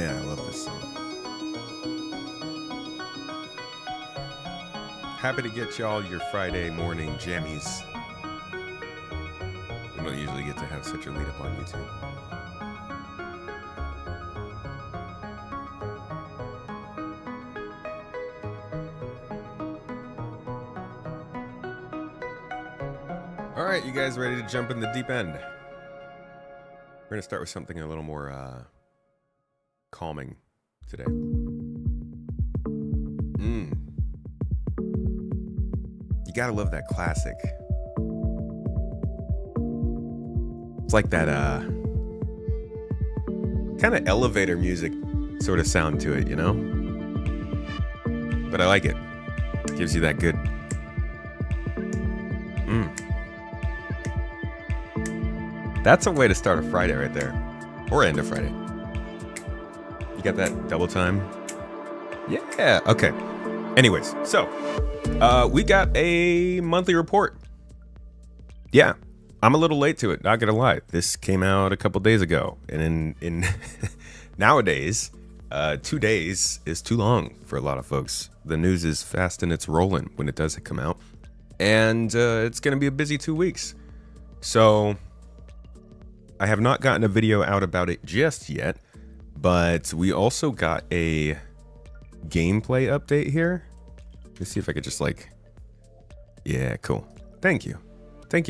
man, I love this song. Happy to get y'all your Friday morning jammies. We don't usually get to have such a lead up on YouTube. All right, you guys ready to jump in the deep end? We're going to start with something a little more calming today. You gotta love that classic. It's like that kind of elevator music sort of sound to it, you know? But I like it. It gives you that good That's a way to start a Friday right there. Or end a Friday. You got that double time? Yeah, okay. Anyways, so we got a monthly report. Yeah, I'm a little late to it, not gonna lie. This came out a couple days ago. And in nowadays, 2 days is too long for a lot of folks. The news is fast and it's rolling when it does come out. And it's gonna be a busy 2 weeks. So I have not gotten a video out about it just yet, but we also got a gameplay update here. Let's see if I could just yeah, cool. Thank you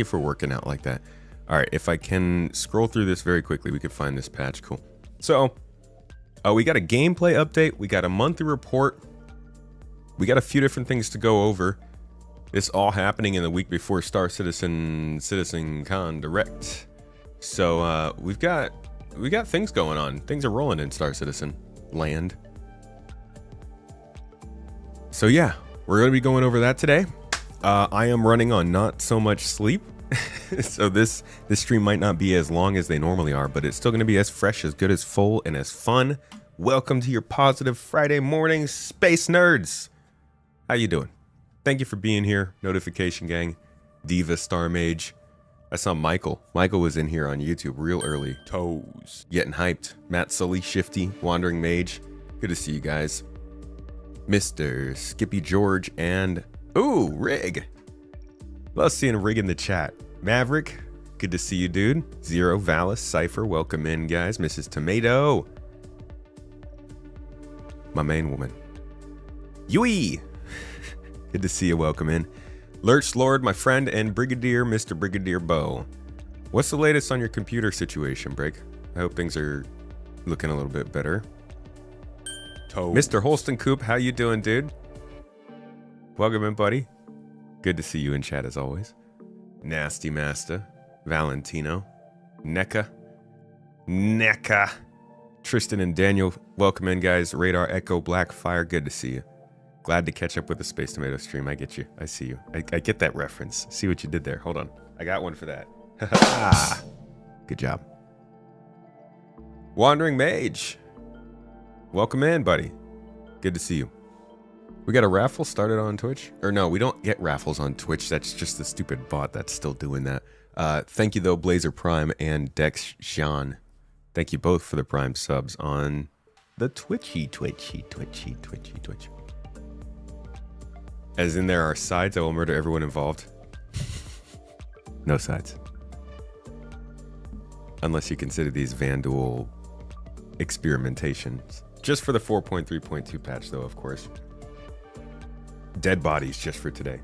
for working out like that. All right, if I can scroll through this very quickly, we could find this patch. Cool. So we got a gameplay update, we got a monthly report, we got a few different things to go over. This all happening in the week before CitizenCon Direct. So we got things going on. Things are rolling in Star Citizen land. So yeah, we're going to be going over that today. I am running on not so much sleep. So this stream might not be as long as they normally are, but it's still going to be as fresh, as good, as full, and as fun. Welcome to your positive Friday morning, space nerds. How you doing? Thank you for being here, Notification Gang, Diva, Star Mage. I saw Michael. Michael was in here on YouTube real early. Toes. Getting hyped. Matt Sully, Shifty, Wandering Mage. Good to see you guys. Mr. Skippy George and... Ooh, Rig. Love seeing Rig in the chat. Maverick. Good to see you, dude. Zero, Valis, Cypher. Welcome in, guys. Mrs. Tomato. My main woman. Yui. Good to see you. Welcome in. Lurch Lord, my friend, and Brigadier, Mr. Brigadier Bo. What's the latest on your computer situation, Brig? I hope things are looking a little bit better. Toes. Mr. Holston Coop, how you doing, dude? Welcome in, buddy. Good to see you in chat as always. Nasty Master, Valentino, NECA, Tristan and Daniel, welcome in, guys. Radar Echo Blackfire, good to see you. Glad to catch up with the Space Tomato stream. I get you. I see you. I get that reference. See what you did there. Hold on. I got one for that. Good job. Wandering Mage. Welcome in, buddy. Good to see you. We got a raffle started on Twitch. Or no, we don't get raffles on Twitch. That's just the stupid bot that's still doing that. Thank you, though, Blazer Prime and Dex Jean. Thank you both for the Prime subs on the Twitchy. As in there are sides, I will murder everyone involved. No sides. Unless you consider these Vanduul experimentations. Just for the 4.3.2 patch, though, of course. Dead bodies just for today.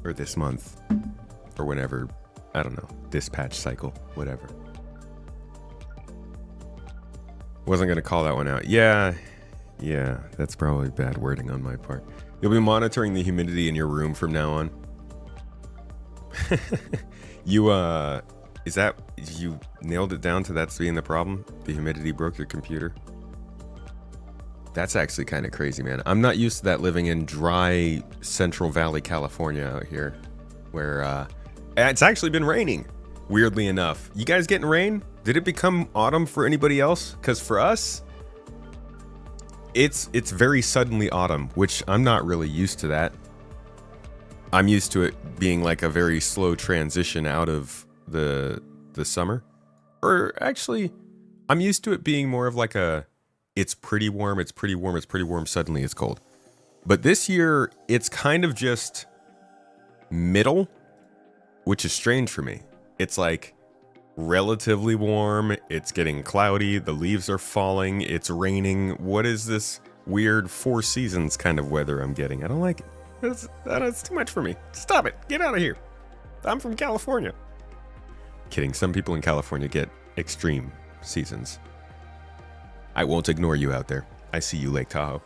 Or this month. Or whenever, I don't know, this patch cycle, whatever. Wasn't going to call that one out. Yeah, that's probably bad wording on my part. You'll be monitoring the humidity in your room from now on. You nailed it down to that's being the problem? The humidity broke your computer? That's actually kind of crazy, man. I'm not used to that living in dry Central Valley, California out here, where it's actually been raining, weirdly enough. You guys getting rain? Did it become autumn for anybody else? Because for us, it's very suddenly autumn, which I'm not really used to that. I'm used to it being like a very slow transition out of the summer. Or actually, I'm used to it being more of like a, it's pretty warm, it's pretty warm, it's pretty warm, suddenly it's cold. But this year, it's kind of just middle, which is strange for me. It's like relatively warm, it's getting cloudy, the leaves are falling, it's raining. What is this weird four seasons kind of weather I'm getting? I don't like it. It's too much for me. Stop it. Get out of here. I'm from California. Kidding. Some people in California get extreme seasons. I won't ignore you out there. I see you, Lake Tahoe.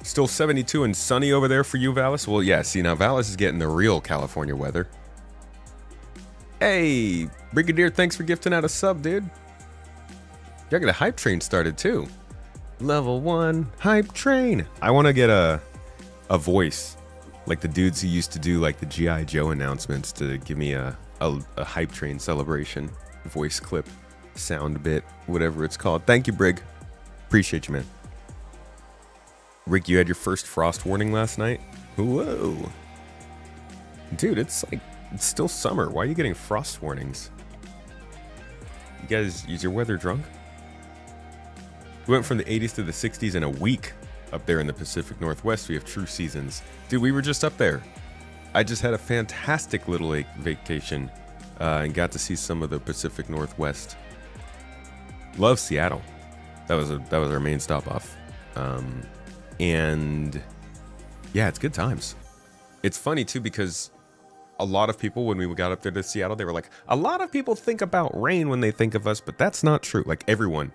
Still 72 and sunny over there for you, Valis? Well, yeah, see, now Valis is getting the real California weather. Hey, Brigadier, thanks for gifting out a sub, dude. Y'all get a hype train started, too. Level 1 hype train. I want to get a voice, like the dudes who used to do like the G.I. Joe announcements, to give me a hype train celebration voice clip, sound bit, whatever it's called. Thank you, Brig. Appreciate you, man. Rick, you had your first frost warning last night? Whoa. Dude, it's still summer. Why are you getting frost warnings? You guys, is your weather drunk? We went from the 80s to the 60s in a week up there in the Pacific Northwest. We have true seasons. Dude, we were just up there. I just had a fantastic little vacation and got to see some of the Pacific Northwest. Love Seattle. That was our main stop off. And yeah, it's good times. It's funny too, because a lot of people, when we got up there to Seattle, they were like, a lot of people think about rain when they think of us, but that's not true. Like everyone,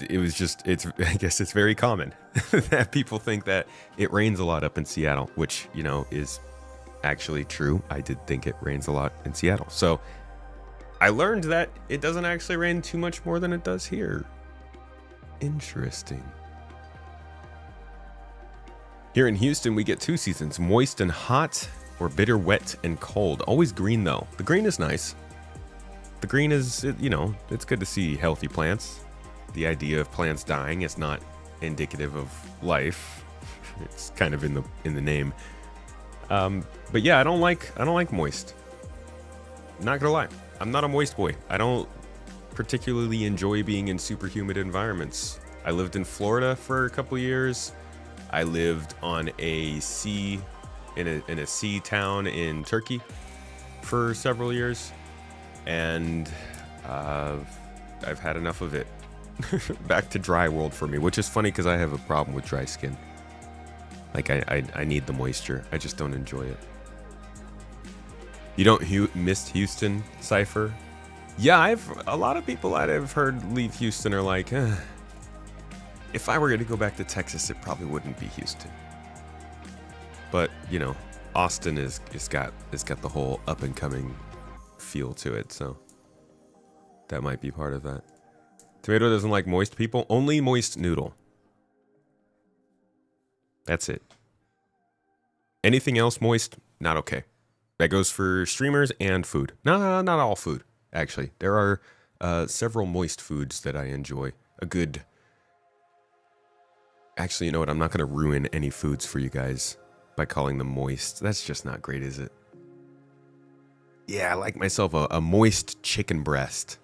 it was just, I guess it's very common that people think that it rains a lot up in Seattle, which, you know, is actually true. I did think it rains a lot in Seattle. So I learned that it doesn't actually rain too much more than it does here. Interesting. Here in Houston, we get two seasons, moist and hot, or bitter, wet, and cold. Always green, though. The green is nice. The green is, you know, it's good to see healthy plants. The idea of plants dying is not indicative of life. It's kind of in the name. But yeah, I don't like moist. Not gonna lie, I'm not a moist boy. I don't particularly enjoy being in super humid environments. I lived in Florida for a couple years. I lived on a sea, in a sea town in Turkey for several years, and I've had enough of it. Back to dry world for me, which is funny because I have a problem with dry skin. Like I need the moisture. I just don't enjoy it. You don't miss Houston, Cypher? Yeah, a lot of people I've heard leave Houston are like, if I were going to go back to Texas, it probably wouldn't be Houston. But, you know, Austin is got the whole up and coming feel to it, so that might be part of that. Tomato doesn't like moist people, only moist noodle. That's it. Anything else moist, not okay. That goes for streamers and food. No, not all food, actually. There are several moist foods that I enjoy. Actually, you know what? I'm not going to ruin any foods for you guys by calling them moist. That's just not great, is it? Yeah, I like myself a moist chicken breast.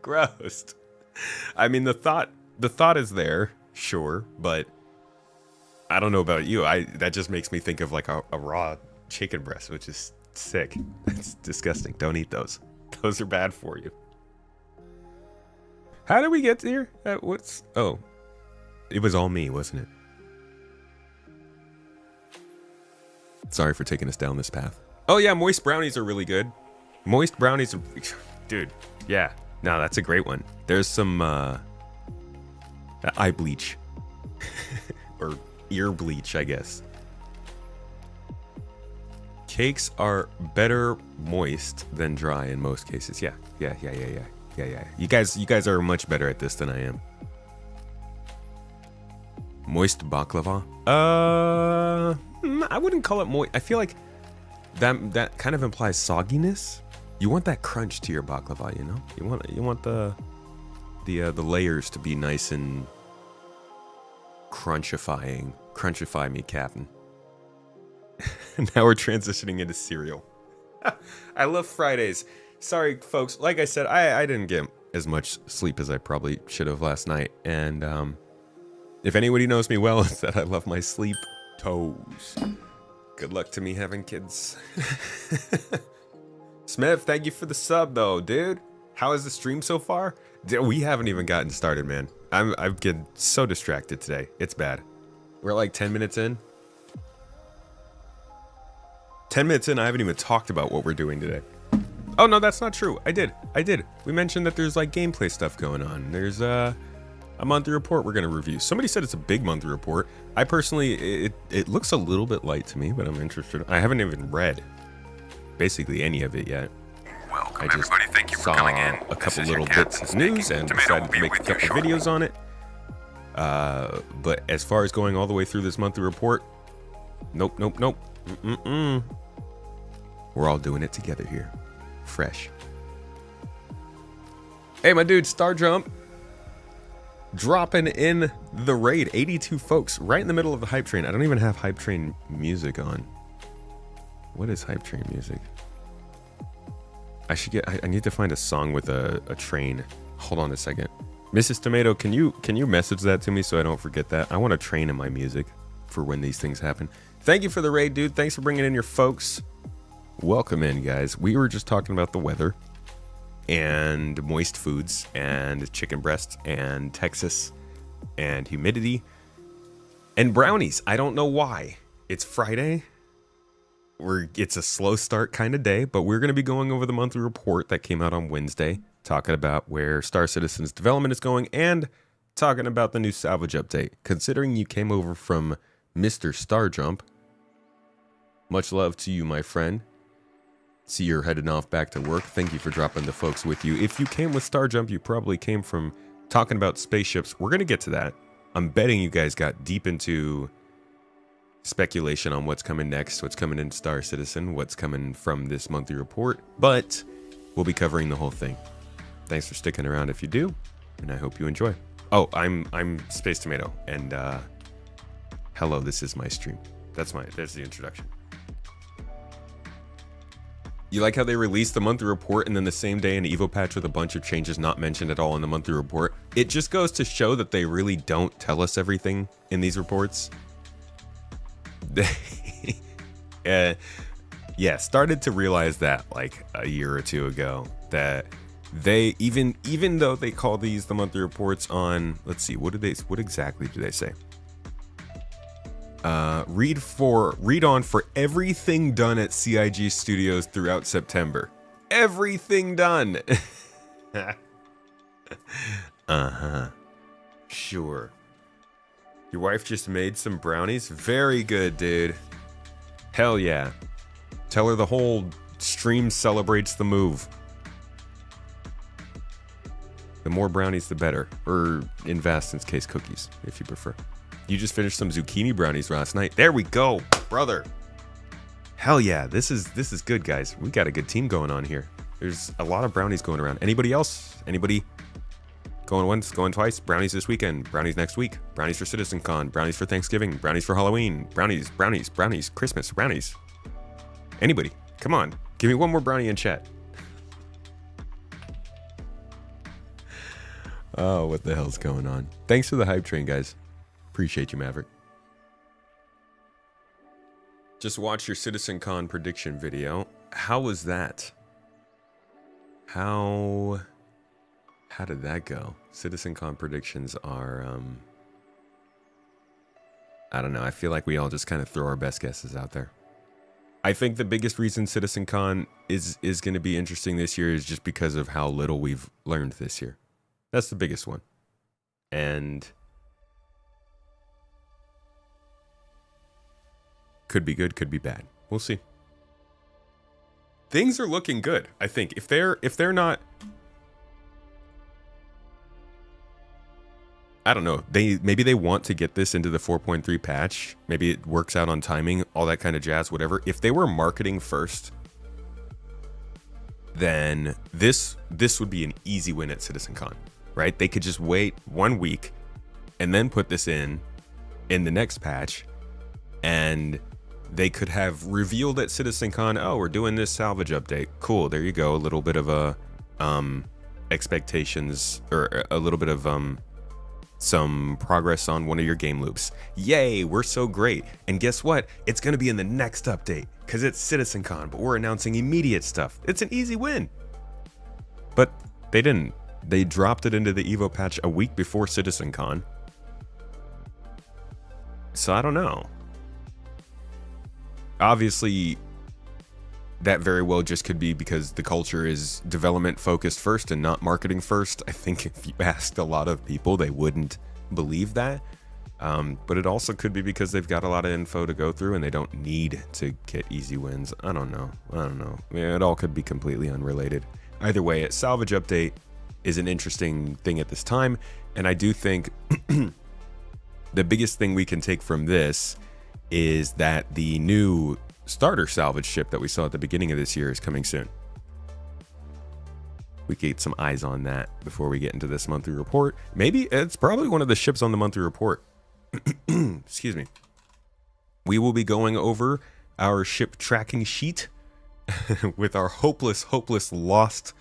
Gross. I mean, the thought is there, sure, but I don't know about you. That just makes me think of like a raw chicken breast, which is sick. It's disgusting. Don't eat those. Those are bad for you. How did we get here? Oh, it was all me, wasn't it? Sorry for taking us down this path. Oh yeah, moist brownies are really good. Moist brownies, dude. Yeah, no, that's a great one. There's some eye bleach or ear bleach, I guess. Cakes are better moist than dry in most cases. Yeah. You guys are much better at this than I am. Moist baklava? I wouldn't call it moist. I feel like that kind of implies sogginess. You want that crunch to your baklava, you know? You want the layers to be nice and crunchifying. Crunchify me, Captain. Now we're transitioning into cereal. I love Fridays. Sorry, folks. Like I said, I didn't get as much sleep as I probably should have last night. And if anybody knows me well, it's that I love my sleep toes. Good luck to me having kids. Smith, thank you for the sub, though, dude. How is the stream so far? We haven't even gotten started, man. I've getting so distracted today. It's bad. We're like 10 minutes in. 10 minutes in, I haven't even talked about what we're doing today. Oh, no, that's not true. I did. We mentioned that there's like gameplay stuff going on. There's a monthly report we're going to review. Somebody said it's a big monthly report. I personally, it looks a little bit light to me, but I'm interested. I haven't even read basically any of it yet. Welcome, I just everybody. Thank you for coming in. A couple little bits of news and decided to make a couple videos on it. But as far as going all the way through this monthly report, nope. We're all doing it together here. Fresh. Hey, my dude, Star Jump. Dropping in the raid. 82 folks right in the middle of the hype train. I don't even have hype train music on. What is hype train music? I need to find a song with a train. Hold on a second. Mrs. Tomato, can you message that to me so I don't forget that? I want a train in my music for when these things happen. Thank you for the raid, dude. Thanks for bringing in your folks. Welcome in, guys. We were just talking about the weather and moist foods and chicken breasts and Texas and humidity and brownies. I don't know why. It's Friday. It's a slow start kind of day, but we're going to be going over the monthly report that came out on Wednesday, talking about where Star Citizen's development is going and talking about the new salvage update. Considering you came over from Mr. Star Jump, much love to you, my friend. See, you're heading off back to work. Thank you for dropping the folks with you. If you came with Star Jump, you probably came from talking about spaceships. We're going to get to that. I'm betting you guys got deep into speculation on what's coming next, what's coming in Star Citizen, what's coming from this monthly report, but we'll be covering the whole thing. Thanks for sticking around if you do, and I hope you enjoy. Oh, I'm Space Tomato, and hello, this is my stream. There's the introduction. You like how they released the monthly report and then the same day an Evo patch with a bunch of changes not mentioned at all in the monthly report? It just goes to show that they really don't tell us everything in these reports. Yeah, started to realize that like a year or two ago, that they even though they call these the monthly reports on, let's see, what exactly do they say? Read on for everything done at CIG Studios throughout September. Everything done. Sure. Your wife just made some brownies? Very good, dude. Hell yeah. Tell her the whole stream celebrates the move. The more brownies, the better. Or in Vastin's case, cookies, if you prefer. You just finished some zucchini brownies last night. There we go, brother. Hell yeah, this is good, guys. We got a good team going on here. There's a lot of brownies going around. Anybody else? Anybody? Going once, going twice. Brownies this weekend. Brownies next week. Brownies for CitizenCon. Brownies for Thanksgiving. Brownies for Halloween. Brownies. Christmas. Brownies. Anybody? Come on. Give me one more brownie in chat. Oh, what the hell's going on? Thanks for the hype train, guys. Appreciate you, Maverick. Just watched your CitizenCon prediction video. How was that? How did that go? CitizenCon predictions are, I don't know. I feel like we all just kind of throw our best guesses out there. I think the biggest reason CitizenCon is going to be interesting this year is just because of how little we've learned this year. That's the biggest one. And could be good, could be bad. We'll see. Things are looking good, I think. If they're not, I don't know. Maybe they want to get this into the 4.3 patch. Maybe it works out on timing, all that kind of jazz, whatever. If they were marketing first, then this would be an easy win at CitizenCon, right? They could just wait 1 week and then put this in the next patch, and they could have revealed at CitizenCon, oh, we're doing this salvage update. Cool, there you go. A little bit of a expectations, or a little bit of some progress on one of your game loops. Yay, we're so great. And guess what? It's going to be in the next update because it's CitizenCon, but we're announcing immediate stuff. It's an easy win. But they didn't. They dropped it into the Evo patch a week before CitizenCon. So I don't know. Obviously, that very well just could be because the culture is development focused first and not marketing first. I think if you asked a lot of people, they wouldn't believe that. But it also could be because they've got a lot of info to go through and they don't need to get easy wins. I don't know. Yeah, it all could be completely unrelated. Either way, a salvage update is an interesting thing at this time. And I do think the biggest thing we can take from this is that the new starter salvage ship that we saw at the beginning of this year is coming soon. We can get some eyes on that before we get into this monthly report. Maybe it's probably one of the ships on the monthly report. Excuse me. We will be going over our ship tracking sheet with our hopeless lost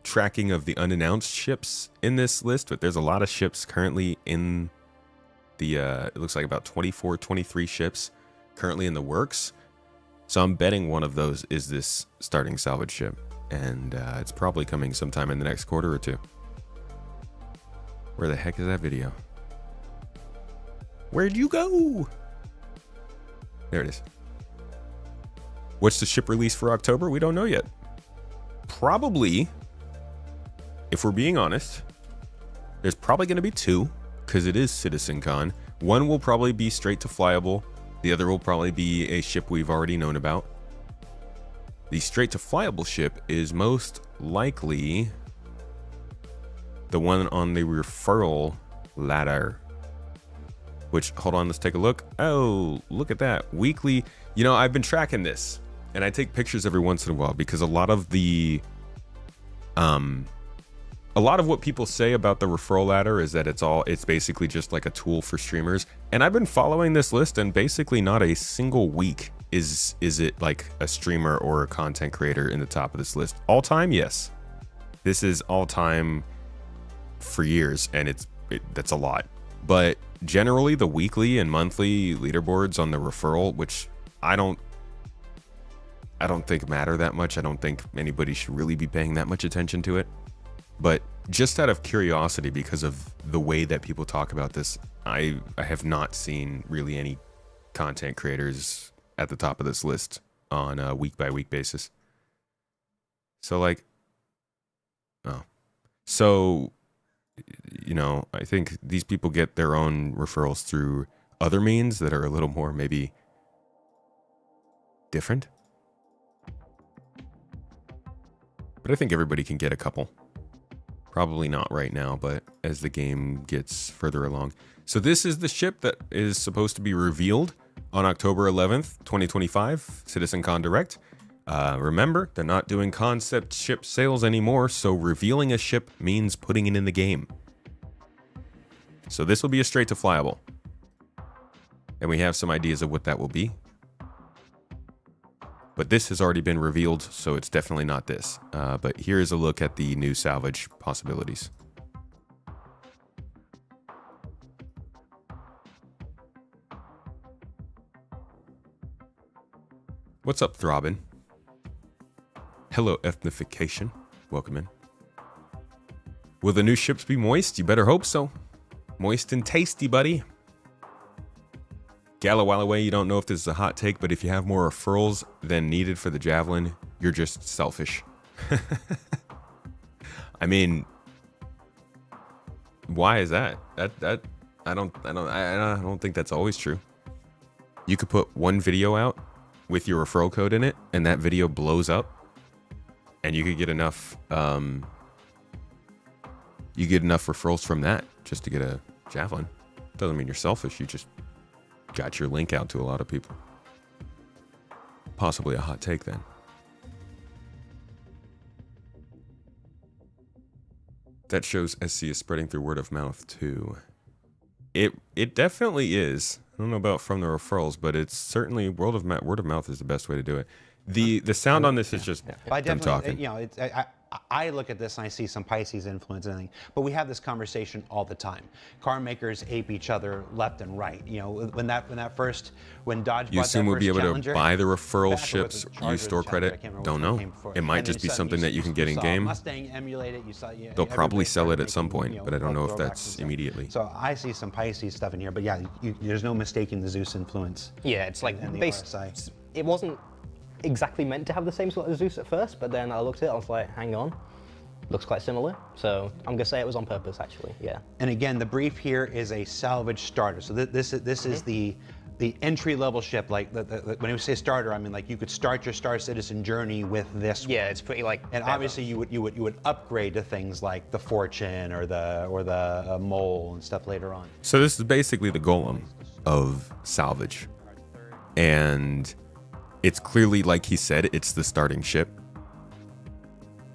tracking of the unannounced ships in this list. But there's a lot of ships currently in the, it looks like about 24, 23 ships currently in the works. So I'm betting one of those is this starting salvage ship, and it's probably coming sometime in the next quarter or two. Where the heck is that video? Where'd you go? There it is. What's the ship release for October? We don't know yet. Probably, if we're being honest, there's probably going to be two because it is CitizenCon. One will probably be straight to flyable. The other will probably be a ship we've already known about. The straight to flyable ship is most likely the one on the referral ladder. Which, hold on, let's take a look. Oh, look at that. Weekly. You know, I've been tracking this and I take pictures every once in a while because a lot of what people say about the referral ladder is that it's basically just like a tool for streamers. And I've been following this list, and basically not a single week is it like a streamer or a content creator in the top of this list. All time, yes. This is all time for years, and that's a lot. But generally, the weekly and monthly leaderboards on the referral, which I don't think matter that much. I don't think anybody should really be paying that much attention to it. But just out of curiosity, because of the way that people talk about this, I have not seen really any content creators at the top of this list on a week by week basis. So you know, I think these people get their own referrals through other means that are a little more maybe different. But I think everybody can get a couple. Probably not right now, but as the game gets further along. So this is the ship that is supposed to be revealed on October 11th, 2025, CitizenCon Direct. Remember, they're not doing concept ship sales anymore, so revealing a ship means putting it in the game. So this will be a straight to flyable. And we have some ideas of what that will be. But this has already been revealed, so it's definitely not this. But here is a look at the new salvage possibilities. What's up, Throbbin? Hello, Ethnification. Welcome in. Will the new ships be moist? You better hope so. Moist and tasty, buddy. Gallowalloway, you don't know if this is a hot take, but if you have more referrals than needed for the Javelin, you're just selfish. I mean, why is that? I don't think that's always true. You could put one video out with your referral code in it, and that video blows up, and you could get enough referrals from that just to get a Javelin. Doesn't mean you're selfish, you just got your link out to a lot of people. Possibly a hot take then. That shows SC is spreading through word of mouth too. It definitely is. I don't know about from the referrals, but it's certainly word of mouth is the best way to do it. The sound on this is just them talking. You know, I look at this and I see some Pisces influence and everything, but we have this conversation all the time. Car makers ape each other left and right. You know, when Dodge You bought that assume we'll first be able Challenger, to buy the referral back with ships, the Charger, use store the Challenger, I credit? can't remember Don't which one know. came before. It might And then just be you saw- something that you can get in saw game. Mustang emulate it. You saw, They'll probably sell it at some making, point, but I don't know if throwbacks that's and stuff. immediately. So I see some Pisces stuff in here, but yeah, there's no mistaking the Zeus influence. Yeah, it's like and the based. RSI. It wasn't exactly meant to have the same sort of Zeus at first, but then I looked at it, I was like, hang on, looks quite similar. So I'm gonna say it was on purpose, actually. Yeah. And again, the brief here is a salvage starter. So this is the entry level ship. Like when we say starter, I mean like you could start your Star Citizen journey with this. Yeah, it's pretty like. And obviously you would upgrade to things like the Fortune or the Mole and stuff later on. So this is basically the golem of salvage. And it's clearly, like he said, it's the starting ship.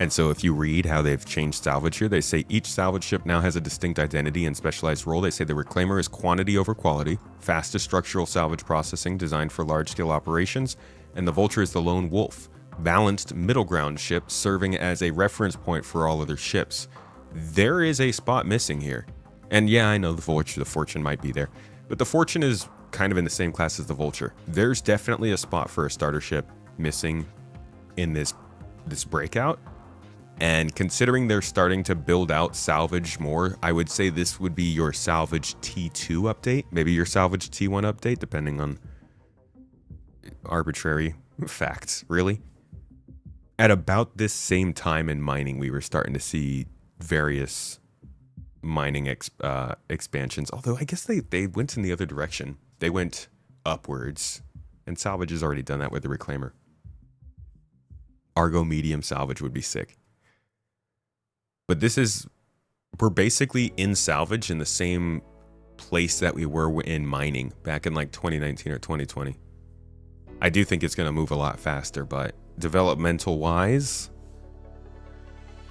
And so if you read how they've changed salvage here, they say each salvage ship now has a distinct identity and specialized role. They say the Reclaimer is quantity over quality, fastest structural salvage processing designed for large-scale operations, and the Vulture is the lone wolf, balanced middle ground ship serving as a reference point for all other ships. There is a spot missing here. And yeah, I know the Fortune might be there, but the Fortune is kind of in the same class as the Vulture. There's definitely a spot for a starter ship missing in this breakout. And considering they're starting to build out salvage more, I would say this would be your salvage T2 update, maybe your salvage T1 update, depending on arbitrary facts, really. At about this same time in mining, we were starting to see various mining expansions, although I guess they went in the other direction. They went upwards, and salvage has already done that with the Reclaimer. Argo medium salvage would be sick. But we're basically in salvage in the same place that we were in mining back in like 2019 or 2020. I do think it's going to move a lot faster, but developmental wise,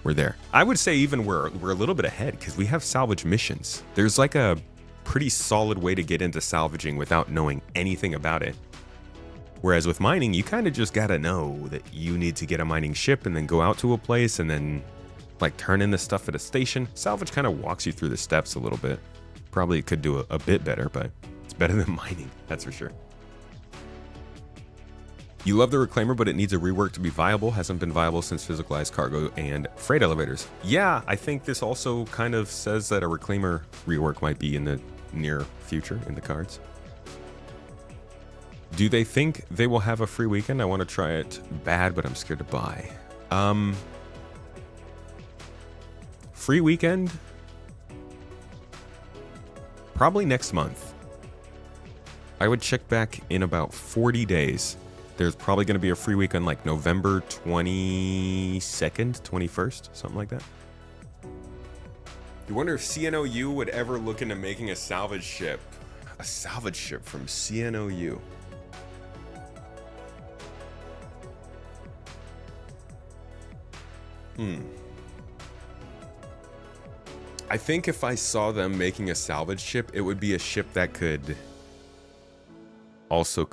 we're there. I would say even we're a little bit ahead because we have salvage missions. There's like a pretty solid way to get into salvaging without knowing anything about it. Whereas with mining, you kind of just got to know that you need to get a mining ship and then go out to a place and then like turn in the stuff at a station. Salvage kind of walks you through the steps a little bit. Probably could do a bit better, but it's better than mining, that's for sure. You love the Reclaimer, but it needs a rework to be viable. Hasn't been viable since physicalized cargo and freight elevators. Yeah, I think this also kind of says that a Reclaimer rework might be in the near future in the cards. Do they think they will have a free weekend? I want to try it bad, but I'm scared to buy. Free weekend? Probably next month. I would check back in about 40 days. There's probably going to be a free weekend like November 22nd, 21st, something like that. You wonder if CNOU would ever look into making a salvage ship. A salvage ship from CNOU. I think if I saw them making a salvage ship, it would be a ship that could also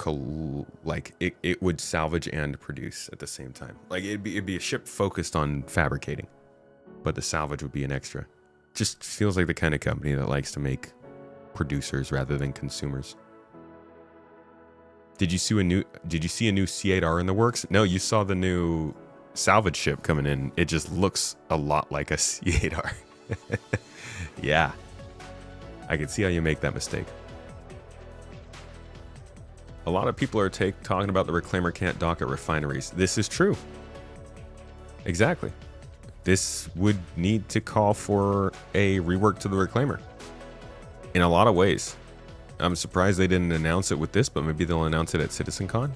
it would salvage and produce at the same time. Like it'd be a ship focused on fabricating, but the salvage would be an extra. Just feels like the kind of company that likes to make producers rather than consumers. Did you see a new C8R in the works? No, you saw the new salvage ship coming in. It just looks a lot like a C8R. Yeah, I can see how you make that mistake. A lot of people are talking about the Reclaimer can't dock at refineries. This is true. Exactly. This would need to call for a rework to the Reclaimer in a lot of ways. I'm surprised they didn't announce it with this, but maybe they'll announce it at CitizenCon.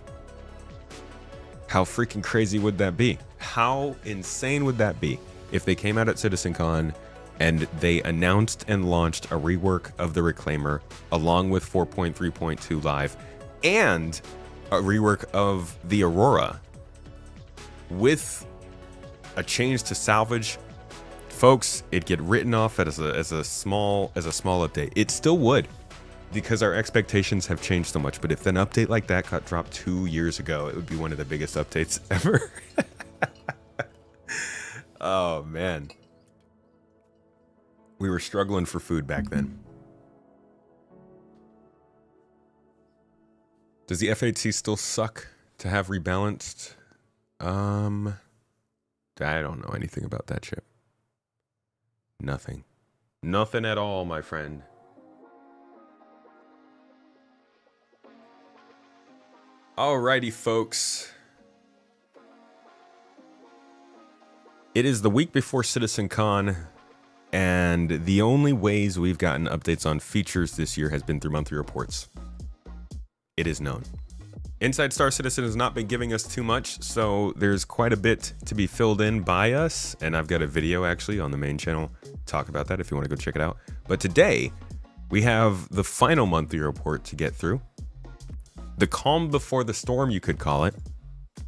How freaking crazy would that be? How insane would that be if they came out at CitizenCon and they announced and launched a rework of the Reclaimer along with 4.3.2 Live and a rework of the Aurora with a change to salvage? Folks, it'd get written off as a small update. It still would. because our expectations have changed so much. But if an update like that got dropped 2 years ago, it would be one of the biggest updates ever. Oh, man. We were struggling for food back then. Does the FHC still suck to have rebalanced? I don't know anything about that chip. Nothing. Nothing at all, my friend. Alrighty, folks. It is the week before CitizenCon, and the only ways we've gotten updates on features this year has been through monthly reports. It is known. Inside Star Citizen has not been giving us too much, so there's quite a bit to be filled in by us, and I've got a video actually on the main channel talk about that if you want to go check it out. But today, we have the final monthly report to get through. The calm before the storm, you could call it.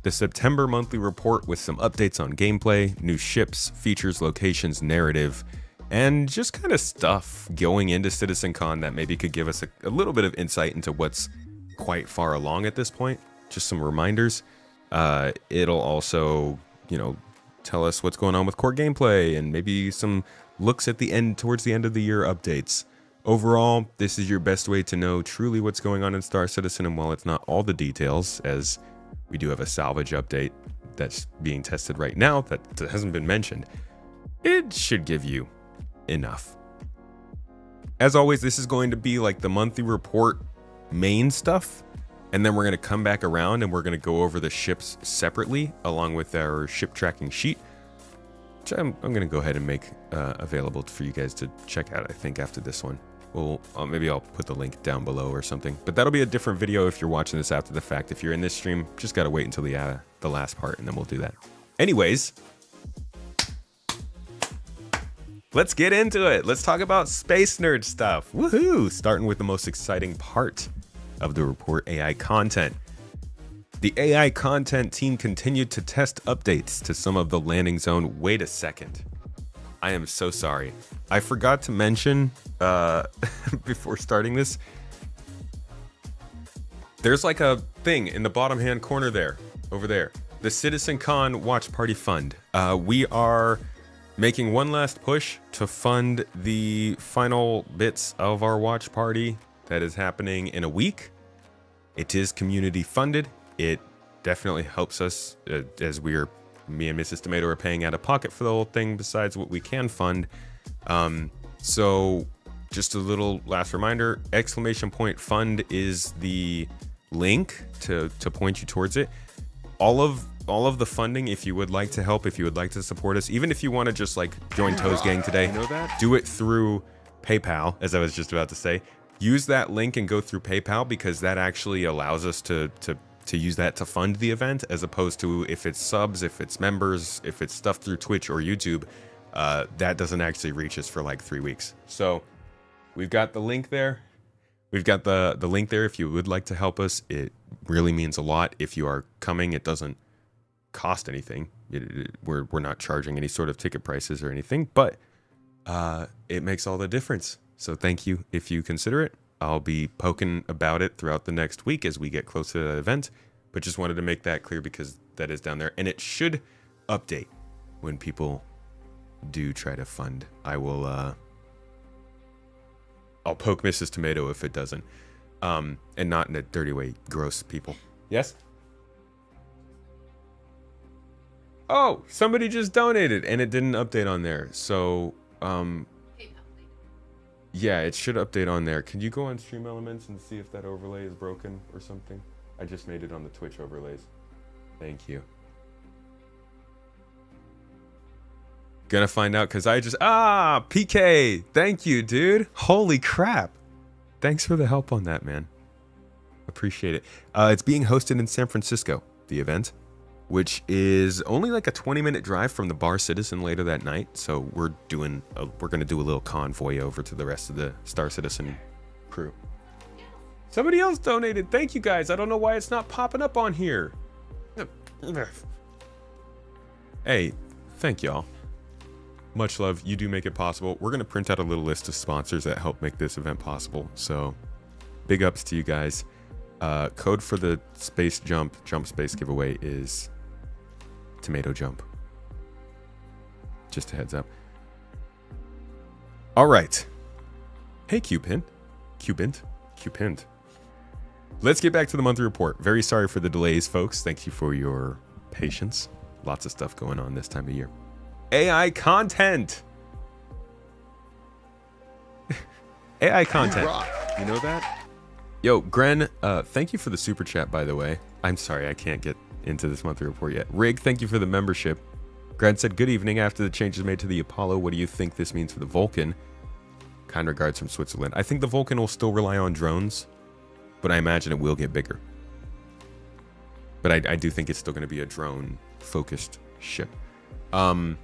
The September monthly report with some updates on gameplay, new ships, features, locations, narrative, and just kind of stuff going into CitizenCon that maybe could give us a little bit of insight into what's quite far along at this point. Just some reminders. It'll also, tell us what's going on with core gameplay and maybe some looks at the end, towards the end of the year updates. Overall, this is your best way to know truly what's going on in Star Citizen, and while it's not all the details, as we do have a salvage update that's being tested right now that hasn't been mentioned, it should give you enough. As always, this is going to be like the monthly report main stuff, and then we're going to come back around and we're going to go over the ships separately along with our ship tracking sheet, which I'm going to go ahead and make available for you guys to check out, I think, after this one. Maybe I'll put the link down below or something, but that'll be a different video if you're watching this after the fact. If you're in this stream, just got to wait until the last part, and then we'll do that. Anyways, let's get into it. Let's talk about space nerd stuff. Woohoo! Starting with the most exciting part of the report, AI content. The AI content team continued to test updates to some of the landing zone. Wait a second. I am so sorry. I forgot to mention before starting this, there's like a thing in the bottom hand corner there, over there. The CitizenCon Watch Party Fund. We are making one last push to fund the final bits of our watch party that is happening in a week. It is community funded. It definitely helps us as me and Mrs. Tomato are paying out of pocket for the whole thing besides what we can fund. So just a little last reminder, !fund is the link to point you towards it. All of the funding, if you would like to help, if you would like to support us, even if you want to just like join Toe's gang today, do it through PayPal, as I was just about to say. Use that link and go through PayPal, because that actually allows us to use that to fund the event, as opposed to if it's subs, if it's members, if it's stuff through Twitch or YouTube, that doesn't actually reach us for like 3 weeks. So we've got the link there. We've got the link there if you would like to help us. It really means a lot. If you are coming, it doesn't cost anything. We're not charging any sort of ticket prices or anything, but it makes all the difference. So thank you if you consider it. I'll be poking about it throughout the next week as we get closer to that event, but just wanted to make that clear because that is down there, and it should update when people do try to fund. I'll poke Mrs. Tomato if it doesn't, and not in a dirty way. Gross people. Yes? Oh, somebody just donated and it didn't update on there. So, yeah, it should update on there. Can you go on Stream Elements and see if that overlay is broken or something? I just made it on the Twitch overlays. Thank you. Gonna find out because I just... PK! Thank you, dude. Holy crap. Thanks for the help on that, man. Appreciate it. It's being hosted in San Francisco, the event, which is only like a 20-minute drive from the Bar Citizen later that night. So we're gonna do a little convoy over to the rest of the Star Citizen crew. Somebody else donated. Thank you guys. I don't know why it's not popping up on here. Hey, thank y'all. Much love. You do make it possible. We're gonna print out a little list of sponsors that help make this event possible. So Big ups to you guys. Code for the space jump space giveaway is tomato jump. Just a heads up. All right. Hey, Cupint. Let's get back to the monthly report. Very sorry for the delays, folks. Thank you for your patience. Lots of stuff going on this time of year. AI content. AI content. You know that? Yo, Gren, thank you for the super chat, by the way. I'm sorry, I can't get into this monthly report yet. Rig, thank you for the membership. Gren said, good evening. After the changes made to the Apollo, what do you think this means for the Vulcan? Kind regards from Switzerland. I think the Vulcan will still rely on drones, but I imagine it will get bigger. But I do think it's still going to be a drone-focused ship. All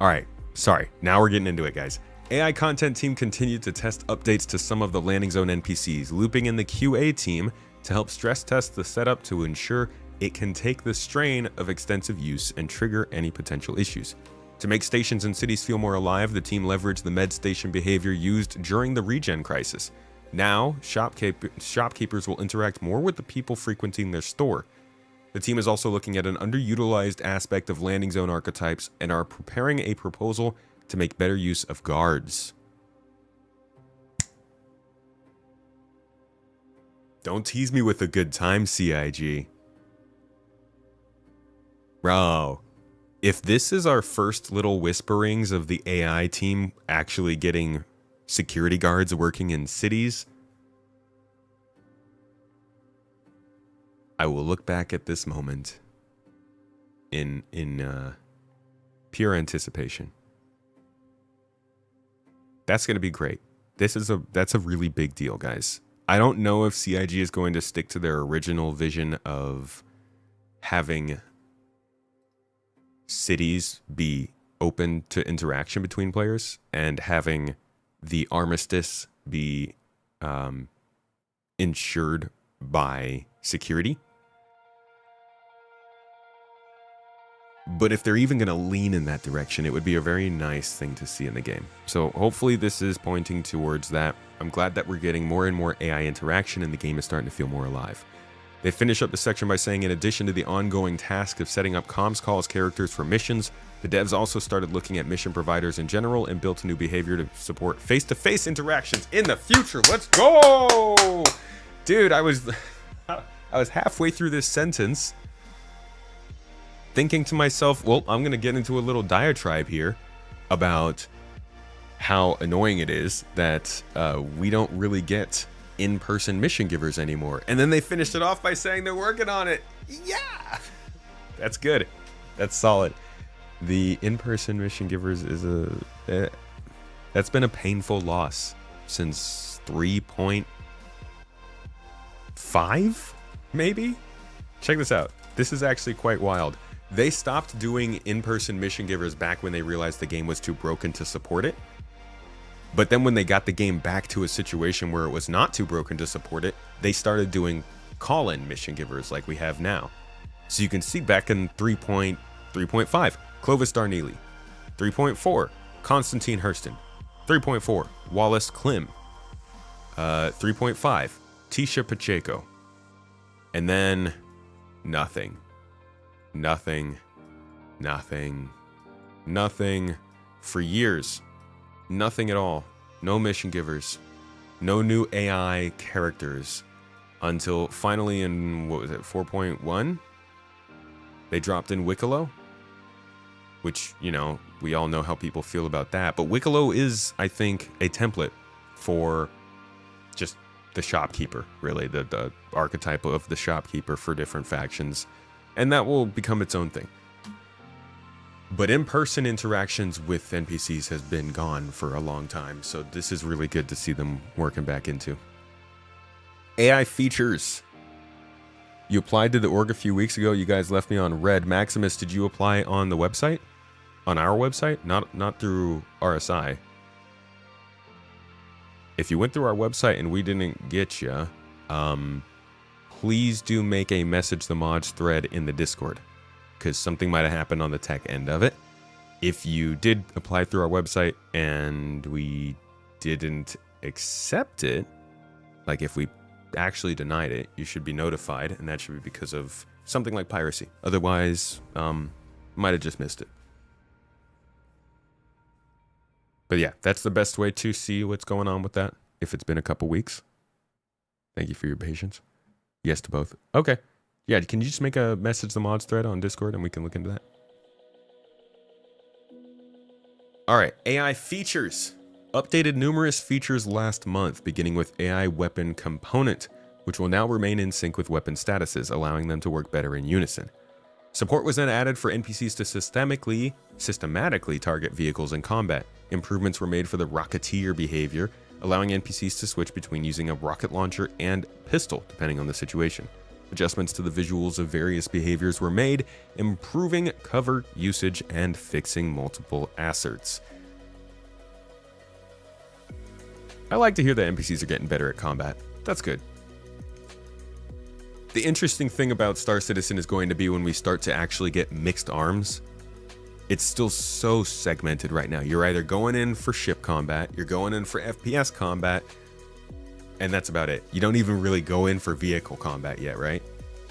right. Sorry. Now we're getting into it, guys. AI content team continued to test updates to some of the landing zone NPCs, looping in the QA team to help stress test the setup to ensure it can take the strain of extensive use and trigger any potential issues. To make stations and cities feel more alive, the team leveraged the med station behavior used during the regen crisis. Now, shopkeepers will interact more with the people frequenting their store. The team is also looking at an underutilized aspect of landing zone archetypes and are preparing a proposal to make better use of guards. Don't tease me with a good time, CIG. Bro, if this is our first little whisperings of the AI team actually getting security guards working in cities, I will look back at this moment in pure anticipation. That's going to be great. That's a really big deal, guys. I don't know if CIG is going to stick to their original vision of having cities be open to interaction between players and having the armistice be insured by security. But if they're even going to lean in that direction, it would be a very nice thing to see in the game. So hopefully this is pointing towards that. I'm glad that we're getting more and more AI interaction and the game is starting to feel more alive. They finish up the section by saying, in addition to the ongoing task of setting up comms calls characters for missions, the devs also started looking at mission providers in general and built a new behavior to support face-to-face interactions in the future. Let's go! Dude, I was halfway through this sentence thinking to myself, well, I'm going to get into a little diatribe here about how annoying it is that we don't really get in-person mission givers anymore. And then they finished it off by saying they're working on it. Yeah! That's good. That's solid. The in-person mission givers is that's been a painful loss since 3.5, maybe? Check this out. This is actually quite wild. They stopped doing in-person mission givers back when they realized the game was too broken to support it. But then when they got the game back to a situation where it was not too broken to support it, they started doing call-in mission givers like we have now. So you can see back in 3.5, Clovis Darneely. 3.4, Constantine Hurston. 3.4, Wallace Klim. 3.5, Tisha Pacheco. And then nothing. Nothing for years. Nothing at all. No mission givers. No new AI characters until finally in, what was it, 4.1? They dropped in Wicklow, which, you know, we all know how people feel about that. But Wicklow is, I think, a template for just the shopkeeper, really, the archetype of the shopkeeper for different factions. And that will become its own thing. But in-person interactions with NPCs has been gone for a long time, so this is really good to see them working back into. AI features. You applied to the org a few weeks ago. You guys left me on red. Maximus, did you apply on the website? On our website? Not through RSI. If you went through our website and we didn't get you, please do make a message the mods thread in the Discord, because something might have happened on the tech end of it. If you did apply through our website and we didn't accept it, Like if we actually denied it, you should be notified, and that should be because of something like piracy. Otherwise, might have just missed it. But yeah, that's the best way to see what's going on with that. If it's been a couple weeks. Thank you for your patience. Yes to both. Okay. Yeah, can you just make a message the mods thread on Discord and we can look into that? All right, AI features. Updated numerous features last month, beginning with AI weapon component, which will now remain in sync with weapon statuses, allowing them to work better in unison. Support was then added for NPCs to systematically target vehicles in combat. Improvements were made for the rocketeer behavior, allowing NPCs to switch between using a rocket launcher and pistol, depending on the situation. Adjustments to the visuals of various behaviors were made, improving cover usage and fixing multiple asserts. I like to hear that NPCs are getting better at combat. That's good. The interesting thing about Star Citizen is going to be when we start to actually get mixed arms. It's still so segmented right now. You're either going in for ship combat, you're going in for FPS combat, and that's about it. You don't even really go in for vehicle combat yet, right?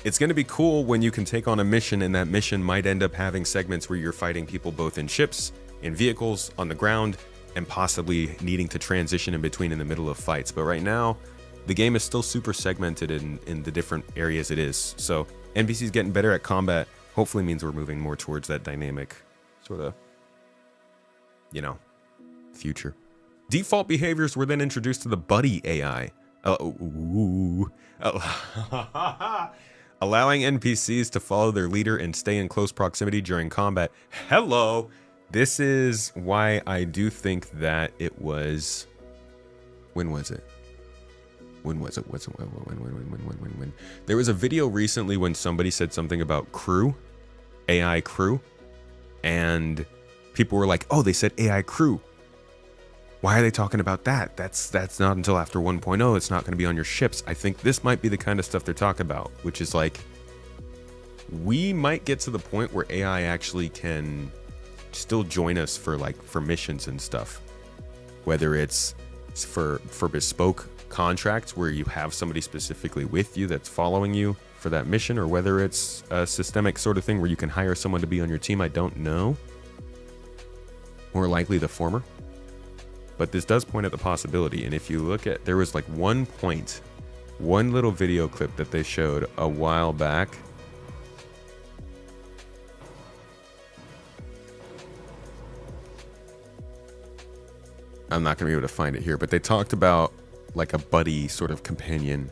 It's going to be cool when you can take on a mission, and that mission might end up having segments where you're fighting people both in ships, in vehicles, on the ground, and possibly needing to transition in between in the middle of fights. But right now, the game is still super segmented in the different areas it is. So NPCs getting better at combat hopefully means we're moving more towards that dynamic sort of, you know, future. Default behaviors were then introduced to the buddy AI. Allowing NPCs to follow their leader and stay in close proximity during combat. Hello! This is why I do think that it was... When was it? When? There was a video recently when somebody said something about crew, AI crew, and people were like, oh, they said AI crew. Why are they talking about that? That's not until after 1.0. It's not going to be on your ships. I think this might be the kind of stuff they're talking about, which is like, we might get to the point where AI actually can still join us for missions and stuff. Whether it's for bespoke contracts where you have somebody specifically with you that's following you for that mission, or whether it's a systemic sort of thing where you can hire someone to be on your team. I don't know. More likely the former. But this does point at the possibility. And if you look at, there was like one little video clip that they showed a while back. I'm not going to be able to find it here, but they talked about like a buddy sort of companion.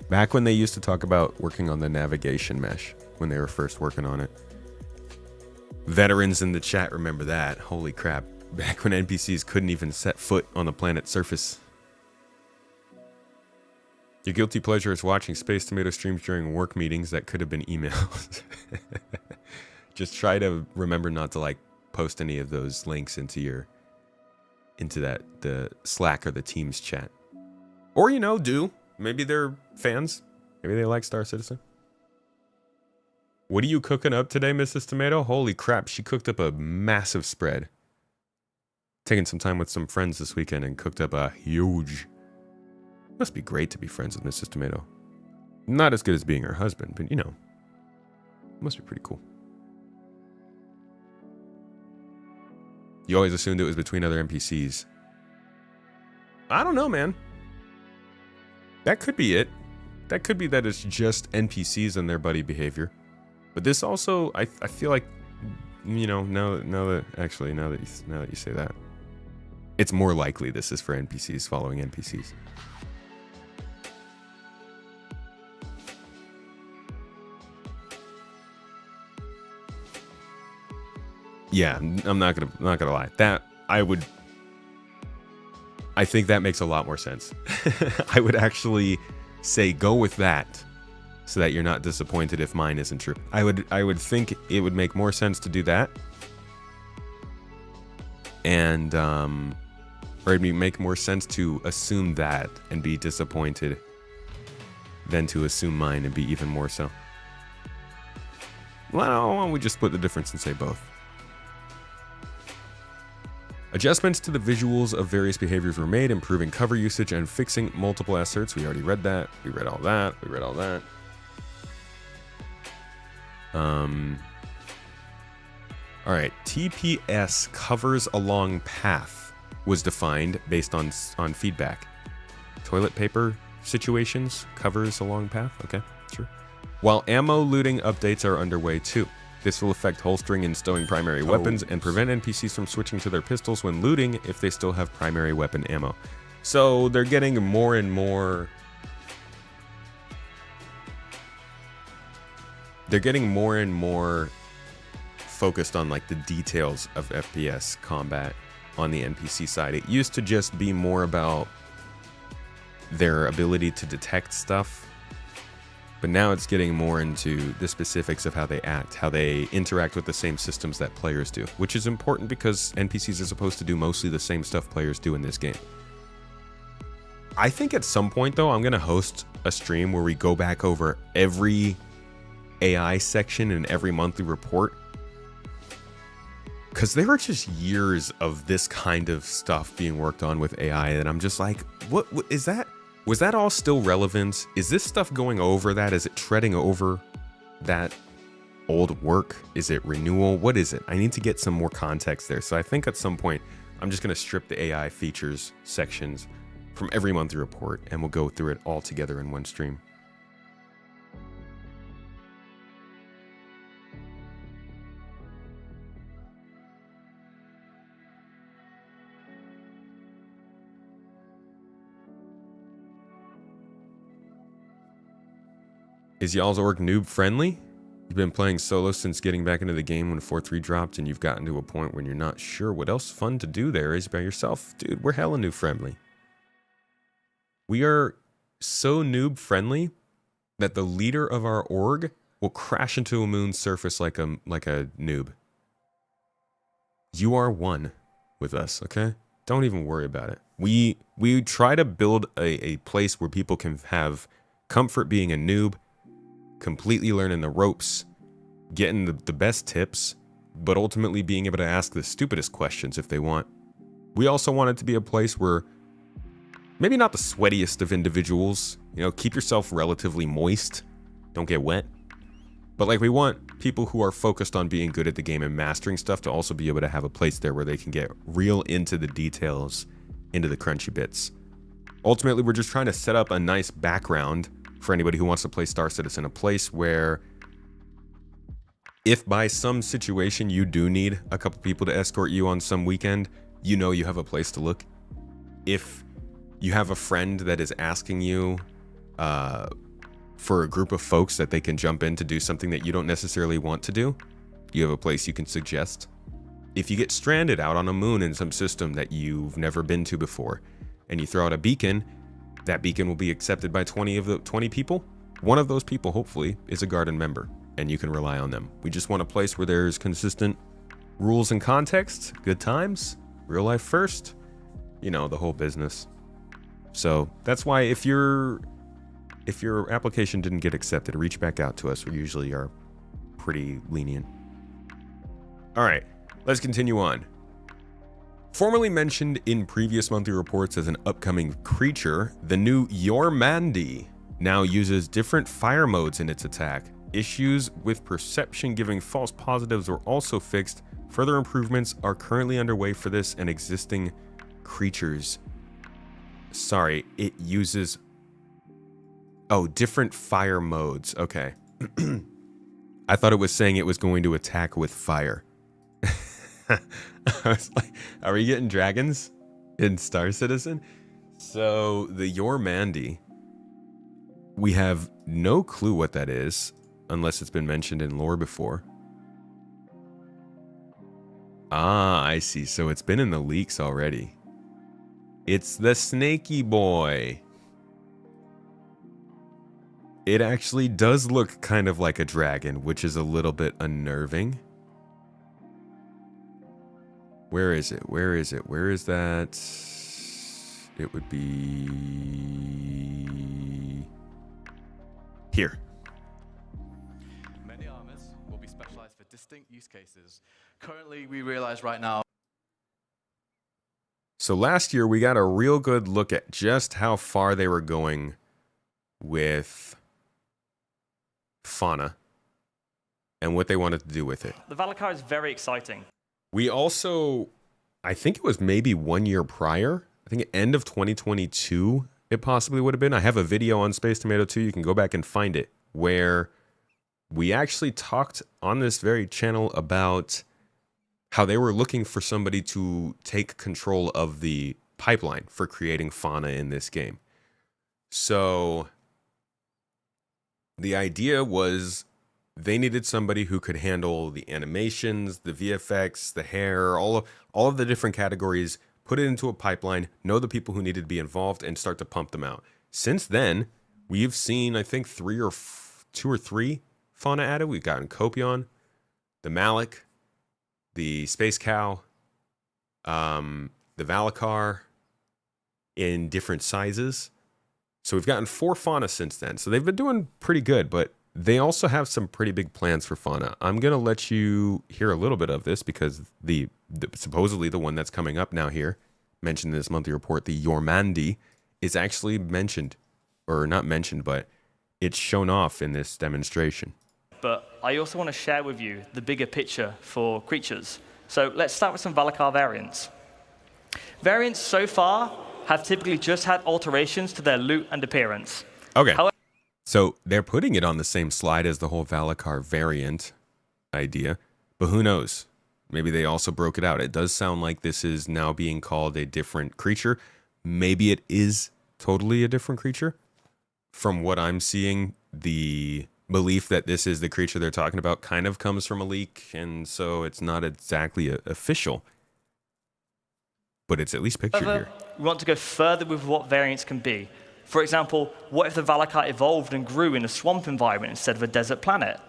Back when they used to talk about working on the navigation mesh, when they were first working on it. Veterans in the chat remember that. Holy crap. Back when NPCs couldn't even set foot on the planet's surface. Your guilty pleasure is watching Space Tomato streams during work meetings that could have been emails. Just try to remember not to like post any of those links into the Slack or the Teams chat. Or, you know, do. Maybe they're fans. Maybe they like Star Citizen. What are you cooking up today, Mrs. Tomato? Holy crap, she cooked up a massive spread. Taking some time with some friends this weekend and cooked up a huge... Must be great to be friends with Mrs. Tomato. Not as good as being her husband, but you know. Must be pretty cool. You always assumed it was between other NPCs. I don't know, man. That could be it. That could be that it's just NPCs and their buddy behavior. But this also, I feel like, you know, now that you say that, it's more likely this is for NPCs following NPCs. Yeah, I'm not gonna lie. I think that makes a lot more sense. I would actually say go with that, so that you're not disappointed if mine isn't true. I would think it would make more sense to do that, and or it'd make more sense to assume that and be disappointed than to assume mine and be even more so. Well, why don't we just split the difference and say both? Adjustments to the visuals of various behaviors were made, improving cover usage and fixing multiple asserts. We already read that. We read all that. We read all that. All right. TPS, covers along path, was defined based on feedback. Toilet paper situations, covers along path. Okay, sure. While ammo looting updates are underway too. This will affect holstering and stowing primary weapons and prevent NPCs from switching to their pistols when looting if they still have primary weapon ammo. So they're getting more and more... They're getting more and more focused on like the details of FPS combat on the NPC side. It used to just be more about their ability to detect stuff. But now it's getting more into the specifics of how they act, how they interact with the same systems that players do, which is important because NPCs are supposed to do mostly the same stuff players do in this game. I think at some point, though, I'm going to host a stream where we go back over every AI section in every monthly report. Because there are just years of this kind of stuff being worked on with AI, and I'm just like, what is that? Was that all still relevant? Is this stuff going over that? Is it treading over that old work? Is it renewal? What is it? I need to get some more context there. So I think at some point, I'm just going to strip the AI features sections from every monthly report, and we'll go through it all together in one stream. Is y'all's org noob friendly? You've been playing solo since getting back into the game when 4.3 dropped, and you've gotten to a point when you're not sure what else fun to do there is by yourself. Dude, we're hella noob friendly. We are so noob friendly that the leader of our org will crash into a moon's surface like a noob. You are one with us, okay? Don't even worry about it. We try to build a place where people can have comfort being a noob, completely learning the ropes, getting the best tips, but ultimately being able to ask the stupidest questions if they want. We also want it to be a place where maybe not the sweatiest of individuals, you know, keep yourself relatively moist, don't get wet. But like we want people who are focused on being good at the game and mastering stuff to also be able to have a place there where they can get real into the details, into the crunchy bits. Ultimately, we're just trying to set up a nice background for anybody who wants to play Star Citizen, a place where if by some situation you do need a couple people to escort you on some weekend, you know you have a place to look. If you have a friend that is asking you for a group of folks that they can jump in to do something that you don't necessarily want to do, you have a place you can suggest. If you get stranded out on a moon in some system that you've never been to before, and you throw out a beacon, that beacon will be accepted by 20 people. One of those people, hopefully, is a Garden member, and you can rely on them. We just want a place where there's consistent rules and context, good times, real life first, you know, the whole business. So that's why if your application didn't get accepted, reach back out to us. We usually are pretty lenient. All right, let's continue on. Formerly mentioned in previous monthly reports as an upcoming creature, the new Yormandi now uses different fire modes in its attack. Issues with perception giving false positives were also fixed. Further improvements are currently underway for this and existing creatures. Sorry, it uses... Oh, different fire modes. Okay. I thought it was saying it was going to attack with fire. I was like, are we getting dragons in Star Citizen? So the Yormandi, we have no clue what that is, unless it's been mentioned in lore before. Ah, I see. So it's been in the leaks already. It's the snaky boy. It actually does look kind of like a dragon, which is a little bit unnerving. Where is it? Where is it? Where is that? It would be here. Many armors will be specialized for distinct use cases. Currently, we realize right now So last year we got a real good look at just how far they were going with fauna and what they wanted to do with it. The Valakar is very exciting. We also, I think it was maybe 1 year prior, I think end of 2022, it possibly would have been. I have a video on Space Tomato 2, you can go back and find it, where we actually talked on this very channel about how they were looking for somebody to take control of the pipeline for creating fauna in this game. So the idea was they needed somebody who could handle the animations, the VFX, the hair, all of the different categories, put it into a pipeline, know the people who needed to be involved, and start to pump them out. Since then, we've seen, I think, 2 or 3 fauna added. We've gotten Copion, the Malik, the Space Cow, the Valakar in different sizes. So we've gotten 4 fauna since then. So they've been doing pretty good, but they also have some pretty big plans for fauna. I'm going to let you hear a little bit of this because the supposedly the one that's coming up now here, mentioned in this monthly report, the Yormandi, is actually mentioned, or not mentioned, but it's shown off in this demonstration. But I also want to share with you the bigger picture for creatures. So let's start with some Valakar variants. Variants so far have typically just had alterations to their loot and appearance. Okay. However, So they're putting it on the same slide as the whole Valakar variant idea, but who knows? Maybe they also broke it out. It does sound like this is now being called a different creature. Maybe it is totally a different creature. From what I'm seeing, the belief that this is the creature they're talking about kind of comes from a leak, and so it's not exactly official. But it's at least pictured here. we want to go further with what variants can be. For example, what if the Valakar evolved and grew in a swamp environment instead of a desert planet?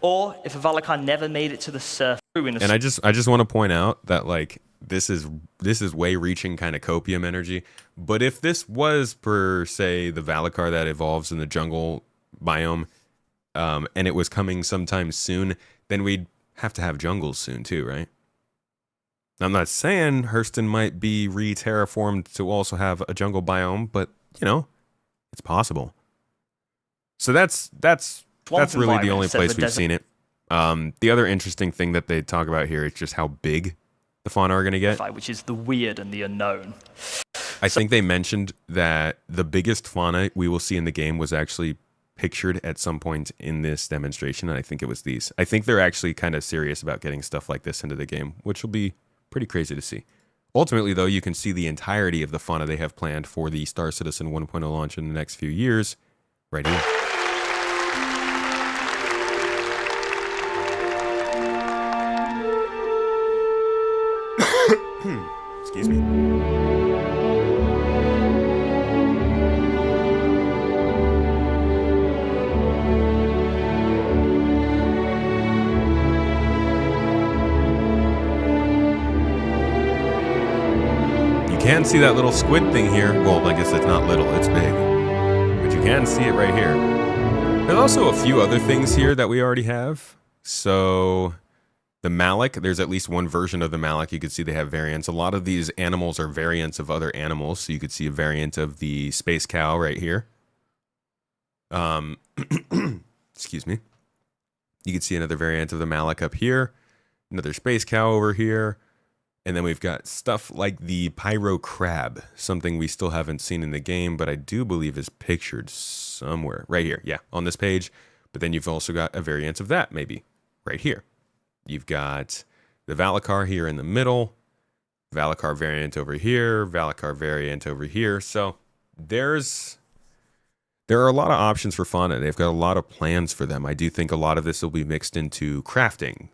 Or if a Valakar never made it to the surface, and I just want to point out that like this is way reaching kind of copium energy. But if this was per se the Valakar that evolves in the jungle biome, and it was coming sometime soon, then we'd have to have jungles soon too, right? I'm not saying Hurston might be re-terraformed to also have a jungle biome, but you know, it's possible. So that's really the only place we've seen it. The other interesting thing that they talk about here is just how big the fauna are going to get, which is the weird and the unknown. I think they mentioned that the biggest fauna we will see in the game was actually pictured at some point in this demonstration, and I think it was these. I think they're actually kind of serious about getting stuff like this into the game, which will be pretty crazy to see. Ultimately, though, you can see the entirety of the fauna they have planned for the Star Citizen 1.0 launch in the next few years right here. Excuse me. You can see that little squid thing here. Well, I guess it's not little, it's big. But you can see it right here. There's also a few other things here that we already have. So the Malik, there's at least one version of the Malik. You can see they have variants. A lot of these animals are variants of other animals. So you could see a variant of the space cow right here. Excuse me. You can see another variant of the Malik up here. Another space cow over here. And then we've got stuff like the pyro crab, something we still haven't seen in the game, but I do believe is pictured somewhere. Right here, yeah, on this page. But then you've also got a variant of that, maybe, right here. You've got the Valakar here in the middle, Valakar variant over here, Valakar variant over here. So there are a lot of options for fauna. They've got a lot of plans for them. I do think a lot of this will be mixed into crafting,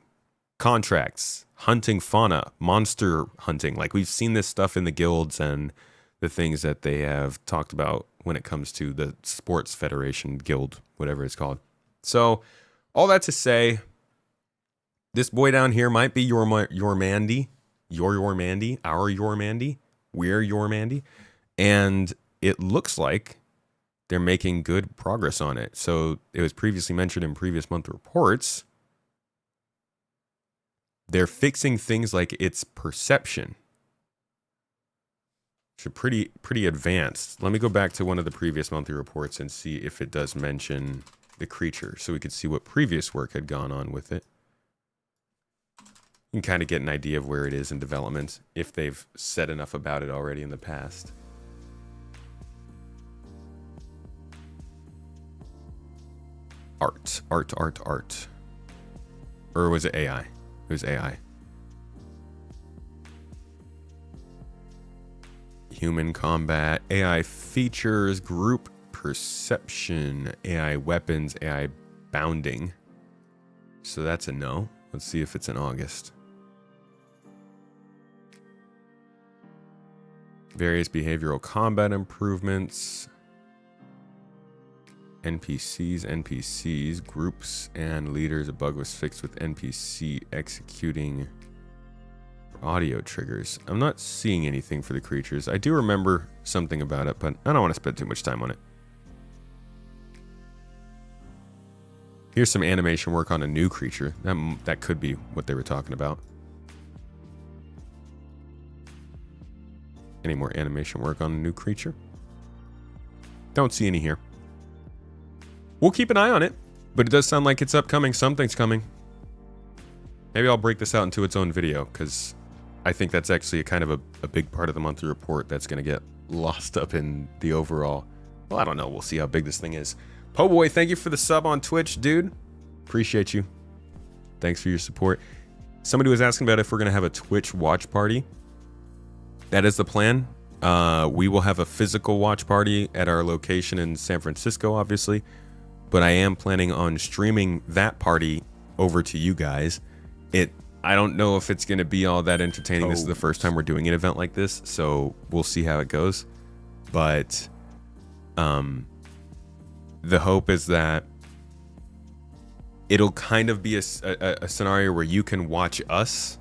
contracts, hunting fauna, monster hunting. Like we've seen this stuff in the guilds and the things that they have talked about when it comes to the sports federation guild, whatever it's called. So all that to say, this boy down here might be your Mandy, our Yormandi, we're Yormandi, and it looks like they're making good progress on it. So it was previously mentioned in previous month reports. They're fixing things like its perception. So pretty advanced. Let me go back to one of the previous monthly reports and see if it does mention the creature, so we could see what previous work had gone on with it. You can kind of get an idea of where it is in development, if they've said enough about it already in the past. Art. Or was it AI? It was AI. Human combat, AI features, group perception, AI weapons, AI bounding. So that's a no. Let's see if it's in August. Various behavioral combat improvements. NPCs, groups, and leaders. A bug was fixed with NPC executing audio triggers. I'm not seeing anything for the creatures. I do remember something about it, but I don't want to spend too much time on it. Here's some animation work on a new creature. That could be what they were talking about. Any more animation work on a new creature? Don't see any here. We'll keep an eye on it, but it does sound like it's upcoming. Something's coming. Maybe I'll break this out into its own video, because I think that's actually kind of a big part of the monthly report that's going to get lost up in the overall. Well, I don't know. We'll see how big this thing is. Po Boy, thank you for the sub on Twitch, dude. Appreciate you. Thanks for your support. Somebody was asking about if we're going to have a Twitch watch party. That is the plan. We will have a physical watch party at our location in San Francisco, obviously. But I am planning on streaming that party over to you guys. I don't know if it's going to be all that entertaining. This is the first time we're doing an event like this, so we'll see how it goes. But the hope is that it'll kind of be a scenario where you can watch us,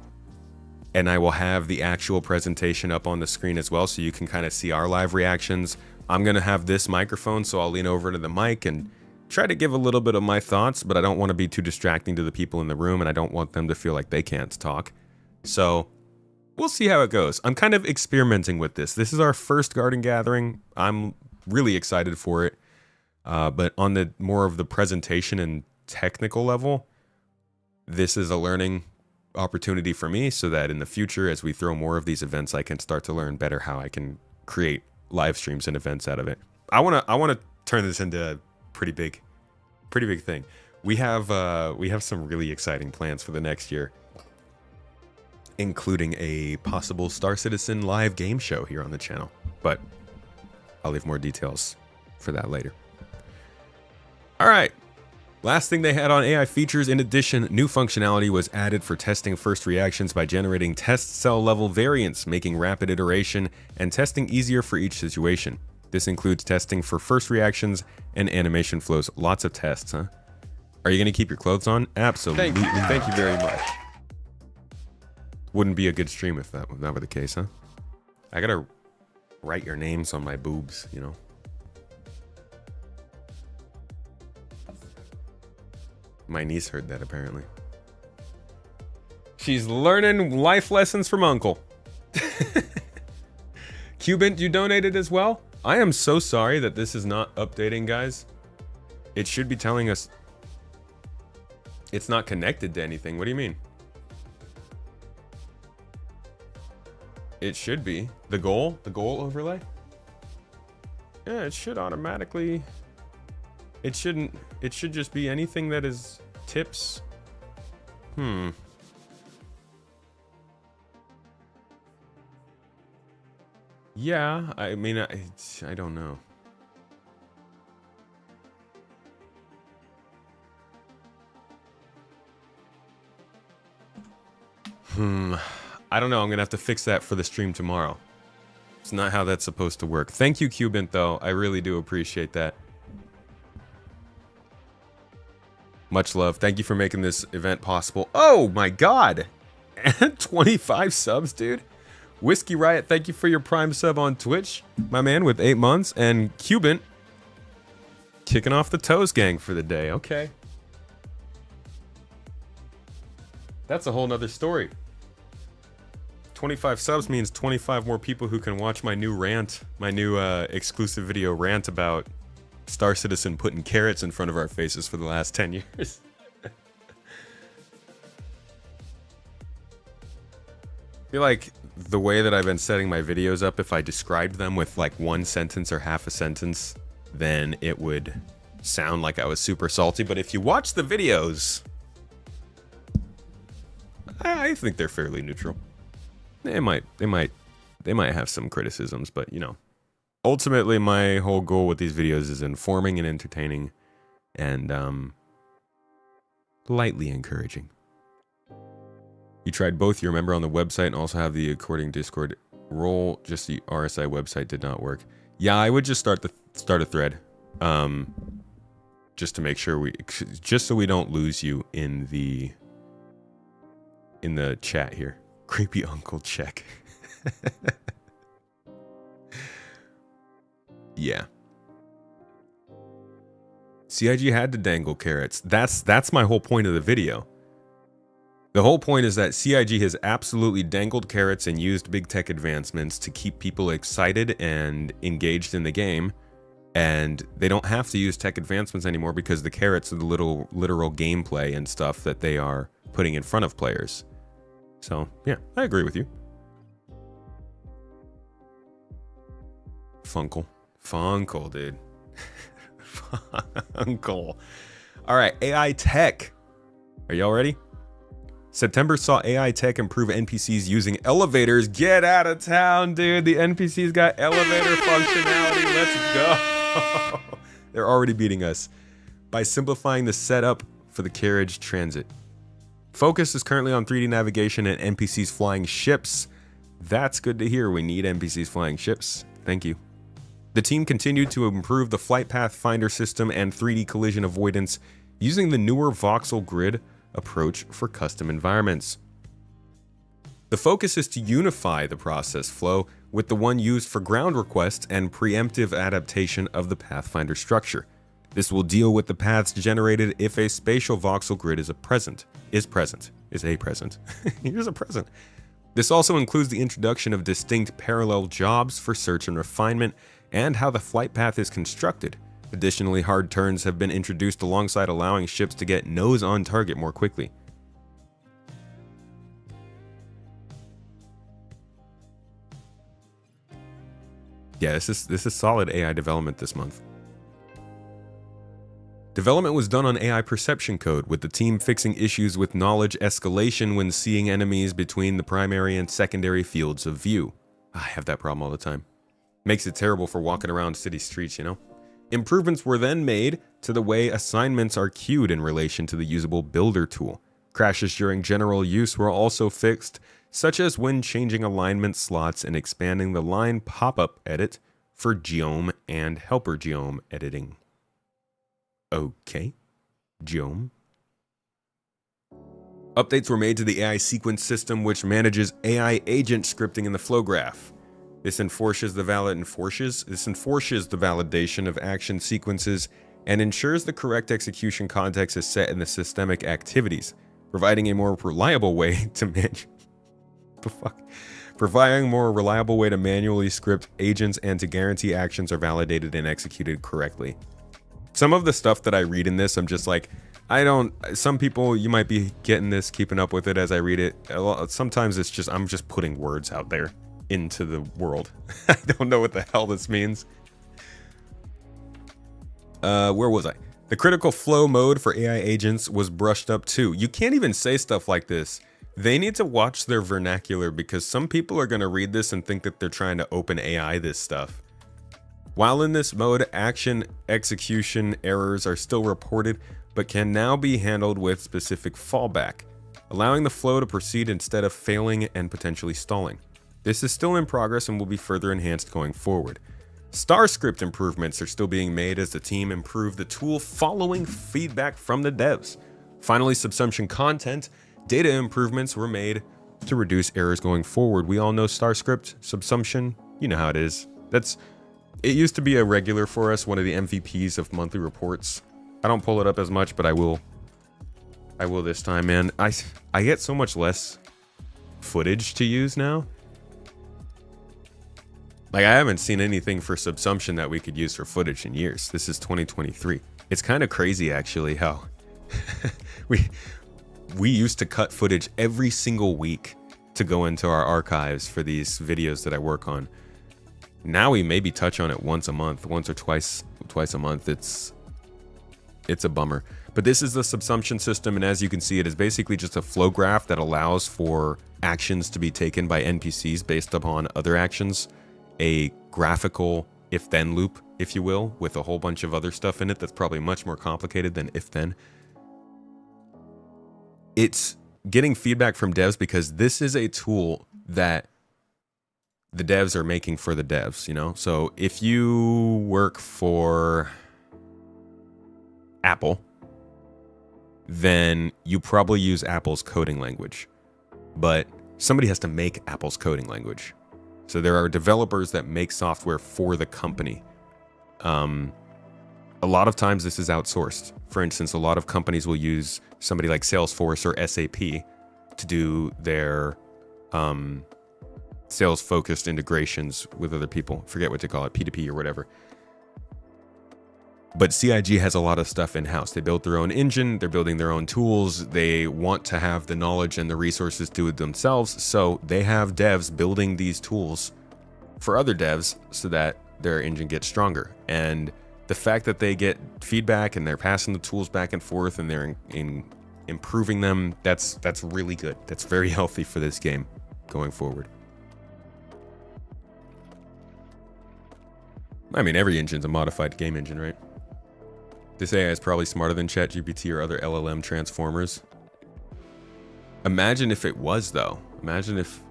and I will have the actual presentation up on the screen as well, so you can kind of see our live reactions. I'm going to have this microphone, so I'll lean over to the mic and try to give a little bit of my thoughts, but I don't want to be too distracting to the people in the room, and I don't want them to feel like they can't talk. So we'll see how it goes. I'm kind of experimenting with this. This is our first garden gathering. I'm really excited for it. But on the more of the presentation and technical level, this is a learning opportunity for me, so that in the future, as we throw more of these events, I can start to learn better how I can create live streams and events out of it. I want to turn this into a pretty big thing. We have some really exciting plans for the next year, including a possible Star Citizen live game show here on the channel, but I'll leave more details for that later. All right, last thing they had on AI features, in addition, new functionality was added for testing first reactions by generating test cell level variants, making rapid iteration and testing easier for each situation. This includes testing for first reactions and animation flows. Lots of tests, huh? Are you going to keep your clothes on? Absolutely. Thank you very much. Wouldn't be a good stream if that were the case, huh? I got to write your names on my boobs, you know? My niece heard that, apparently. She's learning life lessons from Uncle. Cubant, you donated as well? I am so sorry that this is not updating, guys. It should be telling us it's not connected to anything. What do you mean? It should be. The goal overlay? Yeah, it should automatically. It shouldn't. It should just be anything that is tips. Yeah, I mean, I don't know. I don't know. I'm gonna have to fix that for the stream tomorrow. It's not how that's supposed to work. Thank you, Cubant, though. I really do appreciate that. Much love. Thank you for making this event possible. Oh my god! And 25 subs, dude. Whiskey Riot, thank you for your prime sub on Twitch, my man, with 8 months. And Cubant kicking off the Toes gang for the day. Okay. That's a whole nother story. 25 subs means 25 more people who can watch my new rant, my new exclusive video rant about Star Citizen putting carrots in front of our faces for the last 10 years. I feel like the way that I've been setting my videos up, if I described them with like one sentence or half a sentence, then it would sound like I was super salty. But if you watch the videos, I think they're fairly neutral. They might have some criticisms, but you know, ultimately my whole goal with these videos is informing and entertaining and lightly encouraging. You tried both, you remember, on the website and also have the according Discord role, just the RSI website did not work. Yeah, I would just start a thread. Just to make sure just so we don't lose you in the chat here. Creepy Uncle Check. Yeah. CIG had to dangle carrots. That's my whole point of the video. The whole point is that CIG has absolutely dangled carrots and used big tech advancements to keep people excited and engaged in the game. And they don't have to use tech advancements anymore because the carrots are the literal gameplay and stuff that they are putting in front of players. So, yeah, I agree with you. Funkle, dude. Funkle. All right, AI tech. Are y'all ready? September saw AI tech improve NPCs using elevators. Get out of town, dude. The NPCs got elevator functionality. Let's go. They're already beating us by simplifying the setup for the carriage transit. Focus is currently on 3D navigation and NPCs flying ships. That's good to hear. We need NPCs flying ships. Thank you. The team continued to improve the flight path finder system and 3D collision avoidance using the newer voxel grid approach for custom environments. The focus is to unify the process flow with the one used for ground requests and preemptive adaptation of the Pathfinder structure. This will deal with the paths generated if a spatial voxel grid is present. Here's a present. This also includes the introduction of distinct parallel jobs for search and refinement and how the flight path is constructed. Additionally, hard turns have been introduced alongside allowing ships to get nose on target more quickly. Yeah, this is solid AI development this month. Development was done on AI perception code, with the team fixing issues with knowledge escalation when seeing enemies between the primary and secondary fields of view. I have that problem all the time. Makes it terrible for walking around city streets, you know? Improvements were then made to the way assignments are queued in relation to the usable builder tool. Crashes during general use were also fixed, such as when changing alignment slots and expanding the line pop-up edit for geom and helper geom editing. Okay, geom. Updates were made to the AI sequence system, which manages AI agent scripting in the flow graph. This enforces the validation of action sequences and ensures the correct execution context is set in the systemic activities, providing a more reliable way to manually script agents and to guarantee actions are validated and executed correctly. Some of the stuff that I read in this, I'm just like, some people, you might be getting this, keeping up with it as I read it. Sometimes it's just, I'm just putting words out there into the world. I don't know what the hell this means. Where was I? The critical flow mode for AI agents was brushed up too. You can't even say stuff like this. They need to watch their vernacular because some people are going to read this and think that they're trying to open AI this stuff. While in this mode, action execution errors are still reported, but can now be handled with specific fallback, allowing the flow to proceed instead of failing and potentially stalling. This is still in progress and will be further enhanced going forward. Star script improvements are still being made as the team improve the tool following feedback from the devs. Finally, subsumption content data improvements were made to reduce errors going forward. We all know star script, subsumption, you know how it is. It used to be a regular for us, one of the MVPs of monthly reports. I don't pull it up as much, but I will this time, man. I get so much less footage to use now. Like, I haven't seen anything for subsumption that we could use for footage in years. This is 2023. It's kind of crazy, actually, how we used to cut footage every single week to go into our archives for these videos that I work on. Now we maybe touch on it once a month, once or twice a month. It's a bummer. But this is the subsumption system, and as you can see, it is basically just a flow graph that allows for actions to be taken by NPCs based upon other actions. A graphical if-then loop, if you will, with a whole bunch of other stuff in it that's probably much more complicated than if-then. It's getting feedback from devs because this is a tool that the devs are making for the devs, you know? So if you work for Apple, then you probably use Apple's coding language. But somebody has to make Apple's coding language. So there are developers that make software for the company. A lot of times this is outsourced. For instance, a lot of companies will use somebody like Salesforce or SAP to do their sales-focused integrations with other people. Forget what they call it, P2P or whatever. But CIG has a lot of stuff in-house. They built their own engine, they're building their own tools, they want to have the knowledge and the resources to do it themselves, so they have devs building these tools for other devs so that their engine gets stronger. And the fact that they get feedback and they're passing the tools back and forth and they're improving them, that's really good. That's very healthy for this game going forward. I mean, every engine's a modified game engine, right? This AI is probably smarter than ChatGPT or other LLM transformers. Imagine if it was, though. Imagine if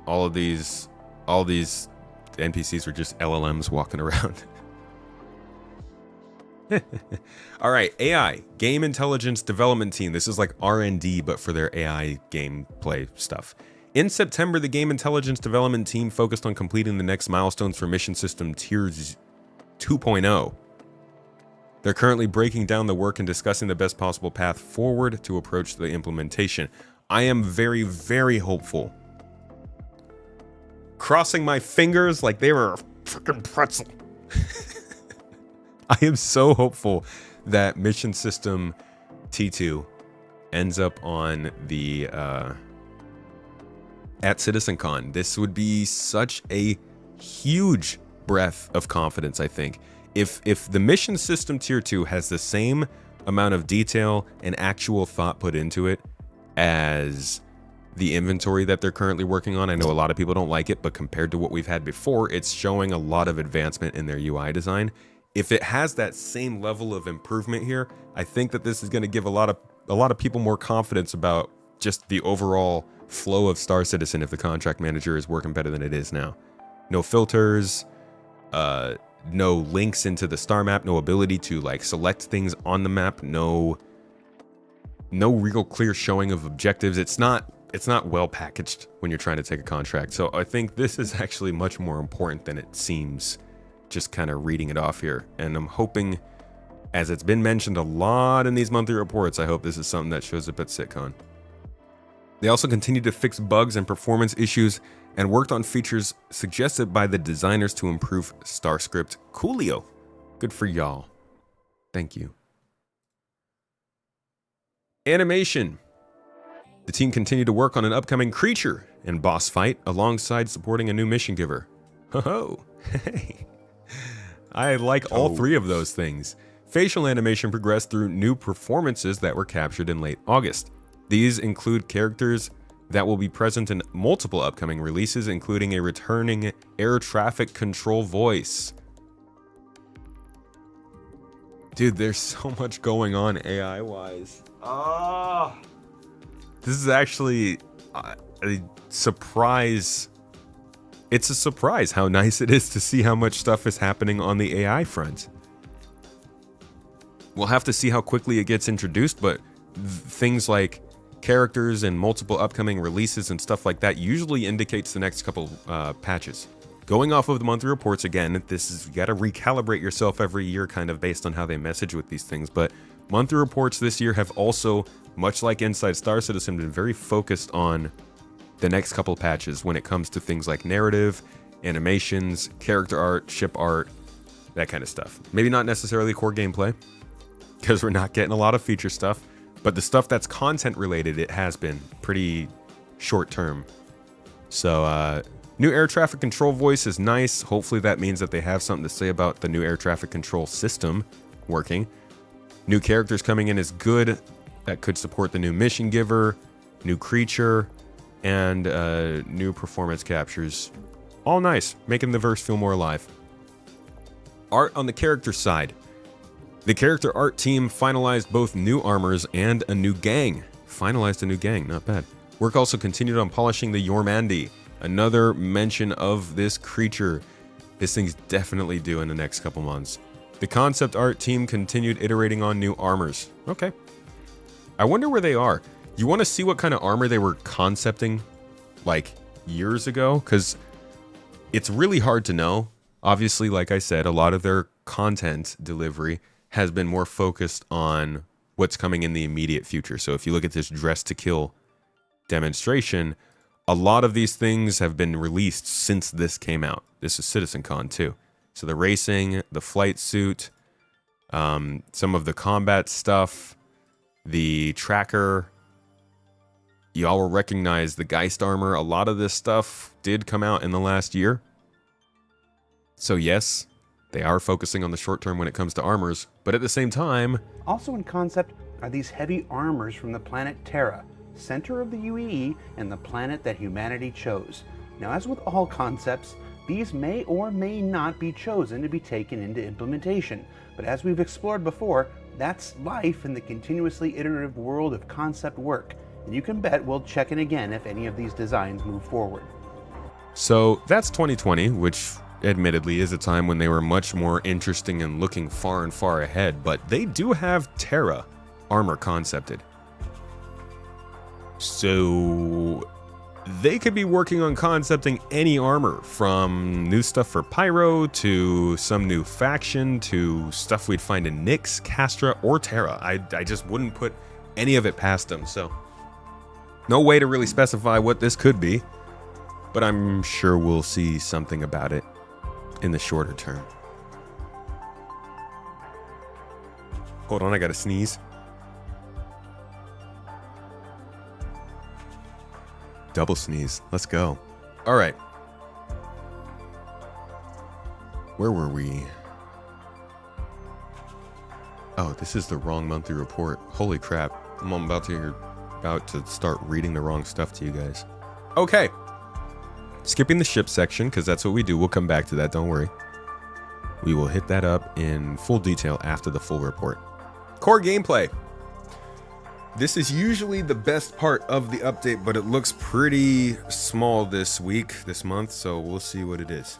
all these NPCs were just LLMs walking around. All right, AI, Game Intelligence Development Team. This is like R&D, but for their AI gameplay stuff. In September, the Game Intelligence Development Team focused on completing the next milestones for Mission System Tier 2.0. They're currently breaking down the work and discussing the best possible path forward to approach the implementation. I am very, very hopeful. Crossing my fingers like they were a freaking pretzel. I am so hopeful that Mission System T2 ends up on the at CitizenCon. This would be such a huge breath of confidence, I think. If the Mission System Tier 2 has the same amount of detail and actual thought put into it as the inventory that they're currently working on, I know a lot of people don't like it, but compared to what we've had before, it's showing a lot of advancement in their UI design. If it has that same level of improvement here, I think that this is going to give a lot of people more confidence about just the overall flow of Star Citizen if the contract manager is working better than it is now. No filters, no links into the star map, no ability to like select things on the map, no real clear showing of objectives. It's not well packaged when you're trying to take a contract. So I think this is actually much more important than it seems, just kind of reading it off here. And I'm hoping, as it's been mentioned a lot in these monthly reports, I hope this is something that shows up at CitCon. They also continue to fix bugs and performance issues and worked on features suggested by the designers to improve StarScript Coolio. Good for y'all. Thank you. Animation. The team continued to work on an upcoming creature and boss fight alongside supporting a new mission giver. Ho-ho. Hey. I like all three of those things. Facial animation progressed through new performances that were captured in late August. These include characters that will be present in multiple upcoming releases, including a returning air traffic control voice. Dude, there's so much going on AI-wise. This is actually a surprise. It's a surprise how nice it is to see how much stuff is happening on the AI front. We'll have to see how quickly it gets introduced, but things like characters and multiple upcoming releases and stuff like that usually indicates the next couple patches. Going off of the monthly reports, again, this is, you got to recalibrate yourself every year kind of based on how they message with these things, but monthly reports this year have also, much like Inside Star Citizen, been very focused on the next couple patches when it comes to things like narrative, animations, character art, ship art, that kind of stuff. Maybe not necessarily core gameplay, because we're not getting a lot of feature stuff, but the stuff that's content related, it has been pretty short term. So new air traffic control voice is nice. Hopefully that means that they have something to say about the new air traffic control system working. New characters coming in is good. That could support the new mission giver, new creature, and new performance captures. All nice, making the verse feel more alive. Art on the character side. The character art team finalized both new armors and a new gang. Finalized a new gang, not bad. Work also continued on polishing the Yormandi. Another mention of this creature. This thing's definitely due in the next couple months. The concept art team continued iterating on new armors. Okay. I wonder where they are. You want to see what kind of armor they were concepting like years ago? Because it's really hard to know. Obviously, like I said, a lot of their content delivery has been more focused on what's coming in the immediate future. So if you look at this Dress to Kill demonstration, a lot of these things have been released since this came out. This is CitizenCon too. So the racing, the flight suit, some of the combat stuff, the tracker, y'all will recognize the Geist armor. A lot of this stuff did come out in the last year. So yes, they are focusing on the short term when it comes to armors, but at the same time... Also in concept are these heavy armors from the planet Terra, center of the UEE and the planet that humanity chose. Now, as with all concepts, these may or may not be chosen to be taken into implementation, but as we've explored before, that's life in the continuously iterative world of concept work, and you can bet we'll check in again if any of these designs move forward. So that's 2020, which admittedly is a time when they were much more interesting and looking far and far ahead, but they do have Terra armor concepted. So they could be working on concepting any armor, from new stuff for Pyro to some new faction to stuff we'd find in Nyx, Castra, or Terra. I just wouldn't put any of it past them, so no way to really specify what this could be, but I'm sure we'll see something about it in the shorter term. Hold on, I gotta sneeze. Double sneeze. Let's go. All right. Where were we? Oh, this is the wrong monthly report. Holy crap. I'm about to start reading the wrong stuff to you guys. Okay. Skipping the ship section, because that's what we do. We'll come back to that, don't worry. We will hit that up in full detail after the full report. Core gameplay. This is usually the best part of the update, but it looks pretty small this month, so we'll see what it is.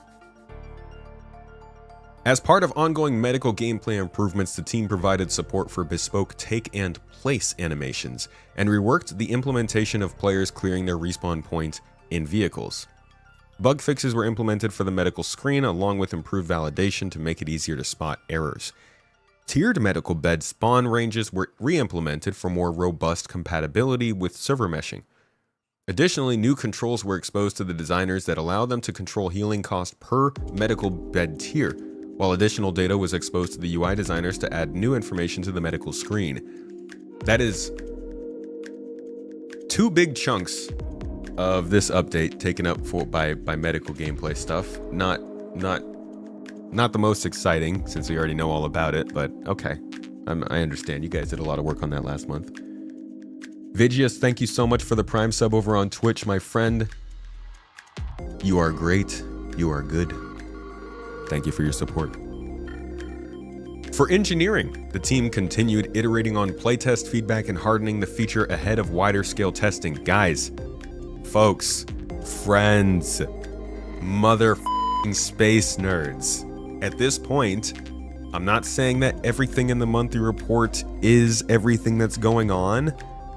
As part of ongoing medical gameplay improvements, the team provided support for bespoke take and place animations, and reworked the implementation of players clearing their respawn point in vehicles. Bug fixes were implemented for the medical screen, along with improved validation to make it easier to spot errors. Tiered medical bed spawn ranges were re-implemented for more robust compatibility with server meshing. Additionally, new controls were exposed to the designers that allow them to control healing cost per medical bed tier, while additional data was exposed to the UI designers to add new information to the medical screen. That is two big chunks of this update taken up by medical gameplay stuff. Not the most exciting, since we already know all about it, but okay. I understand. You guys did a lot of work on that last month. Vigius, thank you so much for the Prime sub over on Twitch, my friend. You are great. You are good. Thank you for your support. For engineering, the team continued iterating on playtest feedback and hardening the feature ahead of wider scale testing. Guys, folks, friends, motherfucking space nerds. At this point, I'm not saying that everything in the monthly report is everything that's going on,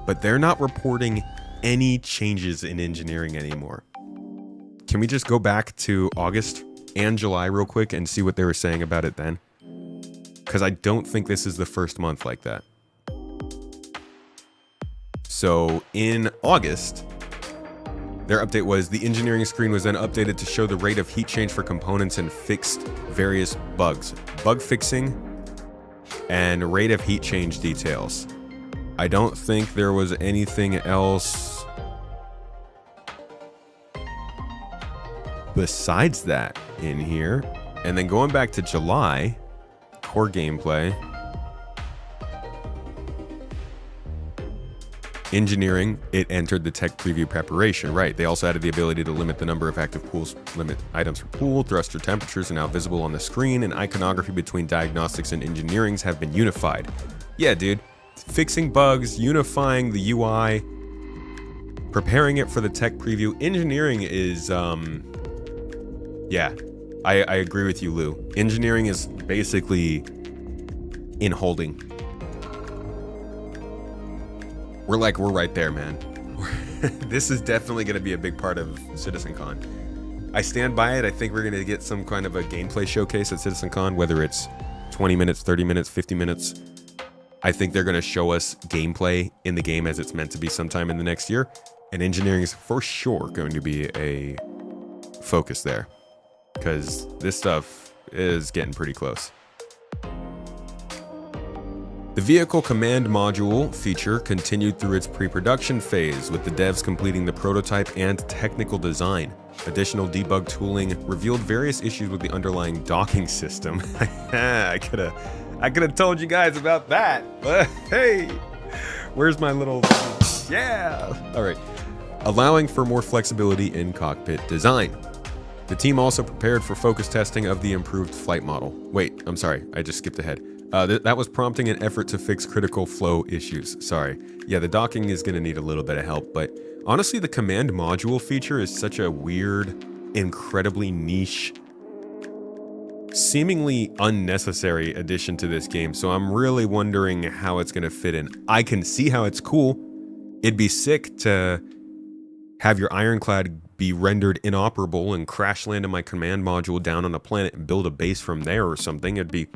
but they're not reporting any changes in engineering anymore. Can we just go back to August and July real quick and see what they were saying about it then? Because I don't think this is the first month like that. So in August, Their update was the engineering screen was then updated to show the rate of heat change for components and fixed various bugs. Bug fixing and rate of heat change details. I don't think there was anything else besides that in here. And then going back to July, core gameplay. Engineering, it entered the tech preview preparation. Right, they also added the ability to limit the number of active pools, limit items per pool, thruster temperatures are now visible on the screen, and iconography between diagnostics and engineerings have been unified. Yeah, dude. Fixing bugs, unifying the UI, preparing it for the tech preview. Engineering is, yeah, I agree with you, Lou. Engineering is basically in holding. We're right there, man. This is definitely going to be a big part of CitizenCon. I stand by it. I think we're going to get some kind of a gameplay showcase at CitizenCon, whether it's 20 minutes, 30 minutes, 50 minutes. I think they're going to show us gameplay in the game as it's meant to be sometime in the next year. And engineering is for sure going to be a focus there, because this stuff is getting pretty close. The vehicle command module feature continued through its pre-production phase, with the devs completing the prototype and technical design. Additional debug tooling revealed various issues with the underlying docking system. I could have told you guys about that, but hey, where's my little, yeah. All right, allowing for more flexibility in cockpit design. The team also prepared for focus testing of the improved flight model. Wait, I'm sorry, I just skipped ahead. That was prompting an effort to fix critical flow issues. Sorry. Yeah, the docking is going to need a little bit of help, but honestly, the command module feature is such a weird, incredibly niche, seemingly unnecessary addition to this game, so I'm really wondering how it's going to fit in. I can see how it's cool. It'd be sick to have your ironclad be rendered inoperable and crash land in my command module down on a planet and build a base from there or something. It'd be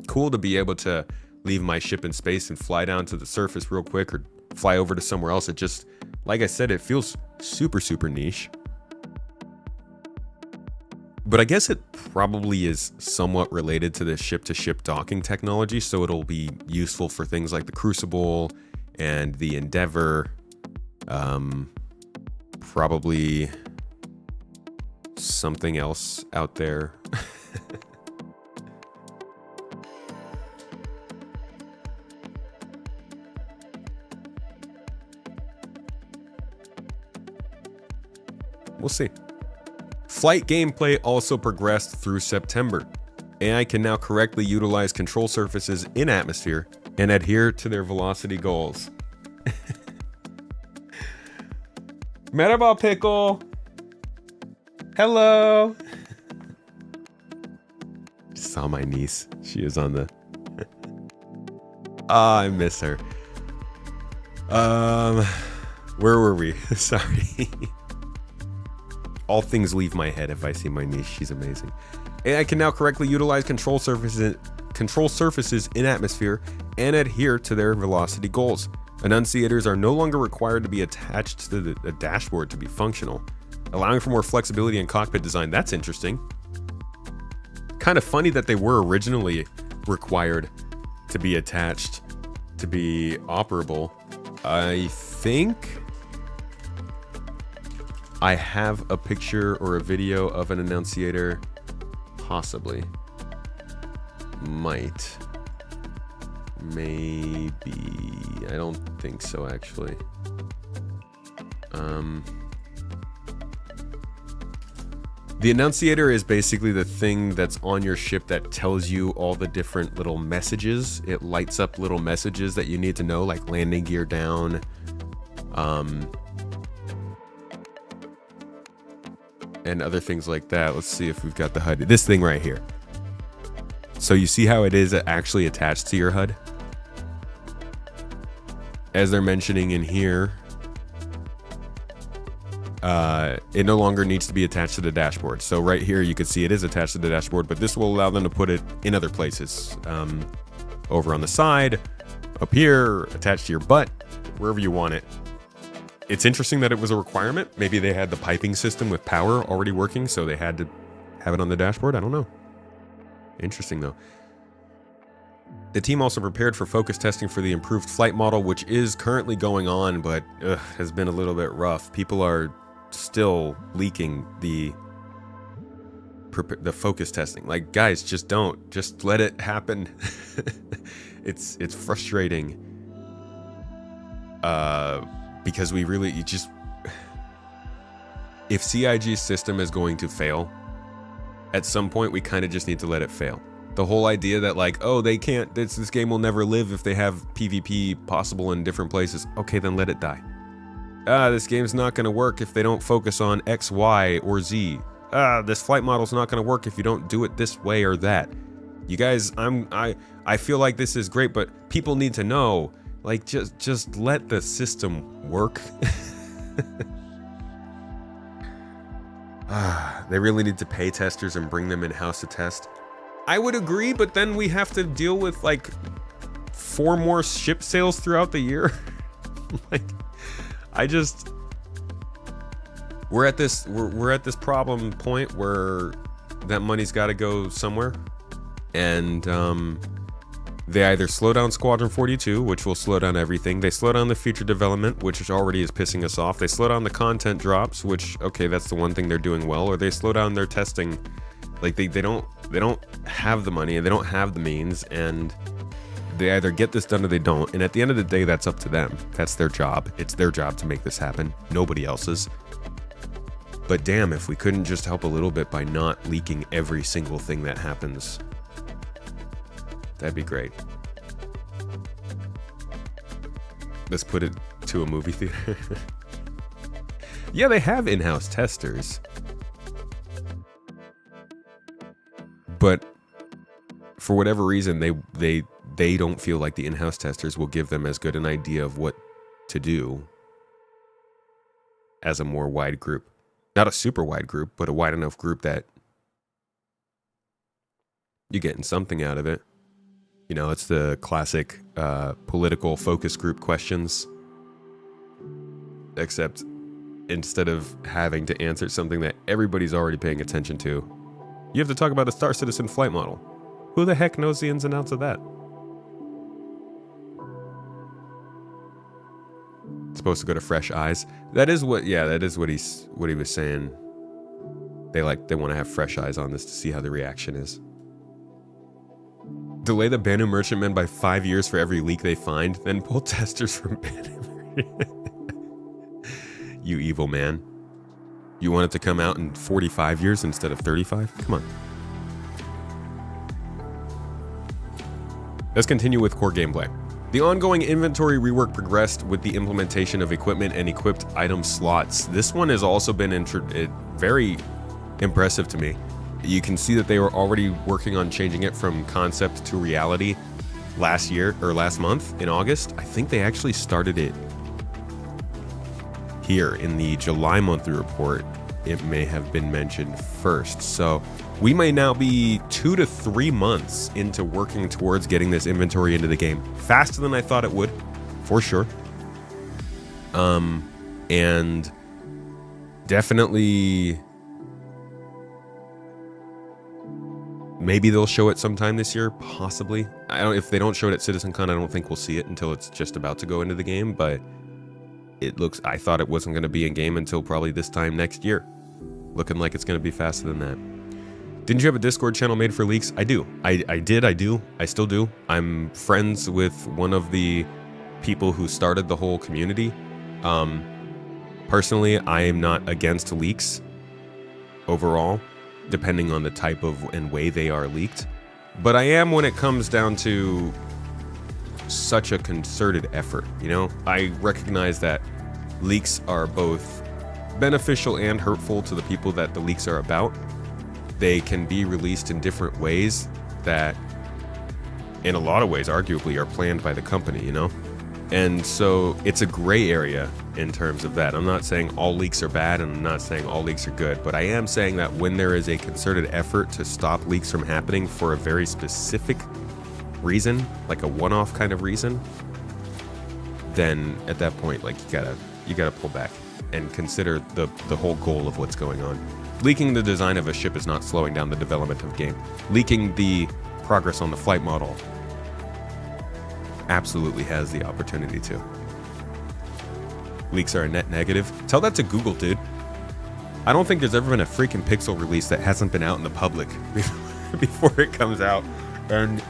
cool to be able to leave my ship in space and fly down to the surface real quick or fly over to somewhere else. It just, like I said, it feels super, super niche. But I guess it probably is somewhat related to the ship-to-ship docking technology, so it'll be useful for things like the Crucible and the Endeavor. Probably something else out there. We'll see. Flight gameplay also progressed through September. AI can now correctly utilize control surfaces in atmosphere and adhere to their velocity goals. Merhaba, Pickle. Hello. Just saw my niece. She is on the... Ah, I miss her. Where were we? Sorry. All things leave my head if I see my niece. She's amazing. AI can now correctly utilize control surfaces in atmosphere and adhere to their velocity goals. Annunciators are no longer required to be attached to the dashboard to be functional, allowing for more flexibility in cockpit design. That's interesting. Kind of funny that they were originally required to be attached to be operable. I think I have a picture or a video of an annunciator. Possibly. Might. Maybe. I don't think so, actually. The annunciator is basically the thing that's on your ship that tells you all the different little messages. It lights up little messages that you need to know, like landing gear down, and other things like that. Let's see if we've got the HUD. This thing right here. So you see how it is actually attached to your HUD? As they're mentioning in here, it no longer needs to be attached to the dashboard. So right here, you can see it is attached to the dashboard, but this will allow them to put it in other places. Over on the side, up here, attached to your butt, wherever you want it. it's interesting that it was a requirement. Maybe they had the piping system with power already working, so they had to have it on the dashboard. I don't know. Interesting, though. The team also prepared for focus testing for the improved flight model, which is currently going on, but has been a little bit rough. People are still leaking the focus testing. Like, guys, just don't. Just let it happen. It's frustrating. Because if CIG's system is going to fail, at some point we kind of just need to let it fail. The whole idea that like, oh, they can't, this game will never live if they have PvP possible in different places. Okay, then let it die. This game's not going to work if they don't focus on X, Y, or Z. This flight model's not going to work if you don't do it this way or that. You guys, I feel like this is great, but people need to know, like, just let the system work. They really need to pay testers and bring them in-house to test. I would agree, but then we have to deal with like 4 more ship sales throughout the year. Like, we're at this problem point where that money's got to go somewhere, and they either slow down Squadron 42, which will slow down everything. They slow down the feature development, which already is pissing us off. They slow down the content drops, which, okay, that's the one thing they're doing well. Or they slow down their testing. Like, they don't have the money and they don't have the means, and they either get this done or they don't. And at the end of the day, that's up to them. That's their job. It's their job to make this happen. Nobody else's. But damn, if we couldn't just help a little bit by not leaking every single thing that happens, that'd be great. Let's put it to a movie theater. Yeah, they have in-house testers. But for whatever reason, they don't feel like the in-house testers will give them as good an idea of what to do as a more wide group. Not a super wide group, but a wide enough group that you're getting something out of it. You know, it's the classic political focus group questions. Except instead of having to answer something that everybody's already paying attention to, you have to talk about a Star Citizen flight model. Who the heck knows the ins and outs of that? It's supposed to go to fresh eyes. That is what he was saying. They want to have fresh eyes on this to see how the reaction is. Delay the Banu Merchantmen by 5 years for every leak they find, then pull testers from Banu. You evil man. You want it to come out in 45 years instead of 35? Come on. Let's continue with core gameplay. The ongoing inventory rework progressed with the implementation of equipment and equipped item slots. This one has also been very impressive to me. You can see that they were already working on changing it from concept to reality last month in August. I think they actually started it here in the July monthly report. It may have been mentioned first. So we may now be 2 to 3 months into working towards getting this inventory into the game. Faster than I thought it would, for sure. And definitely, maybe they'll show it sometime this year, possibly. If they don't show it at CitizenCon, I don't think we'll see it until it's just about to go into the game, but I thought it wasn't going to be in game until probably this time next year. Looking like it's going to be faster than that. Didn't you have a Discord channel made for leaks? I do. I do. I still do. I'm friends with one of the people who started the whole community. Personally, I am not against leaks overall, depending on the type of and way they are leaked. But I am when it comes down to such a concerted effort, you know? I recognize that leaks are both beneficial and hurtful to the people that the leaks are about. They can be released in different ways that, in a lot of ways, arguably are planned by the company, you know? And so it's a gray area in terms of that. I'm not saying all leaks are bad, and I'm not saying all leaks are good, but I am saying that when there is a concerted effort to stop leaks from happening for a very specific reason, like a one-off kind of reason, then at that point, like, you you gotta pull back and consider the whole goal of what's going on. Leaking the design of a ship is not slowing down the development of game. Leaking the progress on the flight model absolutely has the opportunity to. Leaks are a net negative. Tell that to Google, dude. I don't think there's ever been a freaking Pixel release that hasn't been out in the public before it comes out. And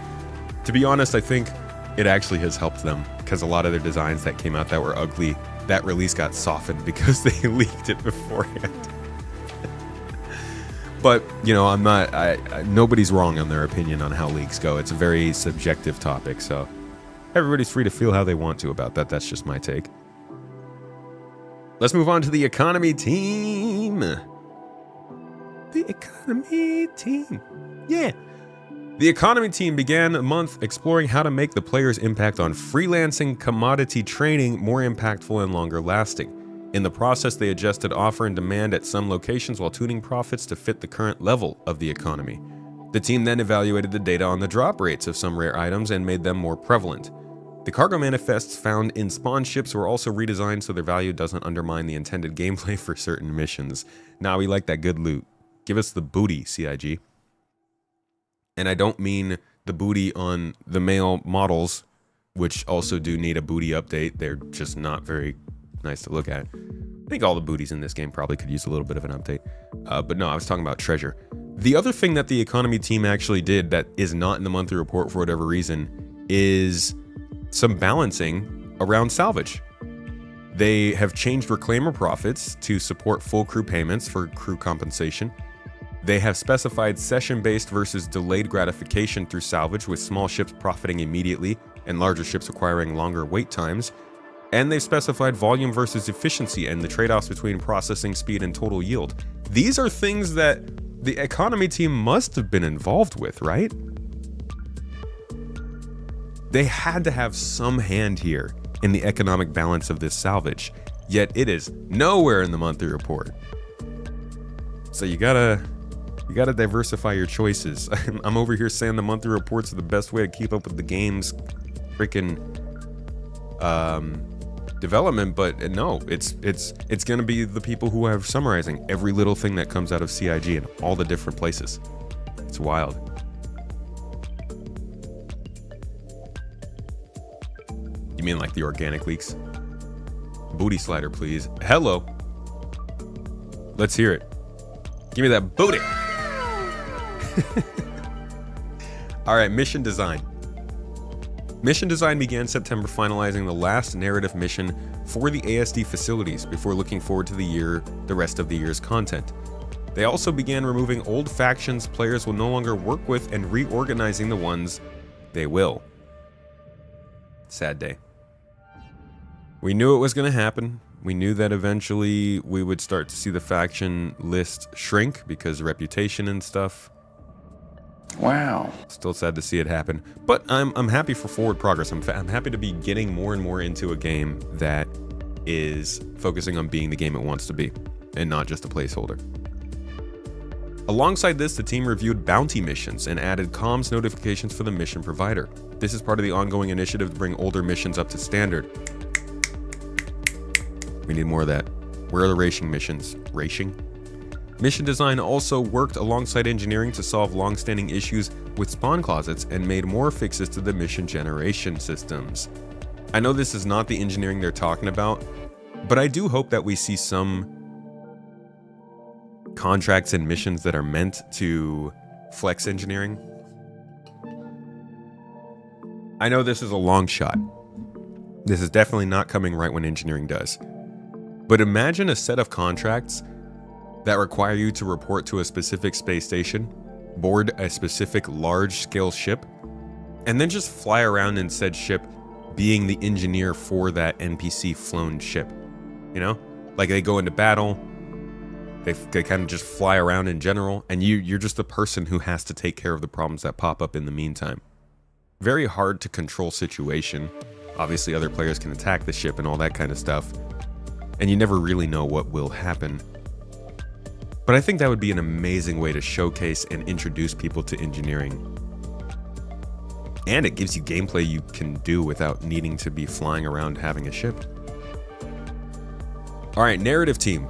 to be honest, I think it actually has helped them, because a lot of their designs that came out that were ugly, that release got softened because they leaked it beforehand. But, you know, nobody's wrong on their opinion on how leaks go. It's a very subjective topic, so everybody's free to feel how they want to about that. That's just my take. Let's move on to the economy team. The economy team. Yeah. The economy team began a month exploring how to make the player's impact on freelancing commodity trading more impactful and longer lasting. In the process, they adjusted offer and demand at some locations while tuning profits to fit the current level of the economy. The team then evaluated the data on the drop rates of some rare items and made them more prevalent. The cargo manifests found in spawn ships were also redesigned so their value doesn't undermine the intended gameplay for certain missions. Now we like that good loot. Give us the booty, CIG. And I don't mean the booty on the male models, which also do need a booty update. They're just not very nice to look at. I think all the booties in this game probably could use a little bit of an update. But no, I was talking about treasure. The other thing that the economy team actually did that is not in the monthly report for whatever reason is some balancing around salvage. They have changed reclaimer profits to support full crew payments for crew compensation. They have specified session-based versus delayed gratification through salvage, with small ships profiting immediately and larger ships requiring longer wait times. And they've specified volume versus efficiency and the trade-offs between processing speed and total yield. These are things that the economy team must have been involved with, right? They had to have some hand here in the economic balance of this salvage, yet it is nowhere in the monthly report. So you gotta diversify your choices. I'm over here saying the monthly reports are the best way to keep up with the game's freaking development, but no, it's gonna be the people who are summarizing every little thing that comes out of CIG in all the different places. It's wild. You mean like the organic leaks? Booty slider, please. Hello. Let's hear it. Give me that booty. All right, mission design. Mission design began September, finalizing the last narrative mission for the ASD facilities before looking forward to the rest of the year's content. They also began removing old factions players will no longer work with and reorganizing the ones they will. Sad day. We knew it was going to happen. We knew that eventually we would start to see the faction list shrink because of reputation and stuff. Wow. Still sad to see it happen, but I'm happy for forward progress. I'm happy to be getting more and more into a game that is focusing on being the game it wants to be and not just a placeholder. Alongside this, the team reviewed bounty missions and added comms notifications for the mission provider. This is part of the ongoing initiative to bring older missions up to standard. We need more of that. Where are the racing missions? Racing? Mission design also worked alongside engineering to solve long-standing issues with spawn closets and made more fixes to the mission generation systems. I know this is not the engineering they're talking about, but I do hope that we see some contracts and missions that are meant to flex engineering. I know this is a long shot. This is definitely not coming right when engineering does. But imagine a set of contracts that require you to report to a specific space station, board a specific large-scale ship, and then just fly around in said ship being the engineer for that NPC flown ship. You know? Like they go into battle, they kind of just fly around in general, and you're just the person who has to take care of the problems that pop up in the meantime. Very hard to control situation. Obviously other players can attack the ship and all that kind of stuff, and you never really know what will happen. But I think that would be an amazing way to showcase and introduce people to engineering. And it gives you gameplay you can do without needing to be flying around having a ship. All right, narrative team.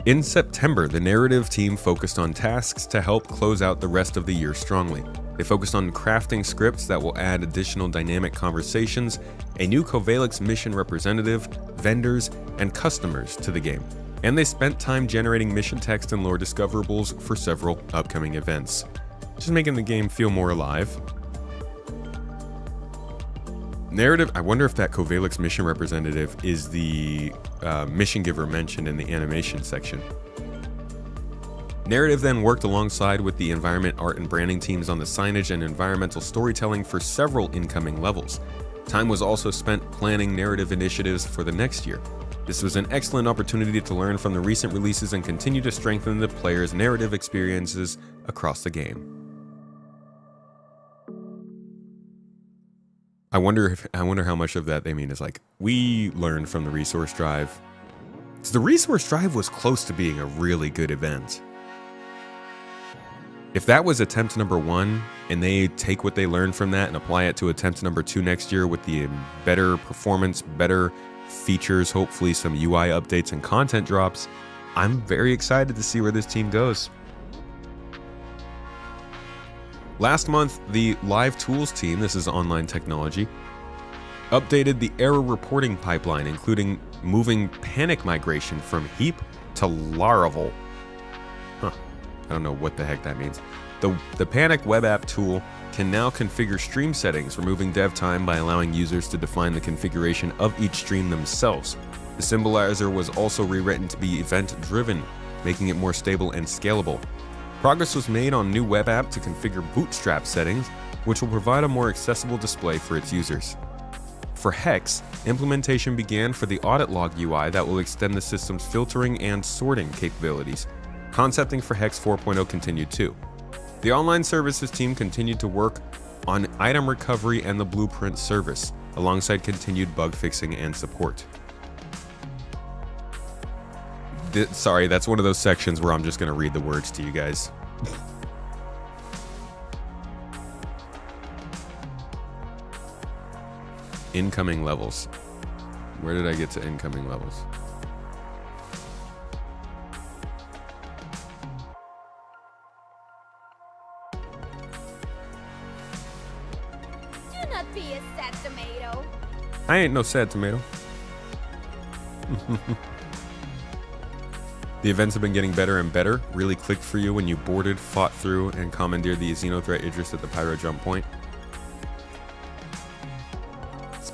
In September, the narrative team focused on tasks to help close out the rest of the year strongly. They focused on crafting scripts that will add additional dynamic conversations, a new Covalix mission representative, vendors, and customers to the game. And they spent time generating mission text and lore discoverables for several upcoming events, just making the game feel more alive. Narrative, I wonder if that Covalix mission representative is the mission giver mentioned in the animation section. Narrative then worked alongside with the environment, art, and branding teams on the signage and environmental storytelling for several incoming levels. Time was also spent planning narrative initiatives for the next year. This was an excellent opportunity to learn from the recent releases and continue to strengthen the player's narrative experiences across the game. I wonder how much of that they mean is like, we learned from the resource drive. So the resource drive was close to being a really good event. If that was attempt number 1 and they take what they learned from that and apply it to attempt number 2 next year with the better performance, better features, hopefully some UI updates and content drops, I'm very excited to see where this team goes. Last month, the Live Tools team, this is online technology, updated the error reporting pipeline, including moving panic migration from Heap to Laravel. I don't know what the heck that means. The Panic web app tool can now configure stream settings, removing dev time by allowing users to define the configuration of each stream themselves. The symbolizer was also rewritten to be event-driven, making it more stable and scalable. Progress was made on new web app to configure bootstrap settings, which will provide a more accessible display for its users. For Hex, implementation began for the audit log UI that will extend the system's filtering and sorting capabilities. Concepting for Hex 4.0 continued too. The online services team continued to work on item recovery and the blueprint service, alongside continued bug fixing and support. Sorry, that's one of those sections where I'm just going to read the words to you guys. Incoming levels. Where did I get to incoming levels? Do not be a sad tomato. I ain't no sad tomato. The events have been getting better and better. Really clicked for you when you boarded, fought through, and commandeered the Xenothreat Idris at the Pyro jump point.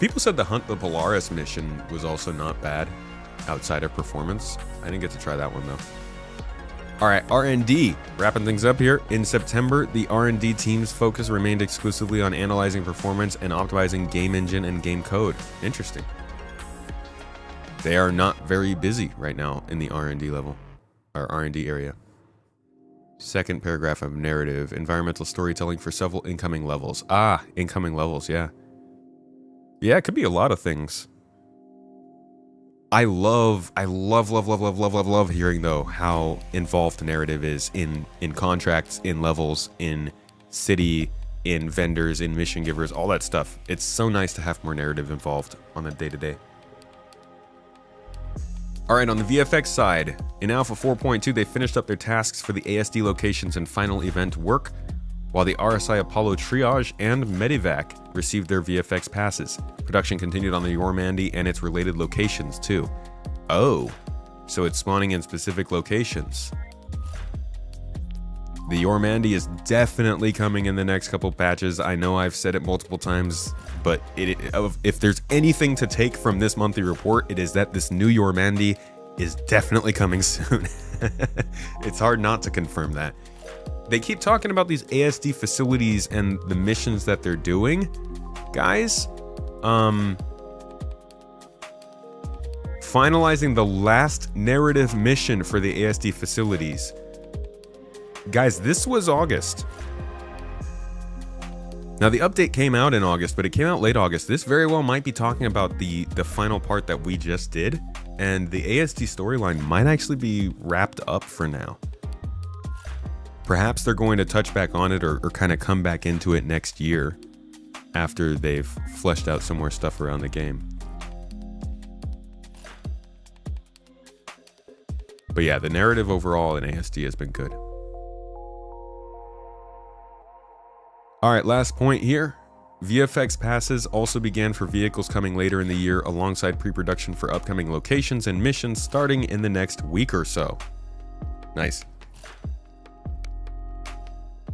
People said the Hunt the Polaris mission was also not bad outside of performance. I didn't get to try that one though. All right, R&D. Wrapping things up here. In September, the R&D team's focus remained exclusively on analyzing performance and optimizing game engine and game code. Interesting. They are not very busy right now in the R&D level, or R&D area. Second paragraph of narrative. Environmental storytelling for several incoming levels. Ah, incoming levels, yeah. Yeah, it could be a lot of things. I love hearing though how involved narrative is in contracts, in levels, in city, in vendors, in mission givers, all that stuff. It's so nice to have more narrative involved on the day-to-day. All right, on the VFX side, in Alpha 4.2, they finished up their tasks for the ASD locations and final event work, while the RSI Apollo Triage and Medivac received their VFX passes. Production continued on the Yormandi and its related locations too. Oh, so it's spawning in specific locations. The Yormandi is definitely coming in the next couple patches. I know I've said it multiple times, but if there's anything to take from this monthly report, it is that this new Yormandi is definitely coming soon. It's hard not to confirm that. They keep talking about these ASD facilities and the missions that they're doing. Guys, finalizing the last narrative mission for the ASD facilities. Guys, this was August. Now the update came out in August, but it came out late August. This very well might be talking about the final part that we just did, and the ASD storyline might actually be wrapped up for now. Perhaps they're going to touch back on it or kind of come back into it next year after they've fleshed out some more stuff around the game. But yeah, the narrative overall in ASD has been good. All right, last point here. VFX passes also began for vehicles coming later in the year alongside pre-production for upcoming locations and missions starting in the next week or so. Nice.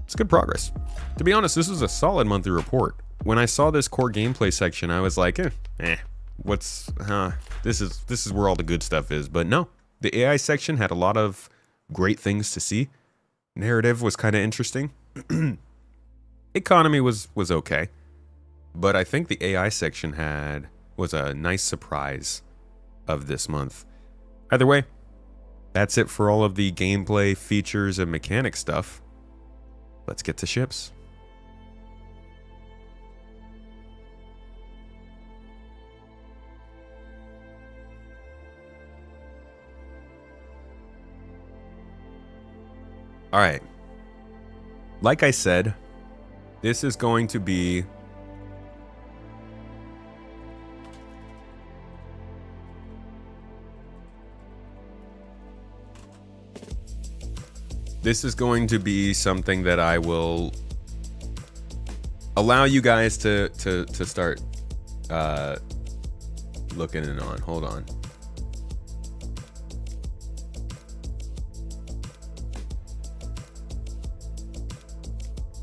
It's good progress. To be honest, this was a solid monthly report. When I saw this core gameplay section, I was like, this is where all the good stuff is. But no, the AI section had a lot of great things to see. Narrative was kind of interesting. Economy was okay. But I think the AI section was a nice surprise of this month. Either way, that's it for all of the gameplay, features, and mechanic stuff. Let's get to ships. All right. Like I said, this is going to be something that I will allow you guys to start looking in on. Hold on.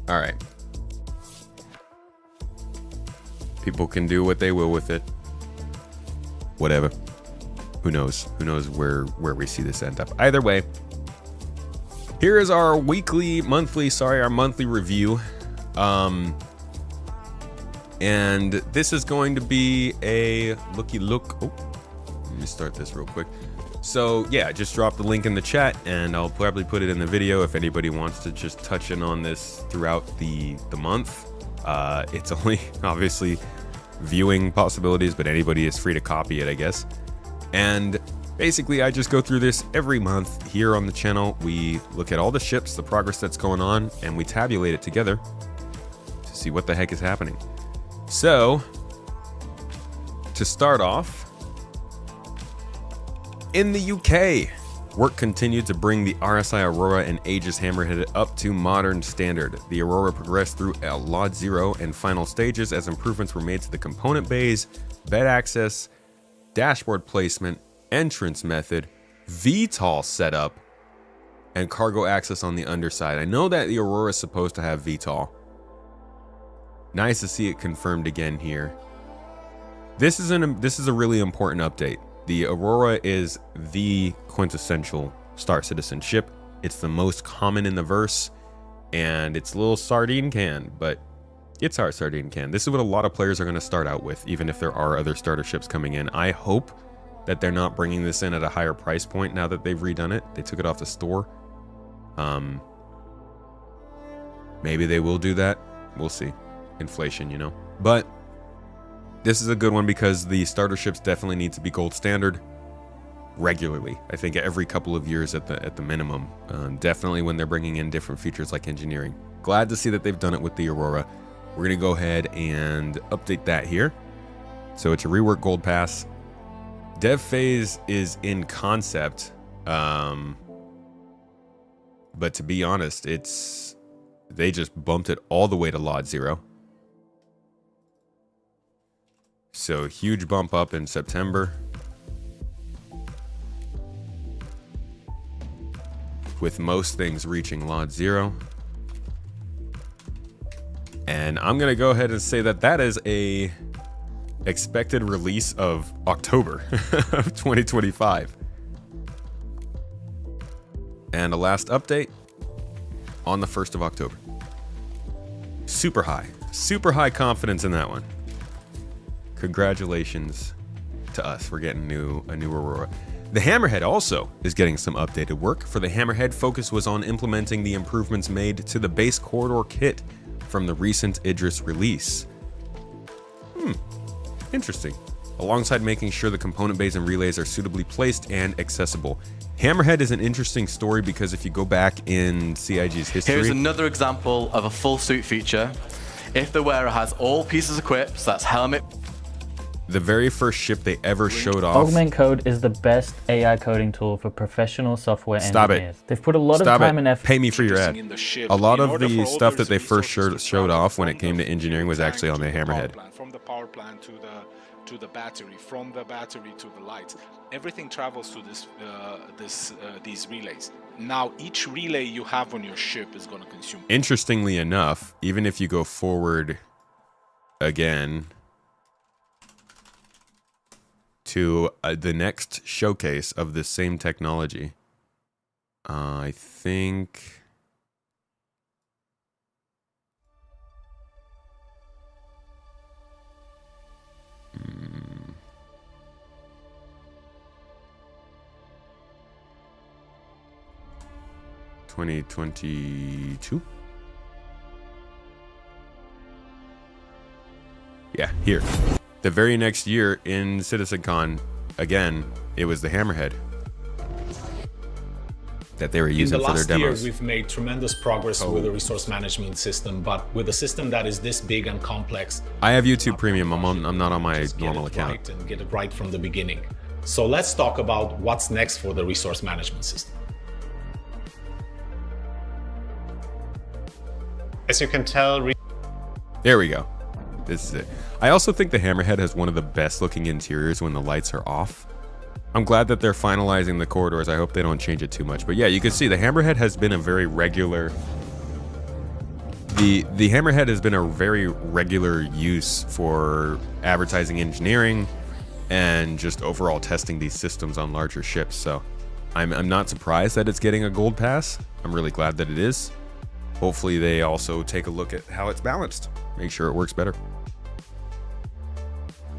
All right. People can do what they will with it. Whatever. Who knows? Who knows where we see this end up? Either way, here is our monthly review. And this is going to be a looky look. Oh, let me start this real quick. So yeah, just drop the link in the chat and I'll probably put it in the video if anybody wants to just touch in on this throughout the month. It's only obviously viewing possibilities, but anybody is free to copy it, I guess. And basically, I just go through this every month here on the channel. We look at all the ships, the progress that's going on, and we tabulate it together to see what the heck is happening. So, to start off, in the UK, work continued to bring the RSI Aurora and Aegis Hammerhead up to modern standard. The Aurora progressed through Lot 0 and final stages as improvements were made to the component bays, bed access, dashboard placement, entrance method, VTOL setup, and cargo access on the underside. I know that the Aurora is supposed to have VTOL. Nice to see it confirmed again here. This is a really important update. The Aurora is the quintessential Star Citizen ship. It's the most common in the verse, and it's a little sardine can, but it's our sardine can. This is what a lot of players are going to start out with, even if there are other starter ships coming in. I hope that they're not bringing this in at a higher price point now that they've redone it. They took it off the store. Maybe they will do that. We'll see. Inflation, you know. But this is a good one because the starter ships definitely need to be gold standard regularly. I think every couple of years at the minimum. Definitely when they're bringing in different features like engineering. Glad to see that they've done it with the Aurora. We're going to go ahead and update that here. So it's a rework gold pass. Dev phase is in concept. But to be honest, they just bumped it all the way to Lot 0. So huge bump up in September. With most things reaching Lot 0. And I'm going to go ahead and say that is a expected release of October of 2025. And a last update on the 1st of October. Super high confidence in that one. Congratulations to us. We're getting a new Aurora. The Hammerhead also is getting some updated work. For the Hammerhead, focus was on implementing the improvements made to the base corridor kit from the recent Idris release. Interesting. Alongside making sure the component bays and relays are suitably placed and accessible. Hammerhead is an interesting story because if you go back in CIG's history... Here's another example of a full suit feature. If the wearer has all pieces equipped, so that's helmet, the very first ship they ever showed off. Augment Code is the best AI coding tool for professional software engineers. They've put a lot of time and effort. Pay me for your ad. A lot of the stuff that they first showed off when it came to engineering was actually on the Hammerhead. From the power plant to the battery, from the battery to the lights, everything travels to these relays. Now each relay you have on your ship is going to consume. Interestingly enough, even if you go forward again to the next showcase of this same technology, I think 2022. Yeah, here. The very next year in CitizenCon, again, it was the Hammerhead that they were using for their demos. In the last year, we've made tremendous progress with the resource management system, but with a system that is this big and complex. I have YouTube Premium. I'm not on my normal account. Right and get it right from the beginning. So let's talk about what's next for the resource management system. As you can tell, there we go. This is it. I also think the Hammerhead has one of the best looking interiors when the lights are off. I'm glad that they're finalizing the corridors. I hope they don't change it too much. But yeah, you can see the Hammerhead has been a very regular... The Hammerhead has been a very regular use for advertising engineering and just overall testing these systems on larger ships. So I'm not surprised that it's getting a gold pass. I'm really glad that it is. Hopefully they also take a look at how it's balanced. Make sure it works better.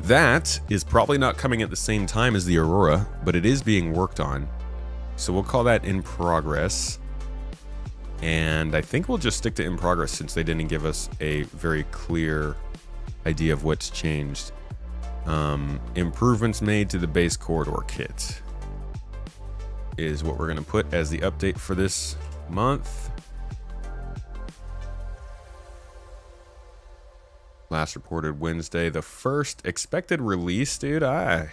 That is probably not coming at the same time as the Aurora, but it is being worked on. So we'll call that in progress. And I think we'll just stick to in progress since they didn't give us a very clear idea of what's changed. Improvements made to the base corridor kit is what we're going to put as the update for this month. Last reported Wednesday. The first expected release, dude, I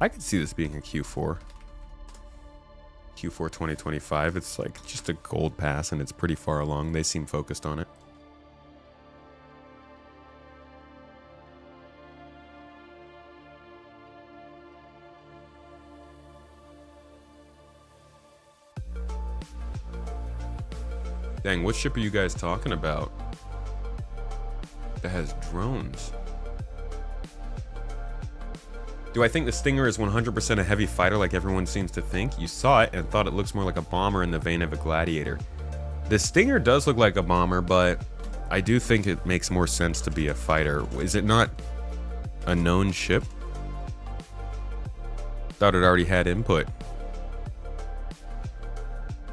could see this being a Q4 2025. It's like just a gold pass and it's pretty far along. They seem focused on it. Dang, what ship are you guys talking about that has drones? Do I think the Stinger is 100% a heavy fighter like everyone seems to think? You saw it and thought it looks more like a bomber in the vein of a Gladiator. The Stinger does look like a bomber, but I do think it makes more sense to be a fighter. Is it not a known ship? Thought it already had input.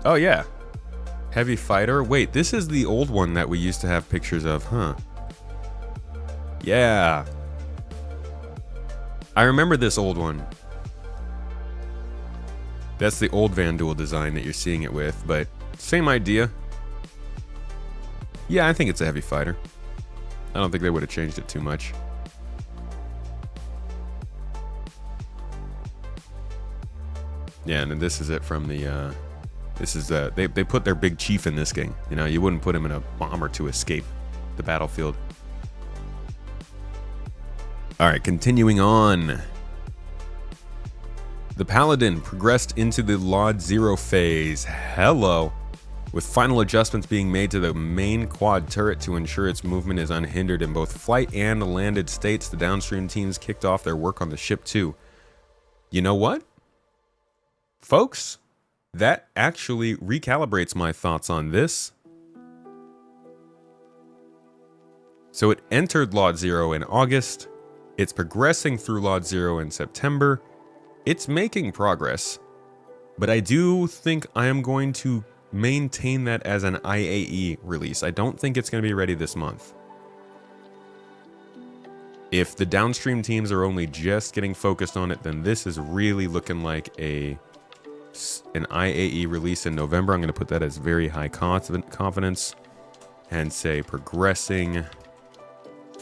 Oh yeah. Heavy fighter? Wait, this is the old one that we used to have pictures of, huh? Yeah. I remember this old one. That's the old Van Duel design that you're seeing it with, but same idea. Yeah, I think it's a heavy fighter. I don't think they would have changed it too much. Yeah, and then this is it from the, they put their big chief in this game. You know, you wouldn't put him in a bomber to escape the battlefield. All right, continuing on. The Paladin progressed into the Lot 0 phase. Hello. With final adjustments being made to the main quad turret to ensure its movement is unhindered in both flight and landed states, the downstream teams kicked off their work on the ship too. You know what? Folks, that actually recalibrates my thoughts on this. So it entered Lot 0 in August. It's progressing through Lot 0 in September. It's making progress, but I do think I am going to maintain that as an IAE release. I don't think it's going to be ready this month. If the downstream teams are only just getting focused on it, then this is really looking like an IAE release in November. I'm going to put that as very high confidence and say progressing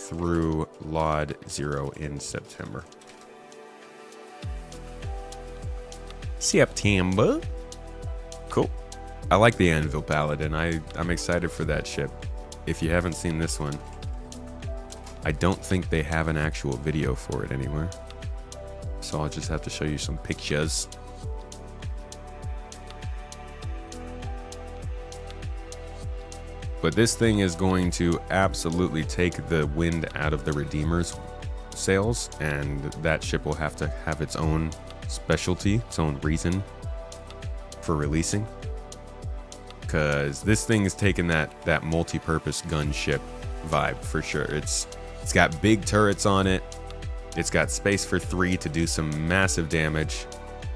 through Lot 0 in September. September. Cool. I like the Anvil Paladin. I'm excited for that ship. If you haven't seen this one, I don't think they have an actual video for it anywhere. So I'll just have to show you some pictures. But this thing is going to absolutely take the wind out of the Redeemer's sails, and that ship will have to have its own specialty, its own reason for releasing. Because this thing is taking that multi-purpose gunship vibe for sure. It's got big turrets on it. It's got space for 3 to do some massive damage,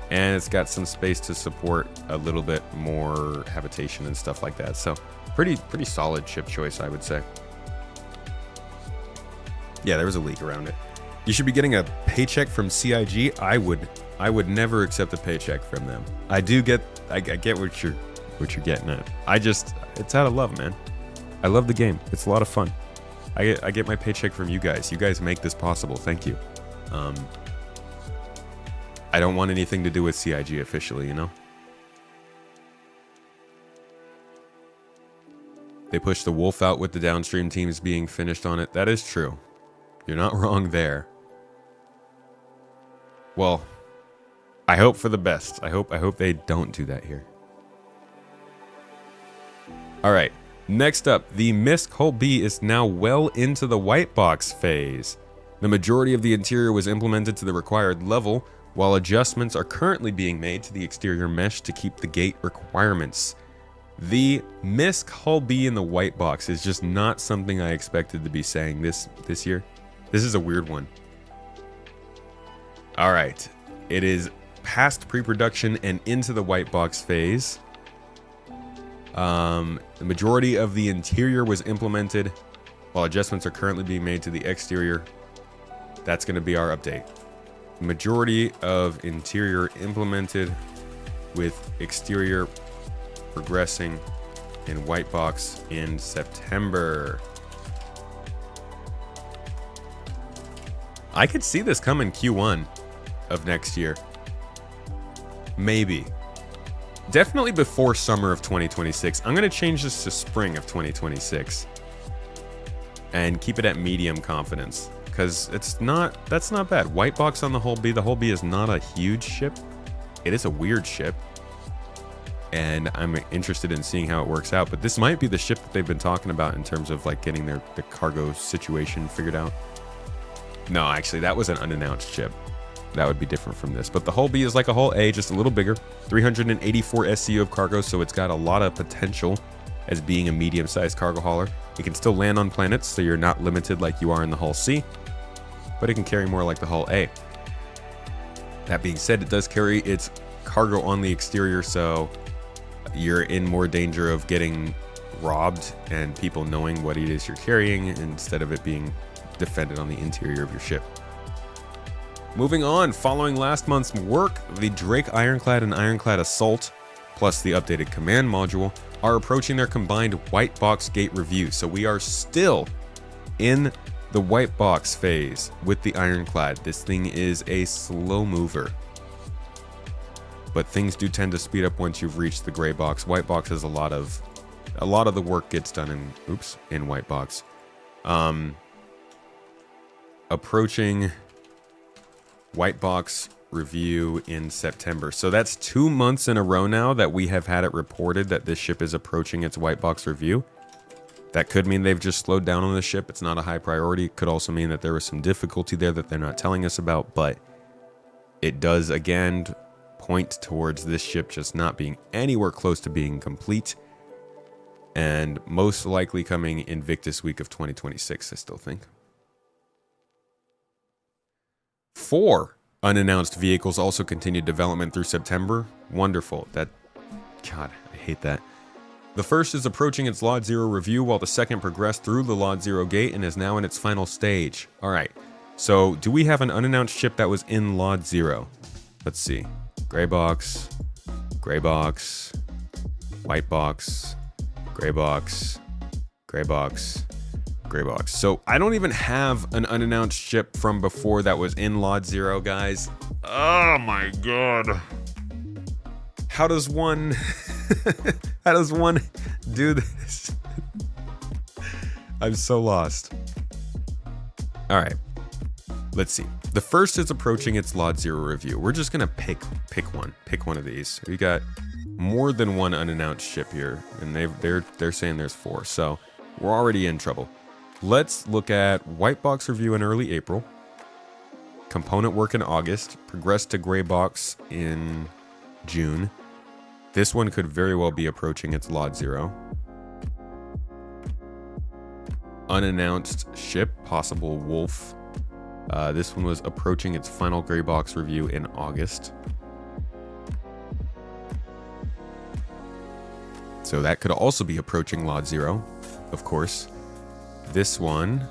and it's got some space to support a little bit more habitation and stuff like that. So pretty solid ship choice, I would say. Yeah, there was a leak around it. You should be getting a paycheck from CIG. I would never accept a paycheck from them. I get what you're getting at. It's out of love, man. I love the game. It's a lot of fun. I get my paycheck from you guys. You guys make this possible. Thank you. I don't want anything to do with CIG officially, you know? They pushed the Wolf out with the downstream teams being finished on it. That is true. You're not wrong there. Well, I hope for the best. I hope they don't do that here. All right. Next up, the MISC Hull B is now well into the white box phase. The majority of the interior was implemented to the required level, while adjustments are currently being made to the exterior mesh to keep the gate requirements. The MISC Hull B in the white box is just not something I expected to be saying this year. This is a weird one. All right. It is past pre-production and into the white box phase. The majority of the interior was implemented, while adjustments are currently being made to the exterior. That's going to be our update. The majority of interior implemented, with exterior progressing in white box in September. I could see this coming Q1 of next year. Maybe. Definitely before summer of 2026. I'm going to change this to spring of 2026 and keep it at medium confidence, because that's not bad. White box on the Hull B. The Hull B is not a huge ship. It is a weird ship, and I'm interested in seeing how it works out. But this might be the ship that they've been talking about in terms of like getting the cargo situation figured out. No, actually, that was an unannounced ship. That would be different from this. But the Hull B is like a Hull A, just a little bigger. 384 SCU of cargo, so it's got a lot of potential as being a medium-sized cargo hauler. It can still land on planets, so you're not limited like you are in the Hull C, but it can carry more like the Hull A. That being said, it does carry its cargo on the exterior, so you're in more danger of getting robbed and people knowing what it is you're carrying instead of it being defended on the interior of your ship. Moving on, following last month's work, the Drake Ironclad and Ironclad Assault, plus the updated command module, are approaching their combined white box gate review. So we are still in the white box phase with the Ironclad. This thing is a slow mover, but things do tend to speed up once you've reached the gray box. White box is a lot of the work gets done in white box. Approaching white box review in September. So that's 2 months in a row now that we have had it reported that this ship is approaching its white box review. That could mean they've just slowed down on the ship. It's not a high priority. It could also mean that there was some difficulty there that they're not telling us about, but it does again point towards this ship just not being anywhere close to being complete, and most likely coming Invictus week of 2026, I still think. 4 unannounced vehicles also continued development through September. Wonderful. God, I hate that. The first is approaching its Lot 0 review, while the second progressed through the Lot 0 gate and is now in its final stage. All right. So, do we have an unannounced ship that was in Lot 0? Let's see. Gray box, white box, gray box, Gray box. So I don't even have an unannounced ship from before that was in Lot 0, guys. Oh my god. How does one how does one do this? I'm so lost. All right. Let's see. The first is approaching its Lot 0 review. We're just gonna pick one of these. We got more than one unannounced ship here, and they're saying there's 4, so we're already in trouble. Let's look at white box review in early April, component work in August, progress to gray box in June. This one could very well be approaching its Lot 0. Unannounced ship, possible wolf. This one was approaching its final gray box review in August. So that could also be approaching Lot 0, of course. This one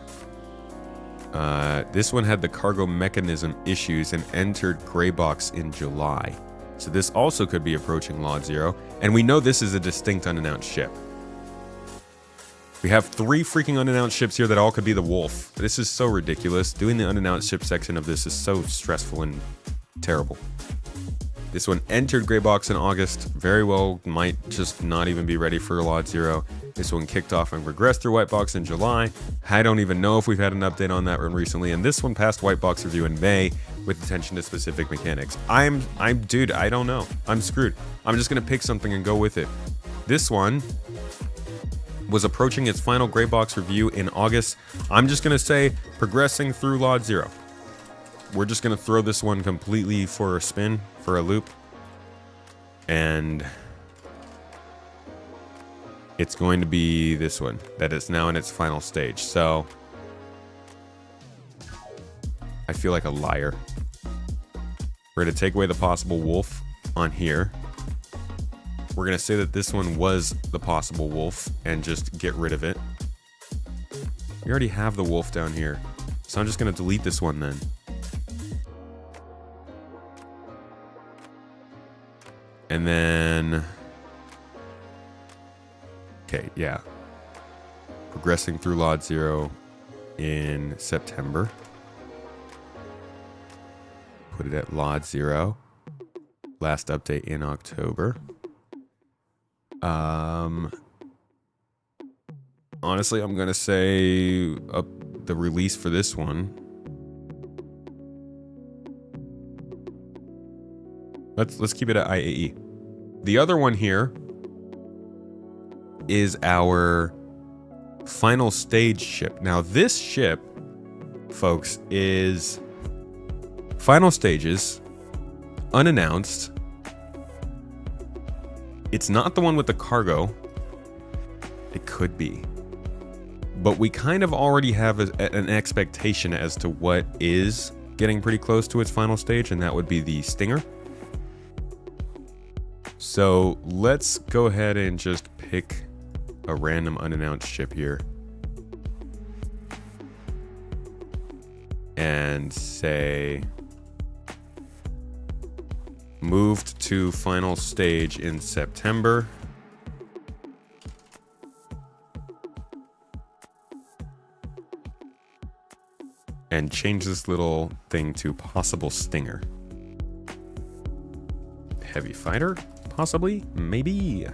had the cargo mechanism issues and entered gray box in July. So this also could be approaching Lot 0. And we know this is a distinct unannounced ship. We have 3 freaking unannounced ships here that all could be the Wolf. This is so ridiculous. Doing the unannounced ship section of this is so stressful and terrible. This one entered gray box in August. Very well might just not even be ready for Lot 0. This one kicked off and regressed through white box in July. I don't even know if we've had an update on that one recently. And this one passed white box review in May with attention to specific mechanics. Dude, I don't know. I'm screwed. I'm just gonna pick something and go with it. This one was approaching its final gray box review in August. I'm just gonna say progressing through Lot 0. We're just gonna throw this one completely for a spin, for a loop. And it's going to be this one that is now in its final stage. So I feel like a liar. We're gonna take away the possible wolf on here. We're gonna say that this one was the possible wolf and just get rid of it. We already have the wolf down here, so I'm just gonna delete this one then. And then, okay, yeah. Progressing through Lot 0 in September. Put it at Lot 0. Last update in October. Honestly, I'm gonna say the release for this one. Let's keep it at IAE. The other one here is our final stage ship. Now this ship, folks, is final stages, unannounced. It's not the one with the cargo. It could be. But we kind of already have an expectation as to what is getting pretty close to its final stage, and that would be the Stinger. So let's go ahead and just pick a random unannounced ship here. And say moved to final stage in September. And change this little thing to possible Stinger. Heavy fighter, possibly, maybe.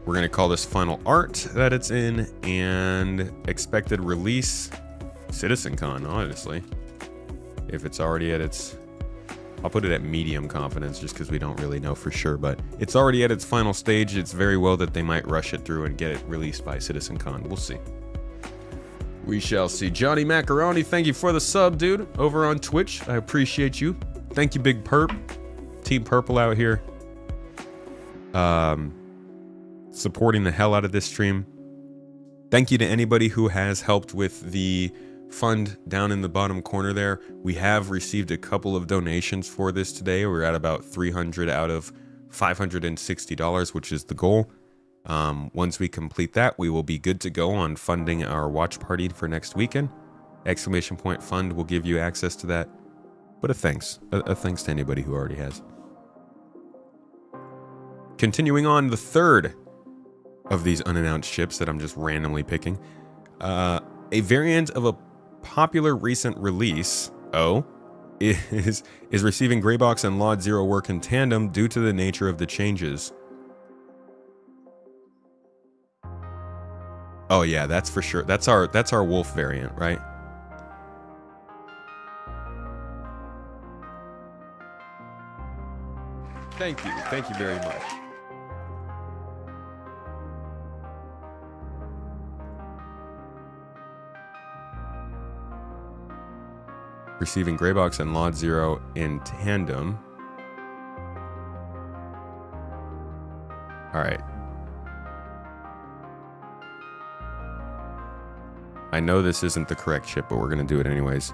We're gonna call this final art that it's in, and expected release, CitizenCon, honestly. If it's already at its, I'll put it at medium confidence just because we don't really know for sure, but it's already at its final stage. It's very well that they might rush it through and get it released by CitizenCon. We'll see. We shall see. Johnny Macaroni, thank you for the sub, dude, over on Twitch. I appreciate you. Thank you, Big Perp. Team Purple out here. Supporting the hell out of this stream. Thank you to anybody who has helped with the fund down in the bottom corner there. We have received a couple of donations for this today. We're at about 300 out of $560, which is the goal. Once we complete that, we will be good to go on funding our watch party for next weekend. Exclamation point fund will give you access to that. But a thanks to anybody who already has. Continuing on, the third of these unannounced ships that I'm just randomly picking. A variant of a popular recent release, is receiving Greybox and Lot Zero work in tandem due to the nature of the changes. Oh yeah, that's for sure. That's our Wolf variant, right? Thank you very much. Receiving Greybox and Lot Zero in tandem. All right. I know this isn't the correct ship, but we're going to do it anyways.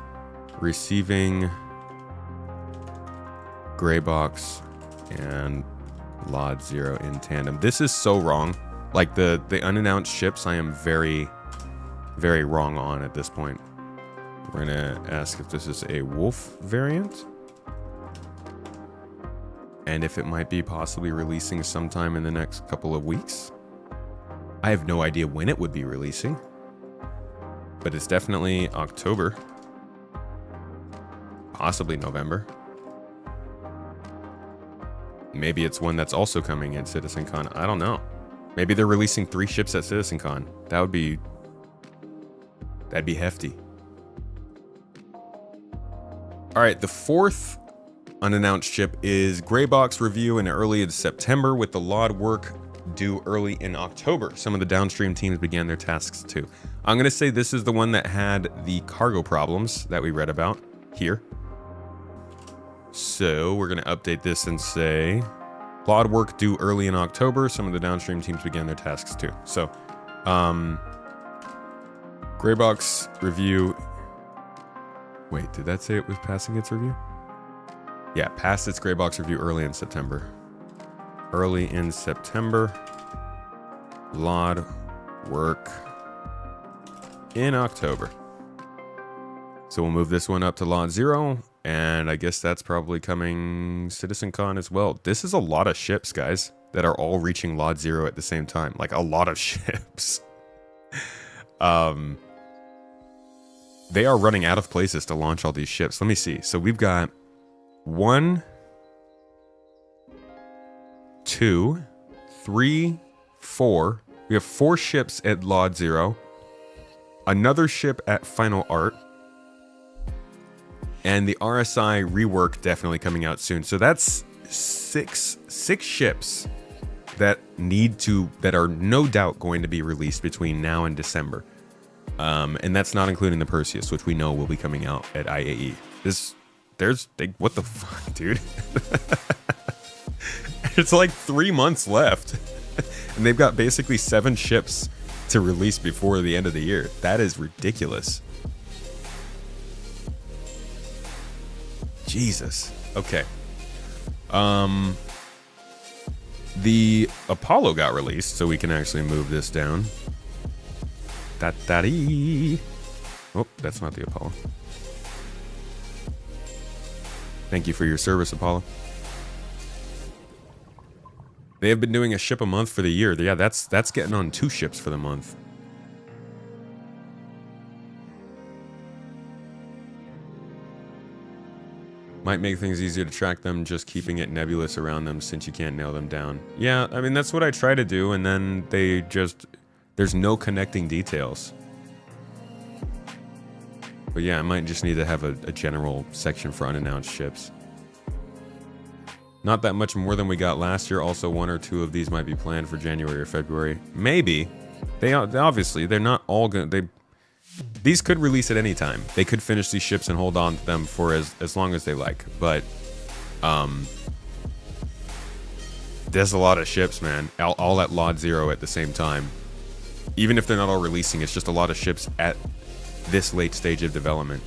Receiving Greybox and Lot Zero in tandem. This is so wrong. Like the unannounced ships, I am very, very wrong on at this point. We're gonna ask if this is a Wolf variant, and if it might be possibly releasing sometime in the next couple of weeks. I have no idea when it would be releasing, but it's definitely October, possibly November. Maybe it's one that's also coming at CitizenCon. I don't know. Maybe they're releasing 3 ships at CitizenCon. That'd be hefty. All right, the 4th unannounced ship is Greybox review in early September with the LOD work due early in October. Some of the downstream teams began their tasks too. I'm gonna say this is the one that had the cargo problems that we read about here. So we're gonna update this and say LOD work due early in October. Some of the downstream teams began their tasks too. So Greybox review. Wait, did that say it was passing its review? Yeah, passed its Greybox review early in September. Early in September. LOD work in October. So we'll move this one up to Lot Zero, and I guess that's probably coming CitizenCon as well. This is a lot of ships, guys, that are all reaching Lot Zero at the same time. Like, a lot of ships. They are running out of places to launch all these ships. Let me see. So we've got 1, 2, 3, 4. We have 4 ships at Lot Zero. Another ship at Final Art. And the RSI rework definitely coming out soon. So that's six ships that are no doubt going to be released between now and December. And that's not including the Perseus, which we know will be coming out at IAE. What the fuck, dude? It's like 3 months left. And they've got basically 7 ships to release before the end of the year. That is ridiculous. Jesus. Okay. The Apollo got released, so we can actually move this down. Oh, that's not the Apollo. Thank you for your service, Apollo. They have been doing a ship a month for the year. Yeah, that's getting on 2 ships for the month. Might make things easier to track them, just keeping it nebulous around them since you can't nail them down. Yeah, I mean, that's what I try to do, and then there's no connecting details. But yeah, I might just need to have a general section for unannounced ships. Not that much more than we got last year. Also, 1 or 2 of these might be planned for January or February. Maybe. Obviously, they're not all gonna... These could release at any time. They could finish these ships and hold on to them for as long as they like. But, there's a lot of ships, man. All at Lot Zero at the same time. Even if they're not all releasing, it's just a lot of ships at this late stage of development.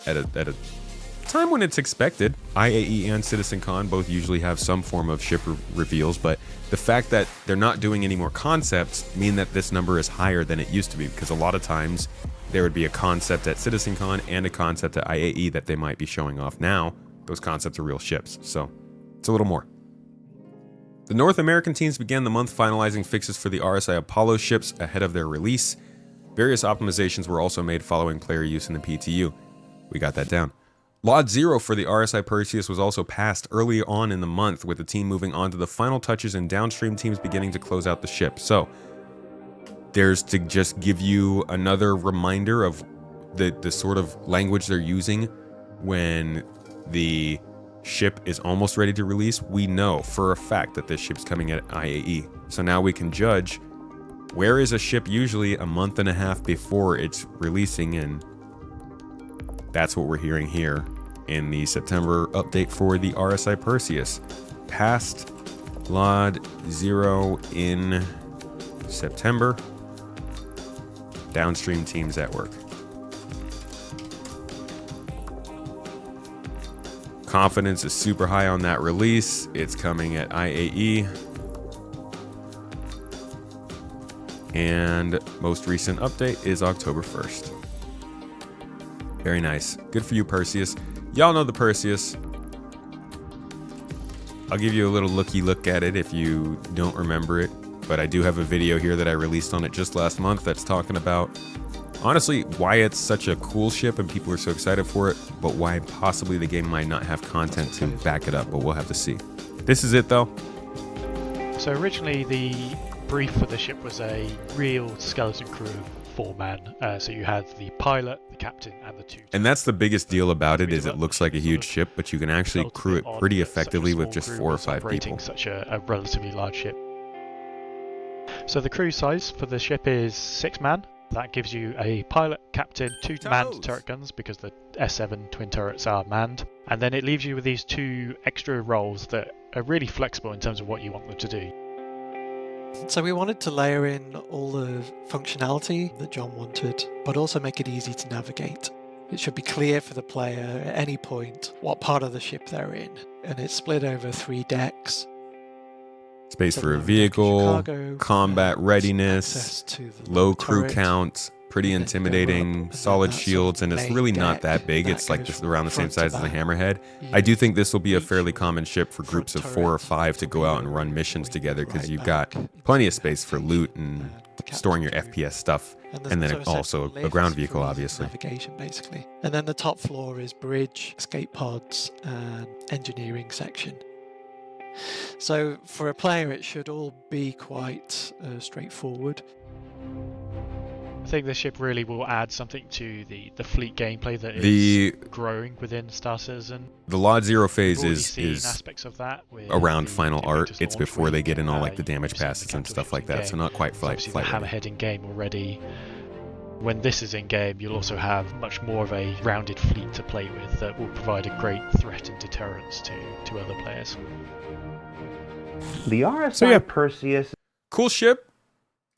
At a time when it's expected. IAE and CitizenCon both usually have some form of ship reveals, but the fact that they're not doing any more concepts mean that this number is higher than it used to be, because a lot of times there would be a concept at CitizenCon and a concept at IAE that they might be showing off. Now those concepts are real ships, so it's a little more. The North American teams began the month finalizing fixes for the RSI Apollo ships ahead of their release. Various optimizations were also made following player use in the PTU. We got that down. Lot 0 for the RSI Perseus was also passed early on in the month, with the team moving on to the final touches and downstream teams beginning to close out the ship. So, there's to just give you another reminder of the sort of language they're using when the ship is almost ready to release. We know for a fact that this ship's coming at IAE. So now we can judge where is a ship usually a month and a half before it's releasing, and that's what we're hearing here in the September update for the RSI Perseus. Past Lot 0 in September. Downstream teams at work. Confidence is super high on that release. It's coming at IAE. And most recent update is October 1st. Very nice. Good for you, Perseus. Y'all know the Perseus. I'll give you a little look at it if you don't remember it. But I do have a video here that I released on it just last month that's talking about, honestly, why it's such a cool ship and people are so excited for it, but why possibly the game might not have content to back it up, but we'll have to see. This is it, though. So originally the brief for the ship was a real skeleton crew of 4 men. So you had the pilot, the captain, and the 2. And that's the biggest deal about it, is it looks like a huge ship, but you can actually crew it pretty effectively with just 4 or 5 people. Such a relatively large ship. So the crew size for the ship is 6 man. That gives you a pilot, captain, 2 manned turret guns, because the S7 twin turrets are manned. And then it leaves you with these 2 extra roles that are really flexible in terms of what you want them to do. So we wanted to layer in all the functionality that John wanted, but also make it easy to navigate. It should be clear for the player at any point what part of the ship they're in. And it's split over 3 decks. Space for a vehicle, combat readiness, low crew count, pretty intimidating, solid shields, and it's really not that big. It's like just around the same size as the Hammerhead. I do think this will be a fairly common ship for groups of 4 or 5 to go out and run missions together, because you've got plenty of space for loot and storing your FPS stuff, and then also a ground vehicle, obviously. Navigation, basically. And then the top floor is bridge, escape pods, and engineering section. So for a player, it should all be quite straightforward. I think this ship really will add something to the fleet gameplay that is growing within Star Citizen. The Lot 0 phase is aspects of that around final art. It's before they get in all like the damage passes and stuff like that, so not quite flight the Hammerhead in game already. When this is in game, you'll also have much more of a rounded fleet to play with that will provide a great threat and deterrence to other players. The RSI Perseus. Cool ship.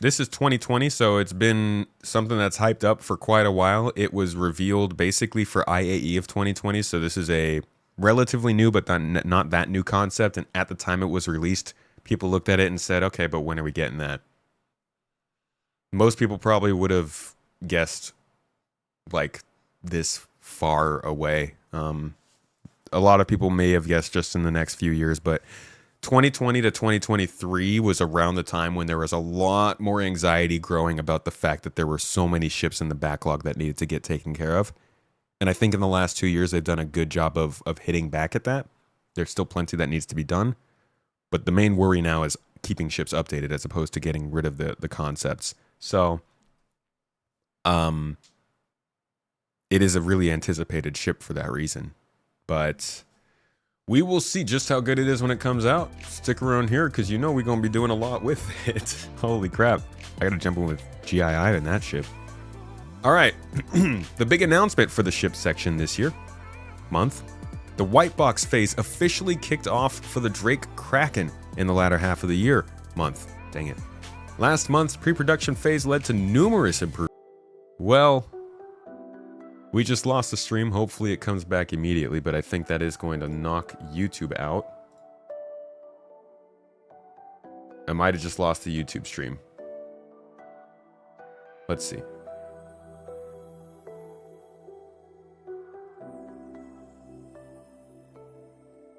This is 2020, so it's been something that's hyped up for quite a while. It was revealed basically for IAE of 2020, so this is a relatively new but not that new concept. And at the time it was released, people looked at it and said, okay, but when are we getting that? Most people probably would have guessed like this far away. A lot of people may have guessed just in the next few years, but 2020 to 2023 was around the time when there was a lot more anxiety growing about the fact that there were so many ships in the backlog that needed to get taken care of. And I think in the last 2 years, they've done a good job of hitting back at that. There's still plenty that needs to be done. But the main worry now is keeping ships updated as opposed to getting rid of the concepts. So, it is a really anticipated ship for that reason. But we will see just how good it is when it comes out. Stick around here because you know we're going to be doing a lot with it. Holy crap. I got to jump in with GII in that ship. All right. The big announcement for the ship section this month. The white box phase officially kicked off for the Drake Kraken in the latter half of the year month. Dang it. Last month's pre-production phase led to numerous improvements. Well, we just lost the stream. Hopefully it comes back immediately, but I think that is going to knock YouTube out. I might have just lost the YouTube stream. Let's see.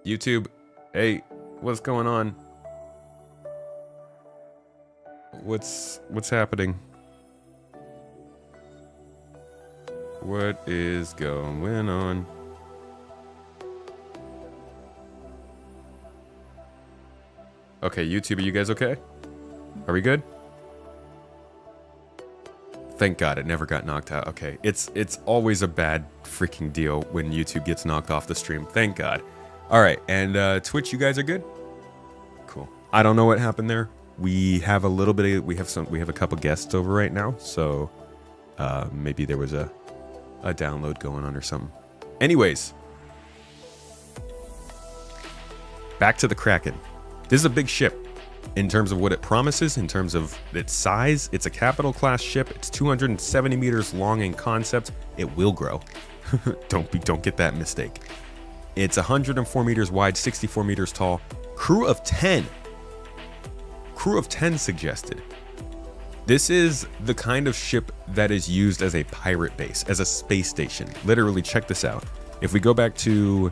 YouTube, hey, what's going on? What's happening? What is going on? Okay, YouTube, are you guys okay? Are we good? Thank God it never got knocked out. Okay, it's always a bad freaking deal when YouTube gets knocked off the stream. Thank God. All right, and Twitch, you guys are good? Cool. I don't know what happened there. We have a little bit of, we have a couple guests over right now, so maybe there was a download going on or something. Anyways, back to the Kraken. This is a big ship in terms of what it promises, in terms of its size. It's a capital class ship. It's 270 meters long in concept. It will grow. Don't get that mistake. It's 104 meters wide, 64 meters tall. Crew of 10. Crew of 10 suggested. This is the kind of ship that is used as a pirate base, as a space station. Literally, check this out. If we go back to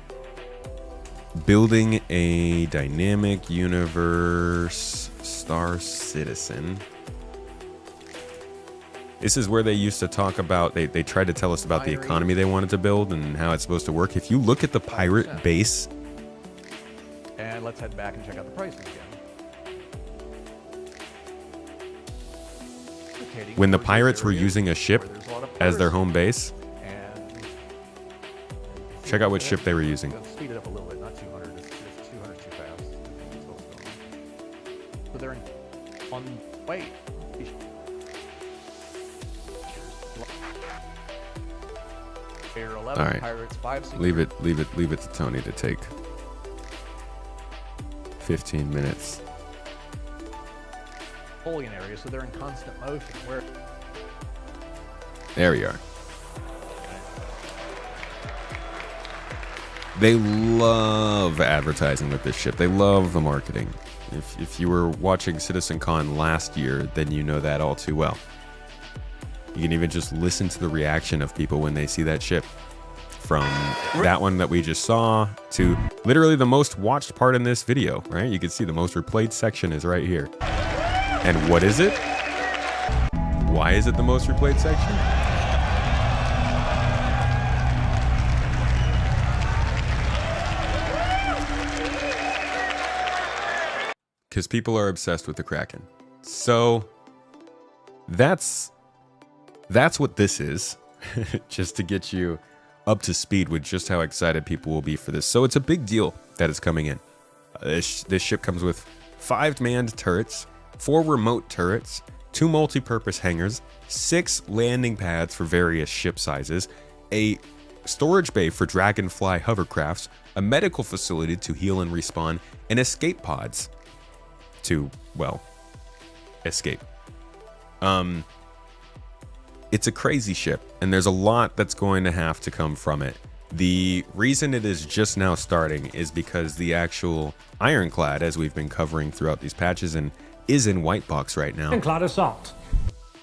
building a dynamic universe Star Citizen, this is where they used to talk about, they tried to tell us about the economy they wanted to build and how it's supposed to work. If you look at the pirate base, and let's head back and check out the prices again. when the pirates were using a ship as their home base, check out what ship they were using. Speed it up a little bit, not 200. It's 200 too fast. That's what's going on. So they're on. Wait. Air 11, All right. Pirates 5. Leave it to Tony to take 15 minutes. Napoleon area, so they're in constant motion. Where? There we are. They love advertising with this ship. They love the marketing. If you were watching CitizenCon last year, then you know that all too well. You can even just listen to the reaction of people when they see that ship. From that one that we just saw to literally the most watched part in this video, right? You can see the most replayed section is right here. And what is it? Why is it the most replayed section? Because people are obsessed with the Kraken. So that's what this is. Just to get you up to speed with just how excited people will be for this. So it's a big deal that it's coming in. This ship comes with 5 manned turrets, 4 remote turrets, 2 multi-purpose hangars, 6 landing pads for various ship sizes, a storage bay for Dragonfly hovercrafts, a medical facility to heal and respawn, and escape pods to, well, escape. It's a crazy ship, and there's a lot that's going to have to come from it. The reason it is just now starting is because the actual Ironclad, as we've been covering throughout these patches and is in white box right now, Ironclad assault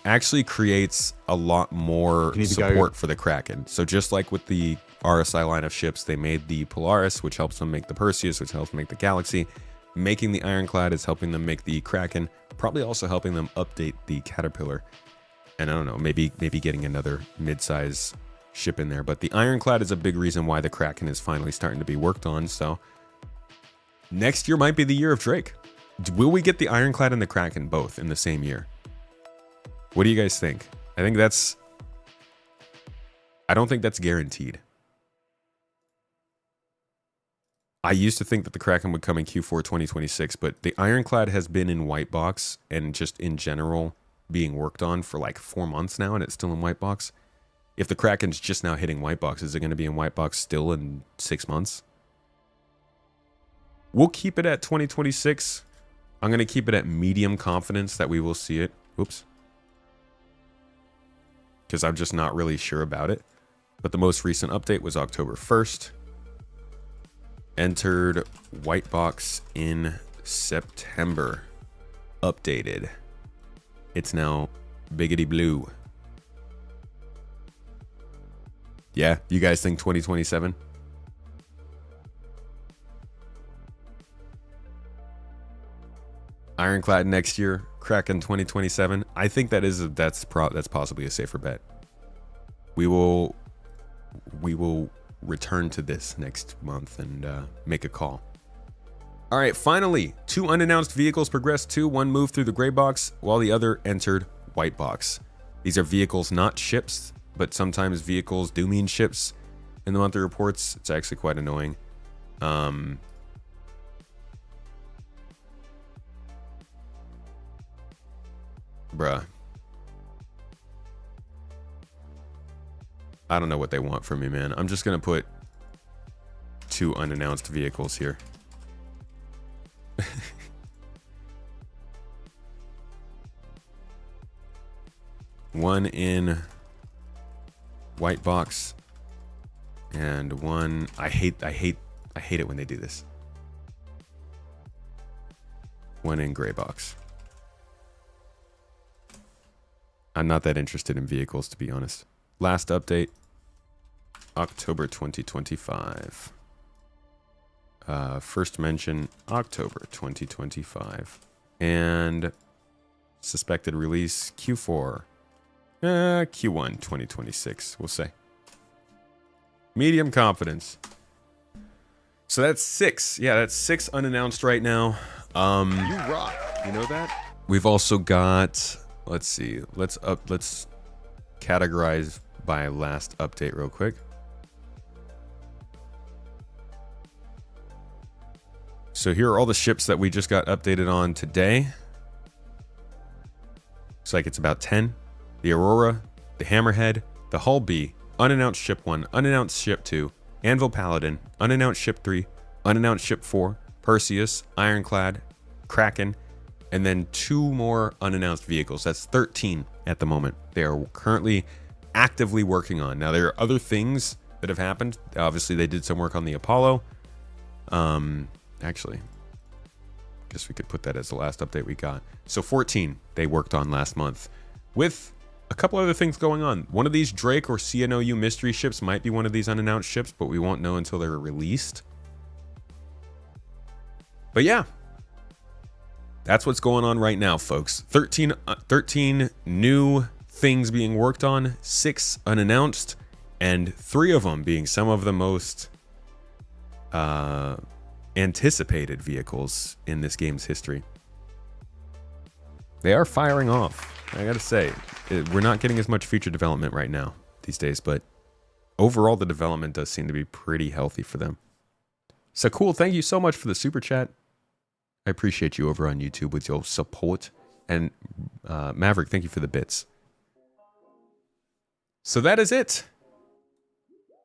actually creates a lot more support for the Kraken. So just like with the RSI line of ships, they made the Polaris, which helps them make the Perseus, which helps make the Galaxy. Making the Ironclad is helping them make the Kraken, probably also helping them update the Caterpillar. And I don't know, maybe getting another mid-size ship in there. But the Ironclad is a big reason why the Kraken is finally starting to be worked on. So next year might be the year of Drake. Will we get the Ironclad and the Kraken both in the same year? What do you guys think? I don't think that's guaranteed. I used to think that the Kraken would come in Q4 2026, but the Ironclad has been in white box and just in general being worked on for like 4 months now, and it's still in white box. If the Kraken's just now hitting white box, is it going to be in white box still in 6 months? We'll keep it at 2026. I'm going to keep it at medium confidence that we will see it. Oops. Because I'm just not really sure about it. But the most recent update was October 1st. Entered white box in September. Updated. It's now biggity blue. Yeah, you guys think 2027? Ironclad next year. Kraken 2027. I think that's possibly a safer bet. We will return to this next month and make a call. All right, finally, 2 unannounced vehicles progressed to. One moved through the gray box while the other entered white box. These are vehicles, not ships, but sometimes vehicles do mean ships in the monthly reports. It's actually quite annoying. Bruh. I don't know what they want from me, man. I'm just gonna put 2 unannounced vehicles here. One in white box and one. I hate it when they do this. One in gray box. I'm not that interested in vehicles, to be honest. Last update, October 2025. First mention, October 2025. And suspected release, Q4. Q1 2026, we'll say. Medium confidence. So that's 6. Yeah, that's 6 unannounced right now. You rock. You know that? We've also got, let's see, let's categorize by last update real quick. So here are all the ships that we just got updated on today. Looks like it's about 10. The Aurora, the Hammerhead, the Hull B, unannounced ship 1, unannounced ship 2, Anvil Paladin, unannounced ship 3, unannounced ship 4, Perseus, Ironclad, Kraken, and then 2 more unannounced vehicles. That's 13 at the moment. They are currently actively working on. Now, there are other things that have happened. Obviously, they did some work on the Apollo. Actually, I guess we could put that as the last update we got. So 14 they worked on last month with a couple other things going on. One of these Drake or CNOU mystery ships might be one of these unannounced ships, but we won't know until they're released. But yeah, that's what's going on right now, folks. 13 new things being worked on, 6 unannounced, and 3 of them being some of the most anticipated vehicles in this game's history. They are firing off. I gotta say, we're not getting as much feature development right now these days, but overall the development does seem to be pretty healthy for them. So cool, thank you so much for the super chat. I appreciate you over on YouTube with your support. And Maverick, thank you for the bits. So that is it.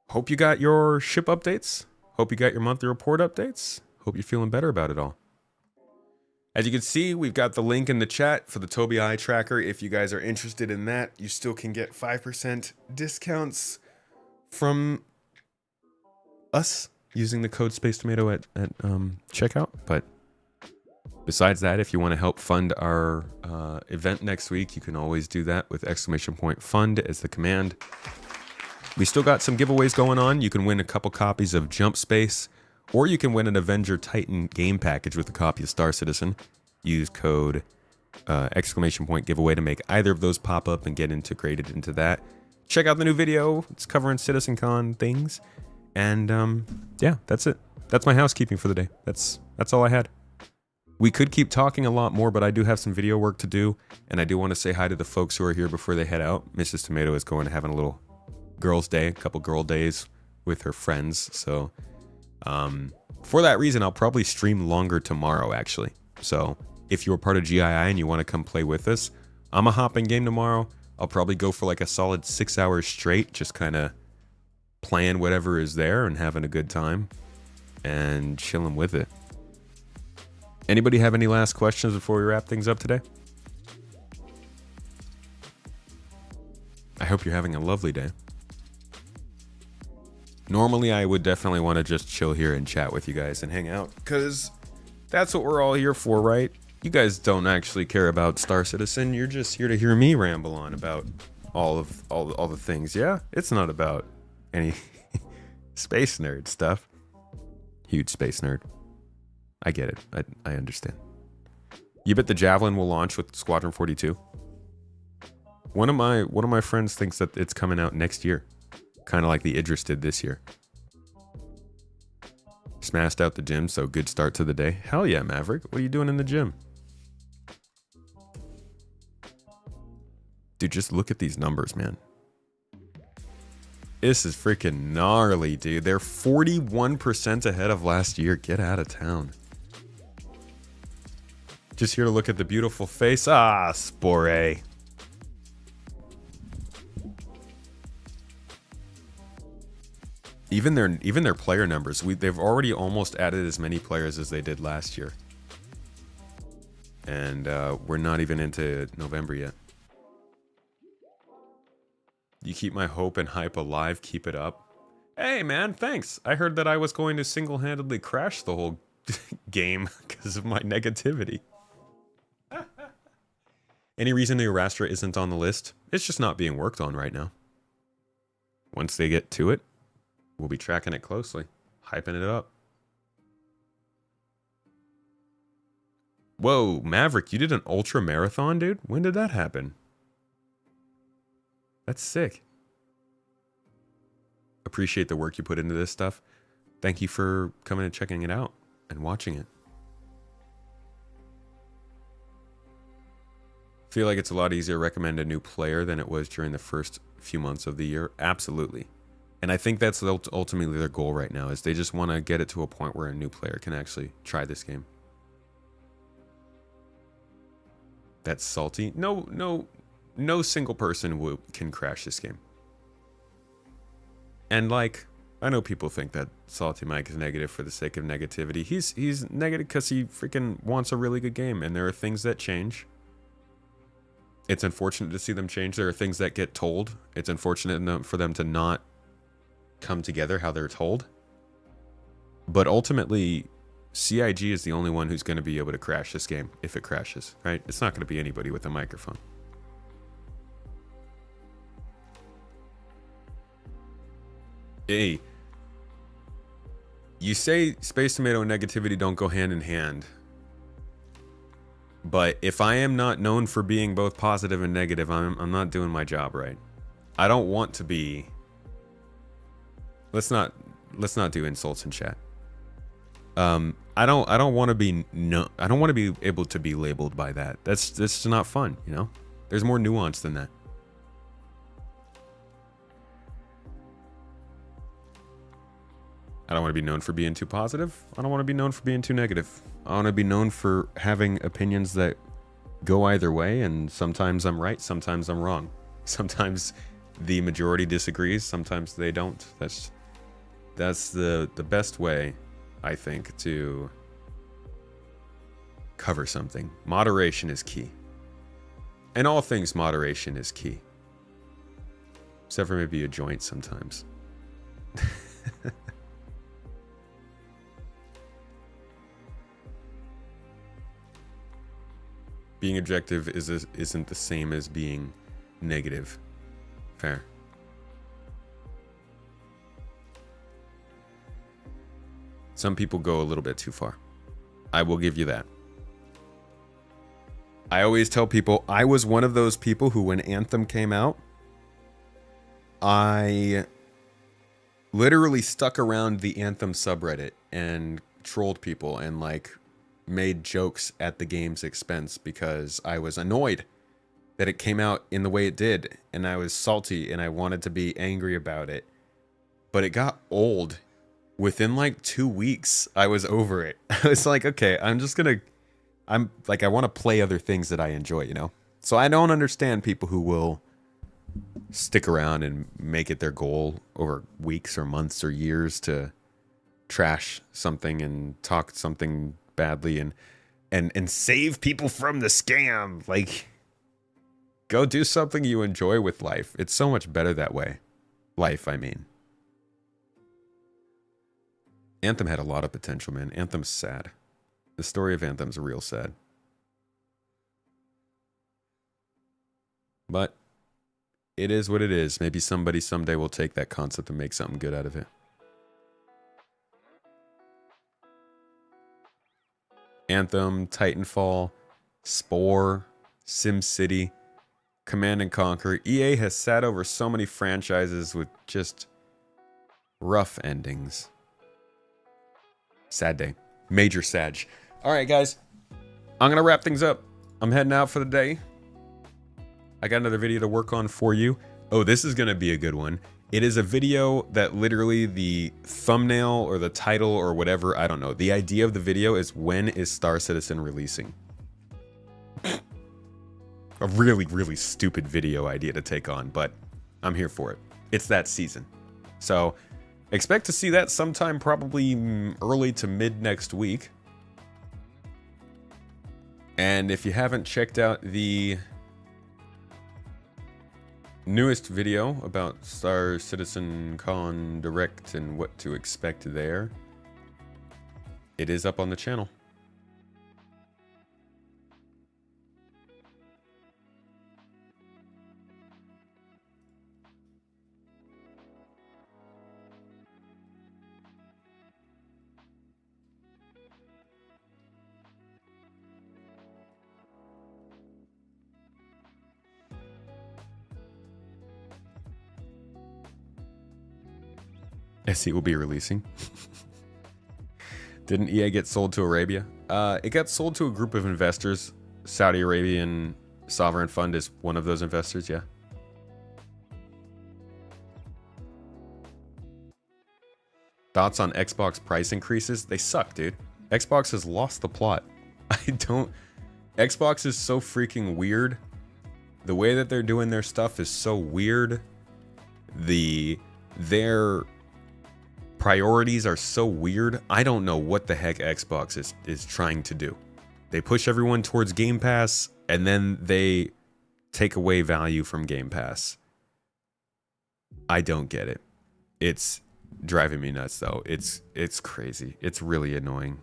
Hope you got your ship updates. Hope you got your monthly report updates. Hope you're feeling better about it all. As you can see, we've got the link in the chat for the Tobii Eye Tracker. If you guys are interested in that, you still can get 5% discounts from us using the code SpaceTomato at checkout. But besides that, if you want to help fund our event next week, you can always do that with !fund as the command. We still got some giveaways going on. You can win a couple copies of Jump Space, or you can win an Avenger Titan game package with a copy of Star Citizen. Use code !giveaway to make either of those pop up and get integrated into that. Check out the new video. It's covering CitizenCon things. And yeah, that's it. That's my housekeeping for the day. That's all I had. We could keep talking a lot more, but I do have some video work to do. And I do want to say hi to the folks who are here before they head out. Mrs. Tomato is going to having a little girls' day, a couple girl days with her friends. So for that reason, I'll probably stream longer tomorrow, actually. So if you're part of GII and you want to come play with us, I'm a hopping game tomorrow. I'll probably go for like a solid 6 hours straight, just kind of playing whatever is there and having a good time and chilling with it. Anybody have any last questions before we wrap things up today? I hope you're having a lovely day. Normally, I would definitely want to just chill here and chat with you guys and hang out, because that's what we're all here for, right? You guys don't actually care about Star Citizen. You're just here to hear me ramble on about all the things. Yeah, it's not about any space nerd stuff. Huge space nerd. I get it. I understand. You bet the Javelin will launch with Squadron 42? One of my friends thinks that it's coming out next year. Kind of like the Idris did this year. Smashed out the gym, so good start to the day. Hell yeah, Maverick. What are you doing in the gym? Dude, just look at these numbers, man. This is freaking gnarly, dude. They're 41% ahead of last year. Get out of town. Just here to look at the beautiful face. Ah, Spore. Even their player numbers. They've already almost added as many players as they did last year. And we're not even into November yet. You keep my hope and hype alive. Keep it up. Hey, man, thanks. I heard that I was going to single-handedly crash the whole game because of my negativity. Any reason the Arastra isn't on the list? It's just not being worked on right now. Once they get to it, we'll be tracking it closely, hyping it up. Whoa, Maverick, you did an ultra marathon, dude? When did that happen? That's sick. Appreciate the work you put into this stuff. Thank you for coming and checking it out and watching it. Feel like it's a lot easier to recommend a new player than it was during the first few months of the year. Absolutely. And I think that's ultimately their goal right now, is they just want to get it to a point where a new player can actually try this game. That's salty. No single person can crash this game. And like, I know people think that Salty Mike is negative for the sake of negativity. He's negative because he freaking wants a really good game, and there are things that change. It's unfortunate to see them change. There are things that get told. It's unfortunate for them to not come together how they're told. But ultimately, CIG is the only one who's going to be able to crash this game if it crashes, right? It's not going to be anybody with a microphone. Hey, you say Space Tomato and negativity don't go hand in hand. But if I am not known for being both positive and negative, I'm not doing my job right. I don't want to be. Let's not do insults in chat. I don't want to be I don't want to be able to be labeled by that. That's not fun, you know? There's more nuance than that. I don't want to be known for being too positive. I don't want to be known for being too negative. I want to be known for having opinions that go either way, and sometimes I'm right, sometimes I'm wrong. Sometimes the majority disagrees, sometimes they don't. That's the best way, I think, to cover something. Moderation is key. In all things, moderation is key. Except for maybe a joint sometimes. Being objective isn't the same as being negative. Fair. Some people go a little bit too far. I will give you that. I always tell people I was one of those people who, when Anthem came out, I literally stuck around the Anthem subreddit and trolled people and like made jokes at the game's expense because I was annoyed that it came out in the way it did, and I was salty and I wanted to be angry about it. But it got old. Within like 2 weeks, I was over it. I was like, okay, I want to play other things that I enjoy, you know? So I don't understand people who will stick around and make it their goal over weeks or months or years to trash something and talk something badly and save people from the scam. Like, go do something you enjoy with life. It's so much better that way. Life, I mean. Anthem had a lot of potential, man. Anthem's sad. The story of Anthem's real sad. But it is what it is. Maybe somebody someday will take that concept and make something good out of it. Anthem, Titanfall, Spore, SimCity, Command and Conquer. EA has sat over so many franchises with just rough endings. Sad day. Major sag. All right, guys. I'm going to wrap things up. I'm heading out for the day. I got another video to work on for you. Oh, this is going to be a good one. It is a video that literally the thumbnail or the title or whatever, I don't know. The idea of the video is, when is Star Citizen releasing? A really, really stupid video idea to take on, but I'm here for it. It's that season. So expect to see that sometime probably early to mid next week. And if you haven't checked out the newest video about Star CitizenCon Direct and what to expect there, it is up on the channel. SE will be releasing. Didn't EA get sold to Arabia? It got sold to a group of investors. Saudi Arabian Sovereign Fund is one of those investors, yeah. Thoughts on Xbox price increases? They suck, dude. Xbox has lost the plot. Xbox is so freaking weird. The way that they're doing their stuff is so weird. Their priorities are so weird. I don't know what the heck Xbox is trying to do. They push everyone towards Game Pass, and then they take away value from Game Pass. I don't get it. It's driving me nuts, though. It's crazy. It's really annoying.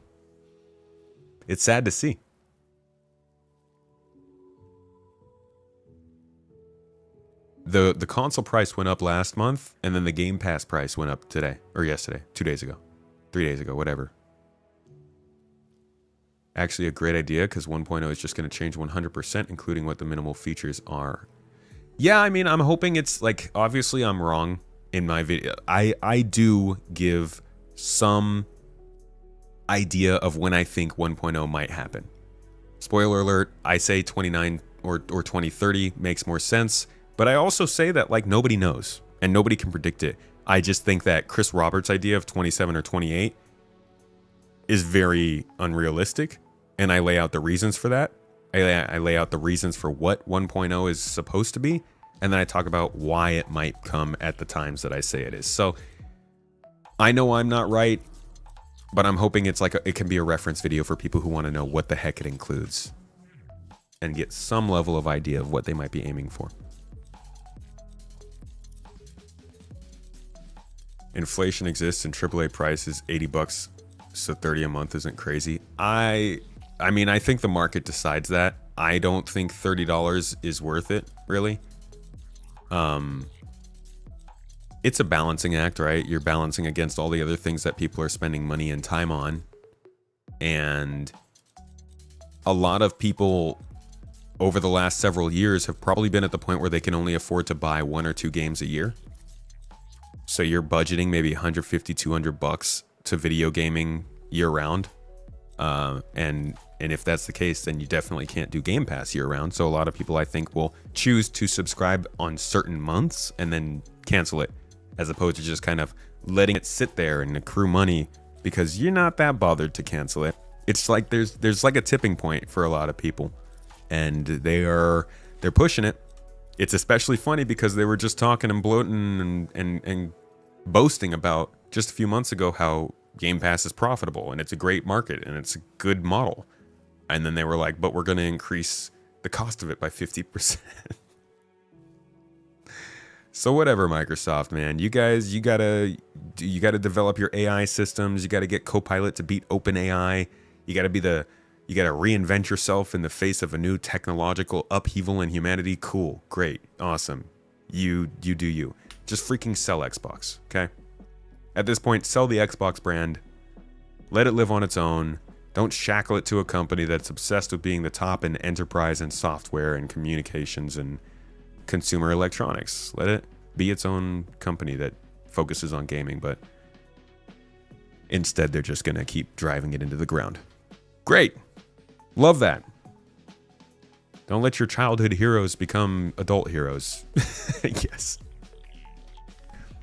It's sad to see. The console price went up last month, and then the Game Pass price went up today, or yesterday, 2 days ago, 3 days ago, whatever. Actually, a great idea, because 1.0 is just going to change 100%, including what the minimal features are. Yeah, I mean, I'm hoping it's, like, obviously I'm wrong in my video. I do give some idea of when I think 1.0 might happen. Spoiler alert, I say 29 or 2030 makes more sense. But I also say that, like, nobody knows and nobody can predict it. I just think that Chris Roberts' idea of 27 or 28 is very unrealistic, and I lay out the reasons for that. I lay out the reasons for what 1.0 is supposed to be, and then I talk about why it might come at the times that I say it is. So I know I'm not right, but I'm hoping it's like it can be a reference video for people who want to know what the heck it includes and get some level of idea of what they might be aiming for. Inflation exists and AAA price is $80, so $30 a month isn't crazy. I mean, I think the market decides that. I don't think $30 is worth it, really. It's a balancing act, right? You're balancing against all the other things that people are spending money and time on. And a lot of people over the last several years have probably been at the point where they can only afford to buy 1 or 2 games a year. So you're budgeting maybe $150, $200 to video gaming year round. And if that's the case, then you definitely can't do Game Pass year round. So a lot of people, I think, will choose to subscribe on certain months and then cancel it, as opposed to just kind of letting it sit there and accrue money because you're not that bothered to cancel it. It's like there's like a tipping point for a lot of people, and they're pushing it. It's especially funny because they were just talking and bloating and boasting about just a few months ago how Game Pass is profitable and it's a great market and it's a good model. And then they were like, but we're going to increase the cost of it by 50%. So whatever, Microsoft, man, you guys, you gotta develop your AI systems. You gotta get Copilot to beat OpenAI. You gotta reinvent yourself in the face of a new technological upheaval in humanity. Cool, great, awesome. You do you. Just freaking sell Xbox, okay? At this point, sell the Xbox brand. Let it live on its own. Don't shackle it to a company that's obsessed with being the top in enterprise and software and communications and consumer electronics. Let it be its own company that focuses on gaming, but instead they're just going to keep driving it into the ground. Great. Love that. Don't let your childhood heroes become adult heroes. Yes.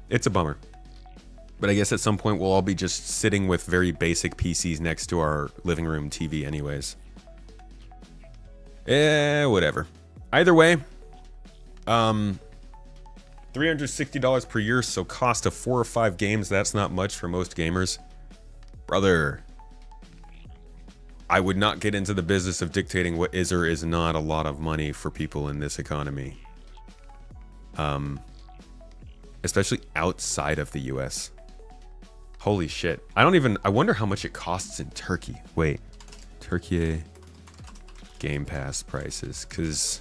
It's a bummer. But I guess at some point we'll all be just sitting with very basic PCs next to our living room TV anyways. Whatever. Either way, $360 per year, so cost of 4 or 5 games, that's not much for most gamers. Brother, I would not get into the business of dictating what is or is not a lot of money for people in this economy. Especially outside of the US. Holy shit. I wonder how much it costs in Turkey. Wait. Turkey Game Pass prices, because...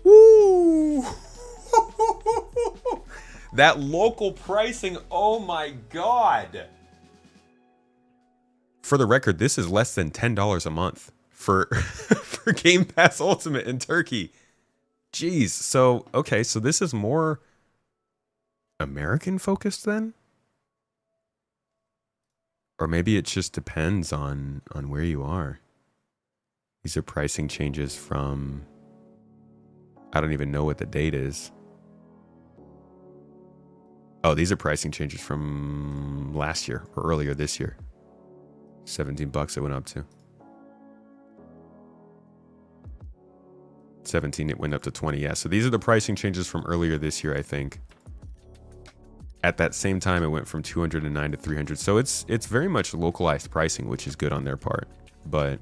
Woo! That local pricing, oh my god! For the record, this is less than $10 a month for, for Game Pass Ultimate in Turkey. Jeez, so, okay, so this is more... American focused then? Or maybe it just depends on where you are. These are pricing changes from... I don't even know what the date is. Oh, these are pricing changes from last year or earlier this year. $17 it went up to. 17 it went up to 20. Yeah, so these are the pricing changes from earlier this year, I think. At that same time, it went from 209 to 300. So it's very much localized pricing, which is good on their part. But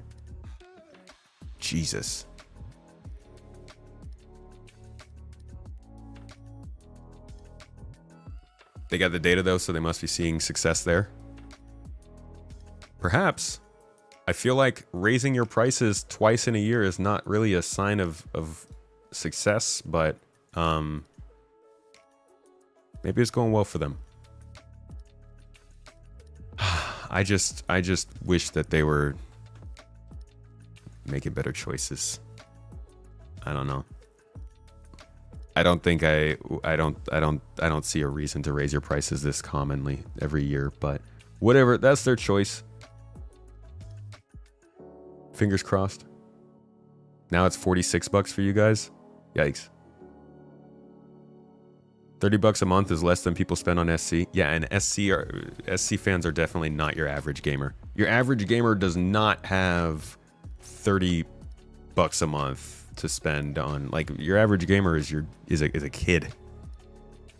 Jesus. They got the data though, so they must be seeing success there. Perhaps. I feel like raising your prices twice in a year is not really a sign of success, but maybe it's going well for them. I just wish that they were making better choices. I don't know. I don't think I don't see a reason to raise your prices this commonly every year, but whatever, that's their choice. Fingers crossed. Now it's $46 for you guys. Yikes. $30 a month is less than people spend on SC. Yeah, and SC fans are definitely not your average gamer. Your average gamer does not have $30 a month to spend on, like, your average gamer is a kid.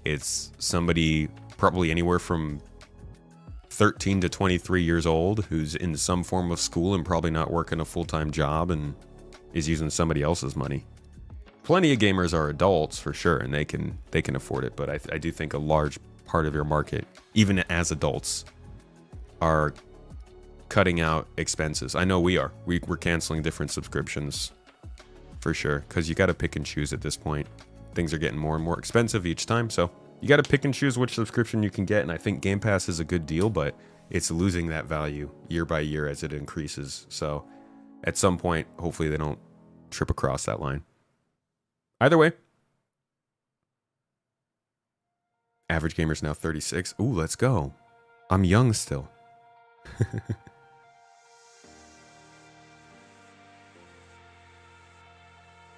It's somebody probably anywhere from 13 to 23 years old who's in some form of school and probably not working a full-time job and is using somebody else's money. Plenty of gamers are adults for sure, and they can afford it, but I do think a large part of your market, even as adults, are cutting out expenses. I know we are. We're canceling different subscriptions for sure, because you got to pick and choose at this point. Things are getting more and more expensive each time, so you got to pick and choose which subscription you can get, and I think Game Pass is a good deal, but it's losing that value year by year as it increases. So at some point, hopefully they don't trip across that line. Either way, average gamer's now 36. Ooh, let's go. I'm young still.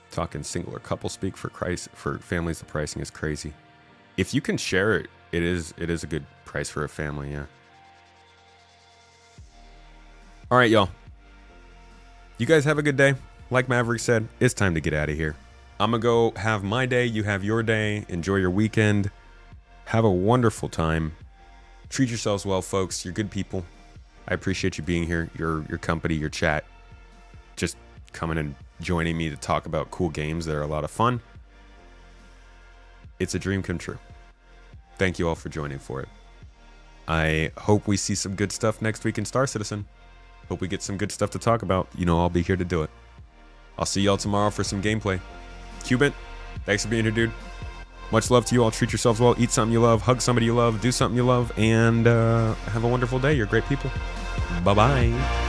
Talking single or couple speak for families, the pricing is crazy. If you can share it, it is a good price for a family, yeah. All right, y'all. You guys have a good day. Like Maverick said, it's time to get out of here. I'm going to go have my day. You have your day. Enjoy your weekend. Have a wonderful time. Treat yourselves well, folks. You're good people. I appreciate you being here, your company, your chat. Just coming and joining me to talk about cool games that are a lot of fun. It's a dream come true. Thank you all for joining for it. I hope we see some good stuff next week in Star Citizen. Hope we get some good stuff to talk about. You know I'll be here to do it. I'll see y'all tomorrow for some gameplay. Cubit, thanks for being here, dude. Much love to you all. Treat yourselves well. Eat something you love. Hug somebody you love. Do something you love. And have a wonderful day. You're great people. Bye-bye.